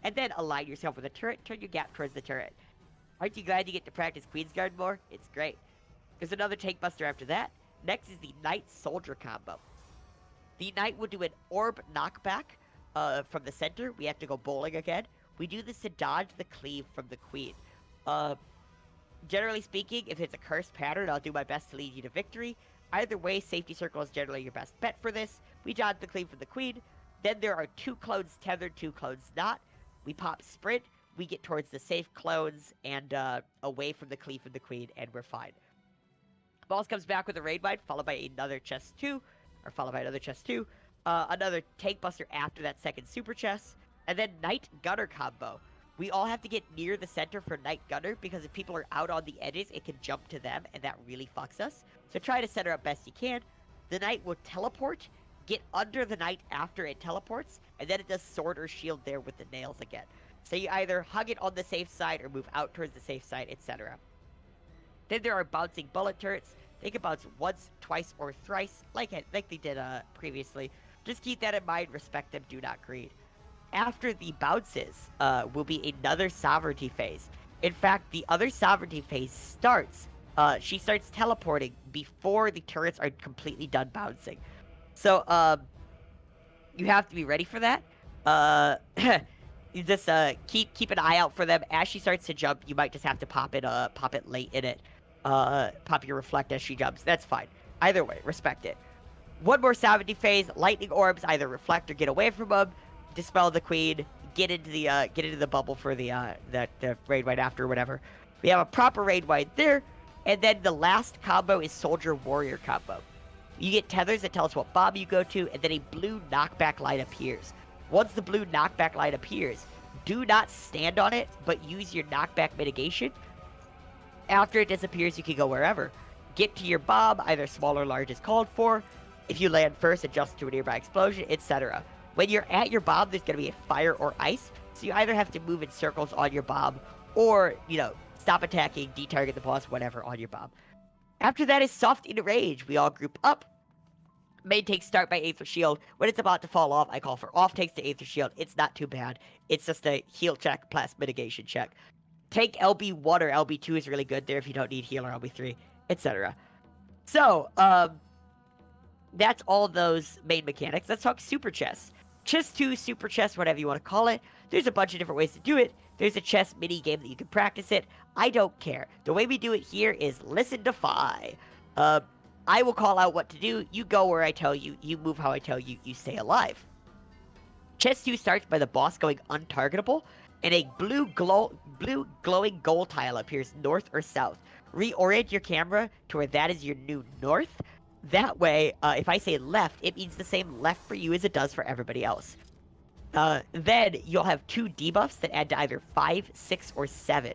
And then align yourself with a turret, turn your gap towards the turret. Aren't you glad you get to practice Queen's Guard more? It's great. There's another tank buster after that. Next is the Knight Soldier combo. The Knight will do an orb knockback from the center. We have to go bowling again. We do this to dodge the cleave from the queen. Generally speaking, if it's a cursed pattern, I'll do my best to lead you to victory. Either way, safety circle is generally your best bet for this. We dodge the cleave from the queen. Then there are 2 clones tethered, 2 clones not. We pop sprint. We get towards the safe clones and away from the cleave from the queen, and we're fine. Boss comes back with a raid bind, followed by another chest 2, or followed by another chest 2. Another tank buster after that second super chest. And then Knight Gunner combo. We all have to get near the center for Knight Gunner, because if people are out on the edges, it can jump to them, and that really fucks us. So try to center up best you can. The Knight will teleport, get under the Knight after it teleports, and then it does sword or shield there with the nails again. So you either hug it on the safe side or move out towards the safe side, etc. Then there are bouncing bullet turrets. They can bounce once, twice, or thrice, like they did previously. Just keep that in mind, respect them, do not greed. After the bounces will be another sovereignty phase. In fact, the other sovereignty phase starts. She starts teleporting before the turrets are completely done bouncing. So you have to be ready for that. You just keep an eye out for them. As she starts to jump, you might just have to pop it late in it. Pop your reflect as she jumps. That's fine. Either way, respect it. One more sovereignty phase. Lightning orbs either reflect or get away from them. Dispel the queen, get into the bubble for the raid right after or whatever. We have a proper raid wide there, and then the last combo is Soldier Warrior combo. You get tethers that tell us what bomb you go to, and then a blue knockback light appears. Once the blue knockback light appears, do not stand on it, but use your knockback mitigation. After it disappears, you can go wherever. Get to your bomb, either small or large as called for. If you land first, adjust to a nearby explosion, etc. When you're at your bomb, there's going to be a fire or ice, so you either have to move in circles on your bomb, or, stop attacking, detarget the boss, whatever, on your bomb. After that is soft in rage. We all group up. Main takes start by Aether Shield. When it's about to fall off, I call for off takes to Aether Shield. It's not too bad. It's just a heal check plus mitigation check. Take LB1 or LB2 is really good there if you don't need heal or LB3, etc. So, that's all those main mechanics. Let's talk Super Chess. Chess 2, Super Chess, whatever you want to call it. There's a bunch of different ways to do it. There's a chess mini game that you can practice it. I don't care. The way we do it here is listen to Fi. I will call out what to do. You go where I tell you. You move how I tell you. You stay alive. Chess 2 starts by the boss going untargetable, and a blue glowing goal tile appears north or south. Reorient your camera to where that is your new north. That way, if I say left, it means the same left for you as it does for everybody else. Then you'll have 2 debuffs that add to either 5, 6, or 7.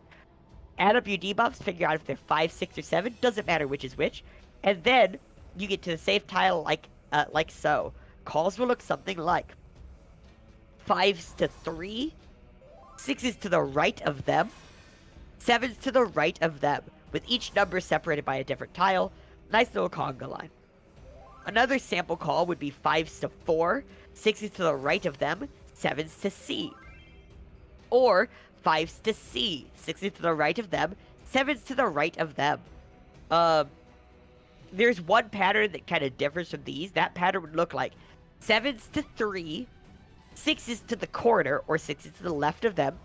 Add up your debuffs, figure out if they're 5, 6, or 7. Doesn't matter which is which. And then you get to the save tile like so. Calls will look something like 5s to 3, 6s to the right of them, 7s to the right of them, with each number separated by a different tile. Nice little conga line. Another sample call would be 5s to 4, 6s to the right of them, 7s to C. Or 5s to C, 6s to the right of them, 7s to the right of them. There's one pattern that kind of differs from these. That pattern would look like 7s to 3, 6s to the corner, or 6s to the left of them.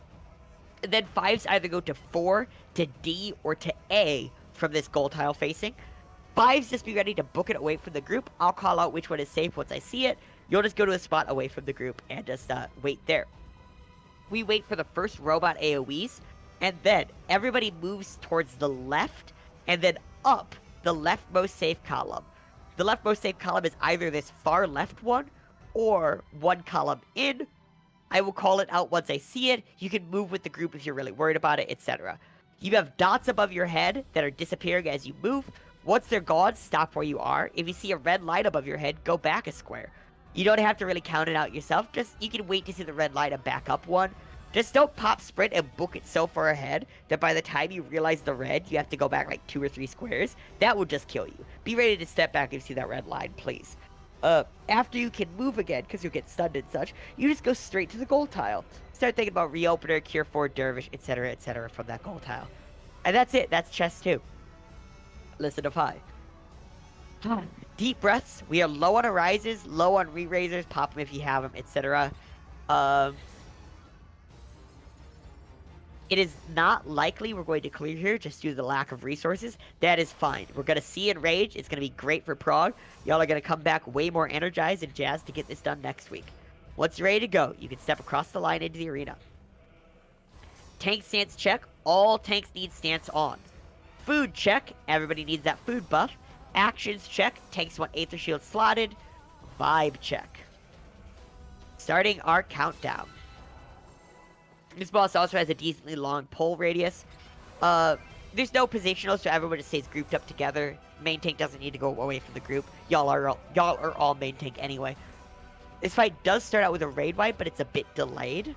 And then 5s either go to 4, to D, or to A from this goal tile facing. 5s just be ready to book it away from the group. I'll call out which one is safe once I see it. You'll just go to a spot away from the group and just wait there. We wait for the first robot AoEs, and then everybody moves towards the left, and then up the leftmost safe column. The leftmost safe column is either this far left one, or one column in. I will call it out once I see it. You can move with the group if you're really worried about it, etc. You have dots above your head that are disappearing as you move. Once they're gone, stop where you are. If you see a red line above your head, go back a square. You don't have to really count it out yourself. Just, you can wait to see the red line and back up one. Just don't pop sprint and book it so far ahead that by the time you realize the red, you have to go back like 2 or 3 squares. That will just kill you. Be ready to step back if you see that red line, please. After you can move again, because you'll get stunned and such, you just go straight to the goal tile. Start thinking about Reopener, Cure 4, Dervish, etc., from that goal tile. And that's it. That's chest 2. Listen of high. Deep breaths. We are low on arises, low on re-raisers. Pop them if you have them, etc. It is not likely we're going to clear here just due to the lack of resources. That is fine. We're going to see and rage. It's going to be great for prog. Y'all are going to come back way more energized and jazzed to get this done next week. Once you're ready to go, you can step across the line into the arena. Tank stance check. All tanks need stance on. Food check. Everybody needs that food buff. Actions check. Tanks want Aether Shield slotted. Vibe check. Starting our countdown. This boss also has a decently long pull radius. There's no positional, so everyone just stays grouped up together. Main tank doesn't need to go away from the group. Y'all are all main tank anyway. This fight does start out with a raid wipe, but it's a bit delayed.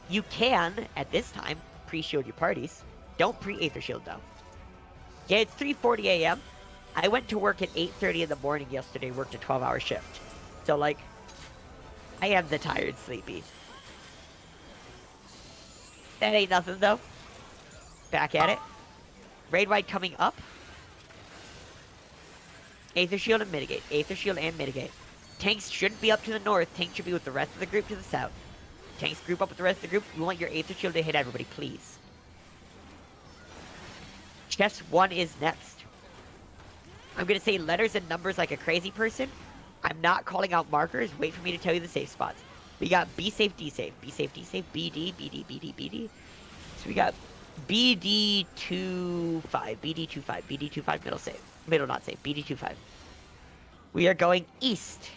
You can, at this time, pre-shield your parties. Don't pre-Aether Shield, though. Yeah, it's 3:40 a.m. I went to work at 8:30 in the morning yesterday, worked a 12-hour shift. So, like, I am the tired sleepy. That ain't nothing, though. Back at it. Raid wide coming up. Aether Shield and mitigate. Aether Shield and mitigate. Tanks shouldn't be up to the north. Tanks should be with the rest of the group to the south. Tanks group up with the rest of the group. You want your Aether Shield to hit everybody, please. Chest 1 is next. I'm going to say letters and numbers like a crazy person. I'm not calling out markers. Wait for me to tell you the safe spots. We got B safe, D safe, B safe, D safe, BD, BD, BD, BD. So we got BD25, BD25, BD25 middle safe. Middle not safe, BD25. We are going east.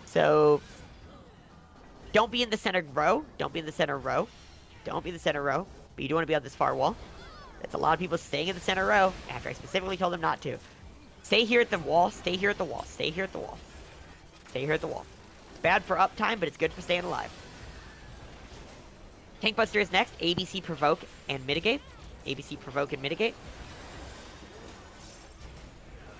So don't be in the center row. Don't be in the center row. Don't be in the center row. But you do want to be on this far wall. That's a lot of people staying in the center row after I specifically told them not to. Stay here at the wall. Stay here at the wall. Stay here at the wall. Stay here at the wall. It's bad for uptime, but it's good for staying alive. Tank Buster is next. ABC, Provoke, and Mitigate. ABC, Provoke, and Mitigate.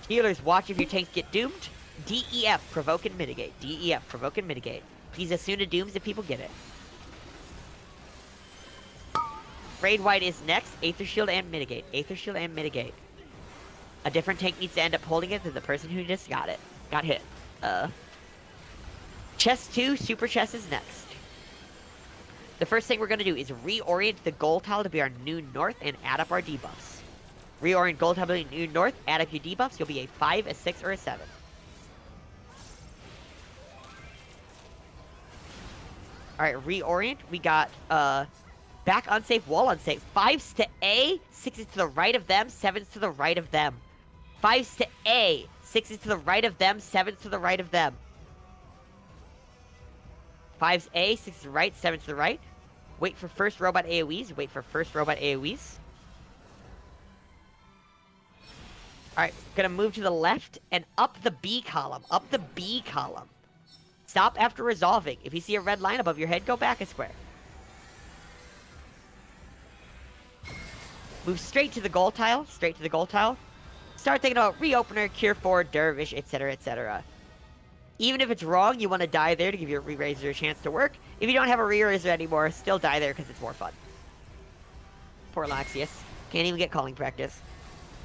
Healers, watch if your tanks get doomed. DEF, Provoke, and Mitigate. DEF, Provoke, and Mitigate. Please assume the dooms if people get it. Raid White is next. Aether Shield and Mitigate. Aether Shield and Mitigate. A different tank needs to end up holding it than the person who just got it. Got hit. Chest 2, Super Chest is next. The first thing we're going to do is reorient the goal tile to be our new north and add up our debuffs. Reorient goal tile to be new north, add up your debuffs. You'll be a 5, a 6, or a 7. Alright, reorient. We got, back unsafe, wall unsafe. 5s to A, 6s to the right of them, 7s to the right of them. 5s to A, 6 is to the right of them, 7 is to the right of them. 5's A, 6 to the right, 7 to the right. Wait for first robot AoEs, wait for first robot AoEs. Alright, gonna move to the left and up the B column, up the B column. Stop after resolving. If you see a red line above your head, go back a square. Move straight to the goal tile, straight to the goal tile. Start thinking about reopener, cure 4, dervish, etc., etc. Even if it's wrong, you want to die there to give your re-raiser a chance to work. If you don't have a re-raiser anymore, still die there because it's more fun. Poor Laxius. Can't even get calling practice.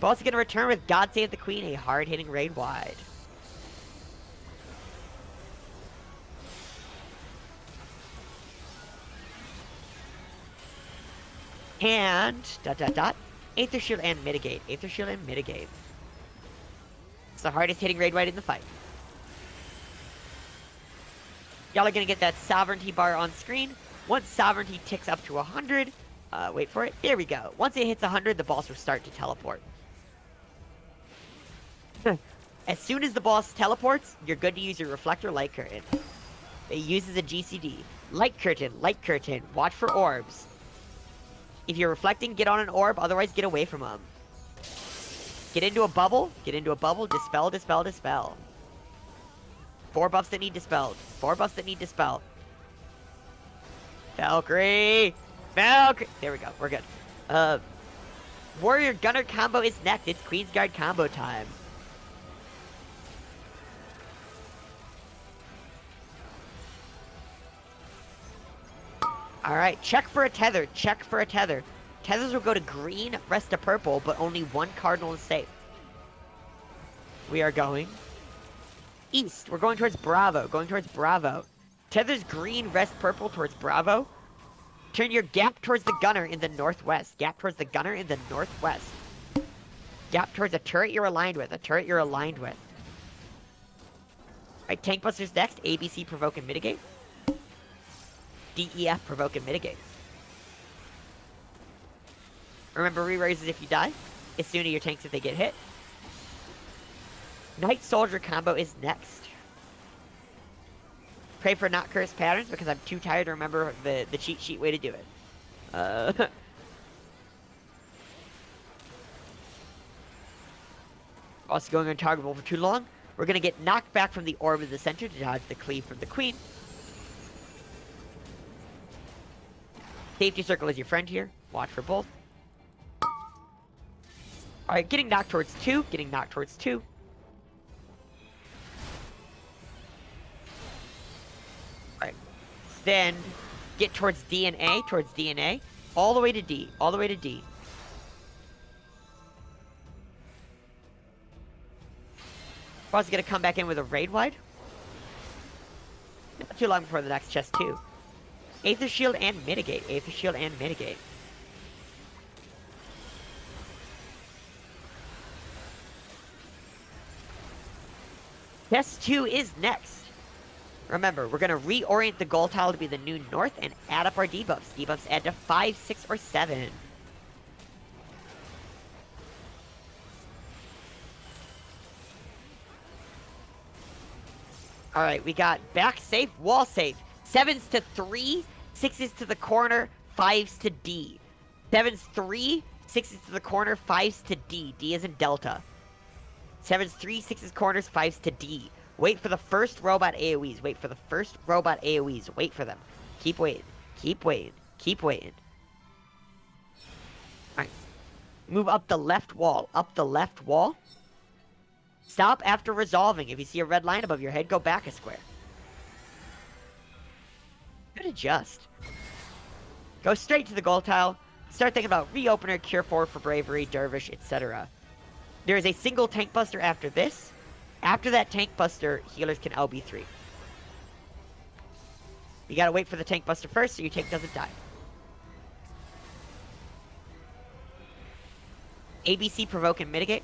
Boss is going to return with God Save the Queen, a hard-hitting raid wide. And... ... Aether Shield and Mitigate. Aether Shield and Mitigate. It's the hardest hitting raid wide in the fight. Y'all are going to get that sovereignty bar on screen. Once sovereignty ticks up to 100, wait for it. There we go. Once it hits 100, the boss will start to teleport. As soon as the boss teleports, you're good to use your reflector light curtain. It uses a GCD. Light curtain, watch for orbs. If you're reflecting, get on an orb, otherwise get away from them. Get into a bubble, dispel, dispel, dispel. 4 buffs that need dispelled. 4 buffs that need dispelled. Valkyrie! Valkyrie! There we go, we're good. Warrior Gunner combo is next. It's Queen's Guard combo time. Alright, check for a tether. Check for a tether. Tethers will go to green, rest to purple, but only 1 cardinal is safe. We are going east. We're going towards Bravo. Going towards Bravo. Tethers green, rest purple towards Bravo. Turn your gap towards the gunner in the northwest. Gap towards the gunner in the northwest. Gap towards a turret you're aligned with. A turret you're aligned with. Alright, Tank Buster's next. ABC, provoke and mitigate. DEF, provoke and mitigate. Remember, re-raises if you die. As soon as your tanks if they get hit. Knight Soldier combo is next. Pray for not cursed patterns because I'm too tired to remember the cheat sheet way to do it. Also going untargetable for too long. We're going to get knocked back from the orb in the center to dodge the cleave from the queen. Safety circle is your friend here. Watch for both. Alright, getting knocked towards 2. Getting knocked towards 2. Alright. Then, get towards D and A. Towards D and A. All the way to D. All the way to D. Boss is going to come back in with a raid wide. Not too long before the next chest, too. Aether Shield and Mitigate. Aether Shield and Mitigate. Chest 2 is next. Remember, we're going to reorient the goal tile to be the new north and add up our debuffs. Debuffs add to 5, 6, or 7. Alright, we got back safe, wall safe. 7's to 3, 6's to the corner, 5's to D. 7's 3, 6's to the corner, 5's to D. D is in Delta. 7's 3, 6's corners, 5's to D. Wait for the first robot AoEs. Wait for the first robot AoEs. Wait for them. Keep waiting. Keep waiting. Keep waiting. Alright. Move up the left wall. Up the left wall. Stop after resolving. If you see a red line above your head, go back a square. Good adjust. Go straight to the goal tile. Start thinking about reopener, cure 4 for bravery, dervish, etc. There is a single tank buster after this. After that tank buster, healers can LB3. You gotta wait for the tank buster first so your tank doesn't die. ABC, provoke and mitigate.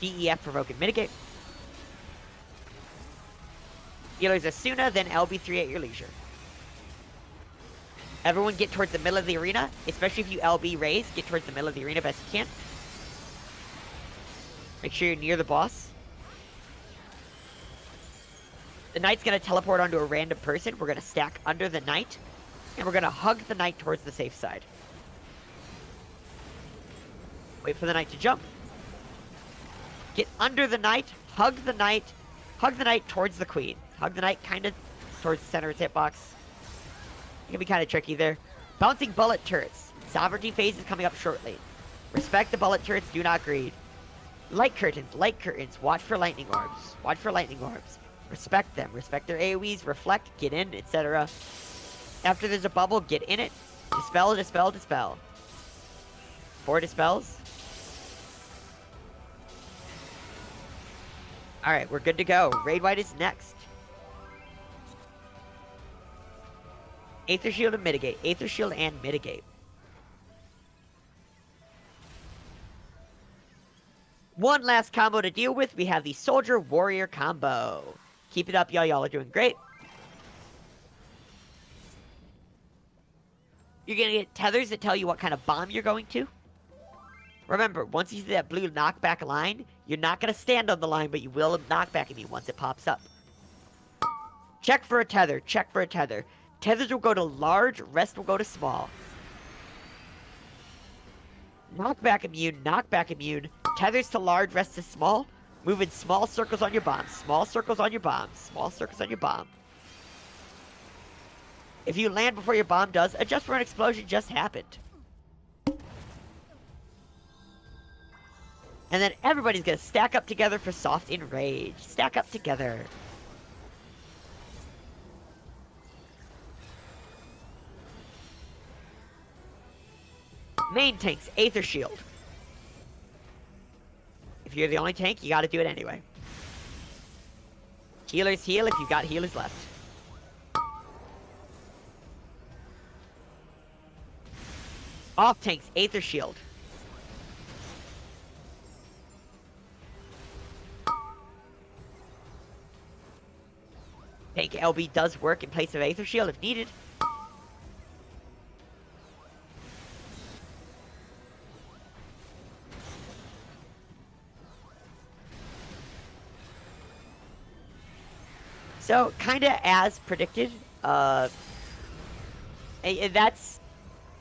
DEF, provoke and mitigate. Healers Asuna, then LB3 at your leisure. Everyone get towards the middle of the arena, especially if you LB raise, get towards the middle of the arena best you can. Make sure you're near the boss. The knight's gonna teleport onto a random person. We're gonna stack under the knight, and we're gonna hug the knight towards the safe side. Wait for the knight to jump. Get under the knight, hug the knight towards the queen. Hug the knight kind of towards the center of his hitbox. It can be kind of tricky there. Bouncing bullet turrets. Sovereignty phase is coming up shortly. Respect the bullet turrets, do not greed. Light curtains, watch for lightning orbs. Watch for lightning orbs. Respect them, respect their AoEs, reflect, get in, etc. After there's a bubble, get in it. Dispel, dispel, dispel. 4 dispels. Alright, we're good to go. Raid White is next. Aether Shield and Mitigate. Aether Shield and Mitigate. One last combo to deal with. We have the Soldier Warrior combo. Keep it up, y'all. Y'all are doing great. You're going to get tethers that tell you what kind of bomb you're going to. Remember, once you see that blue knockback line, you're not going to stand on the line, but you will knock back at me once it pops up. Check for a tether. Check for a tether. Tethers will go to large, rest will go to small. Knockback immune, knockback immune. Tethers to large, rest to small. Move in small circles on your bomb. Small circles on your bomb. Small circles on your bomb. If you land before your bomb does, adjust for an explosion just happened. And then everybody's gonna stack up together for soft enrage. Stack up together. Main tanks, Aether Shield. If you're the only tank, you gotta do it anyway. Healers heal if you've got healers left. Off tanks, Aether Shield. Tank LB does work in place of Aether Shield if needed. So, kinda as predicted, that's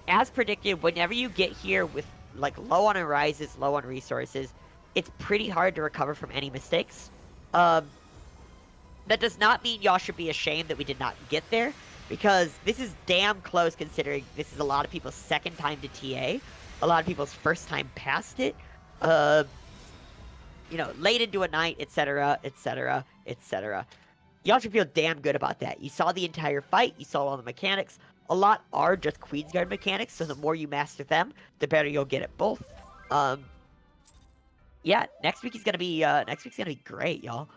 as predicted. Whenever you get here with like low on arises, low on resources, it's pretty hard to recover from any mistakes. That does not mean y'all should be ashamed that we did not get there, because this is damn close considering this is a lot of people's second time to TA, a lot of people's first time past it, you know, late into a night, etc., etc., etc. Y'all should feel damn good about that. You saw the entire fight, you saw all the mechanics. A lot are just Queensguard mechanics, so the more you master them, the better you'll get at both. Yeah, next week's gonna be great, y'all.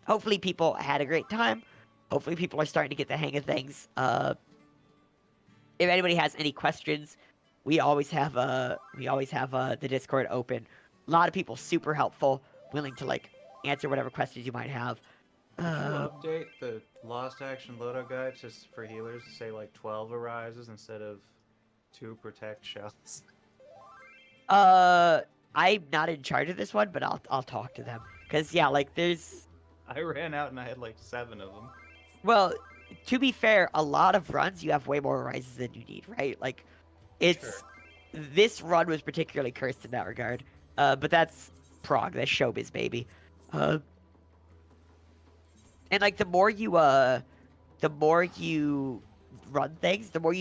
Hopefully people had a great time. Hopefully people are starting to get the hang of things. If anybody has any questions, we always have the Discord open. A lot of people super helpful, willing to like answer whatever questions you might have. Could you update the Lost Action loadout guide just for healers to say like 12 arises instead of 2 protect shells? I'm not in charge of this one, but I'll talk to them. Cause yeah, like there's. I ran out and I had like 7 of them. Well, to be fair, a lot of runs you have way more arises than you need, right? Like, it's this run was particularly cursed in that regard. But that's prog, that's showbiz, baby. And like the more you run things, the more you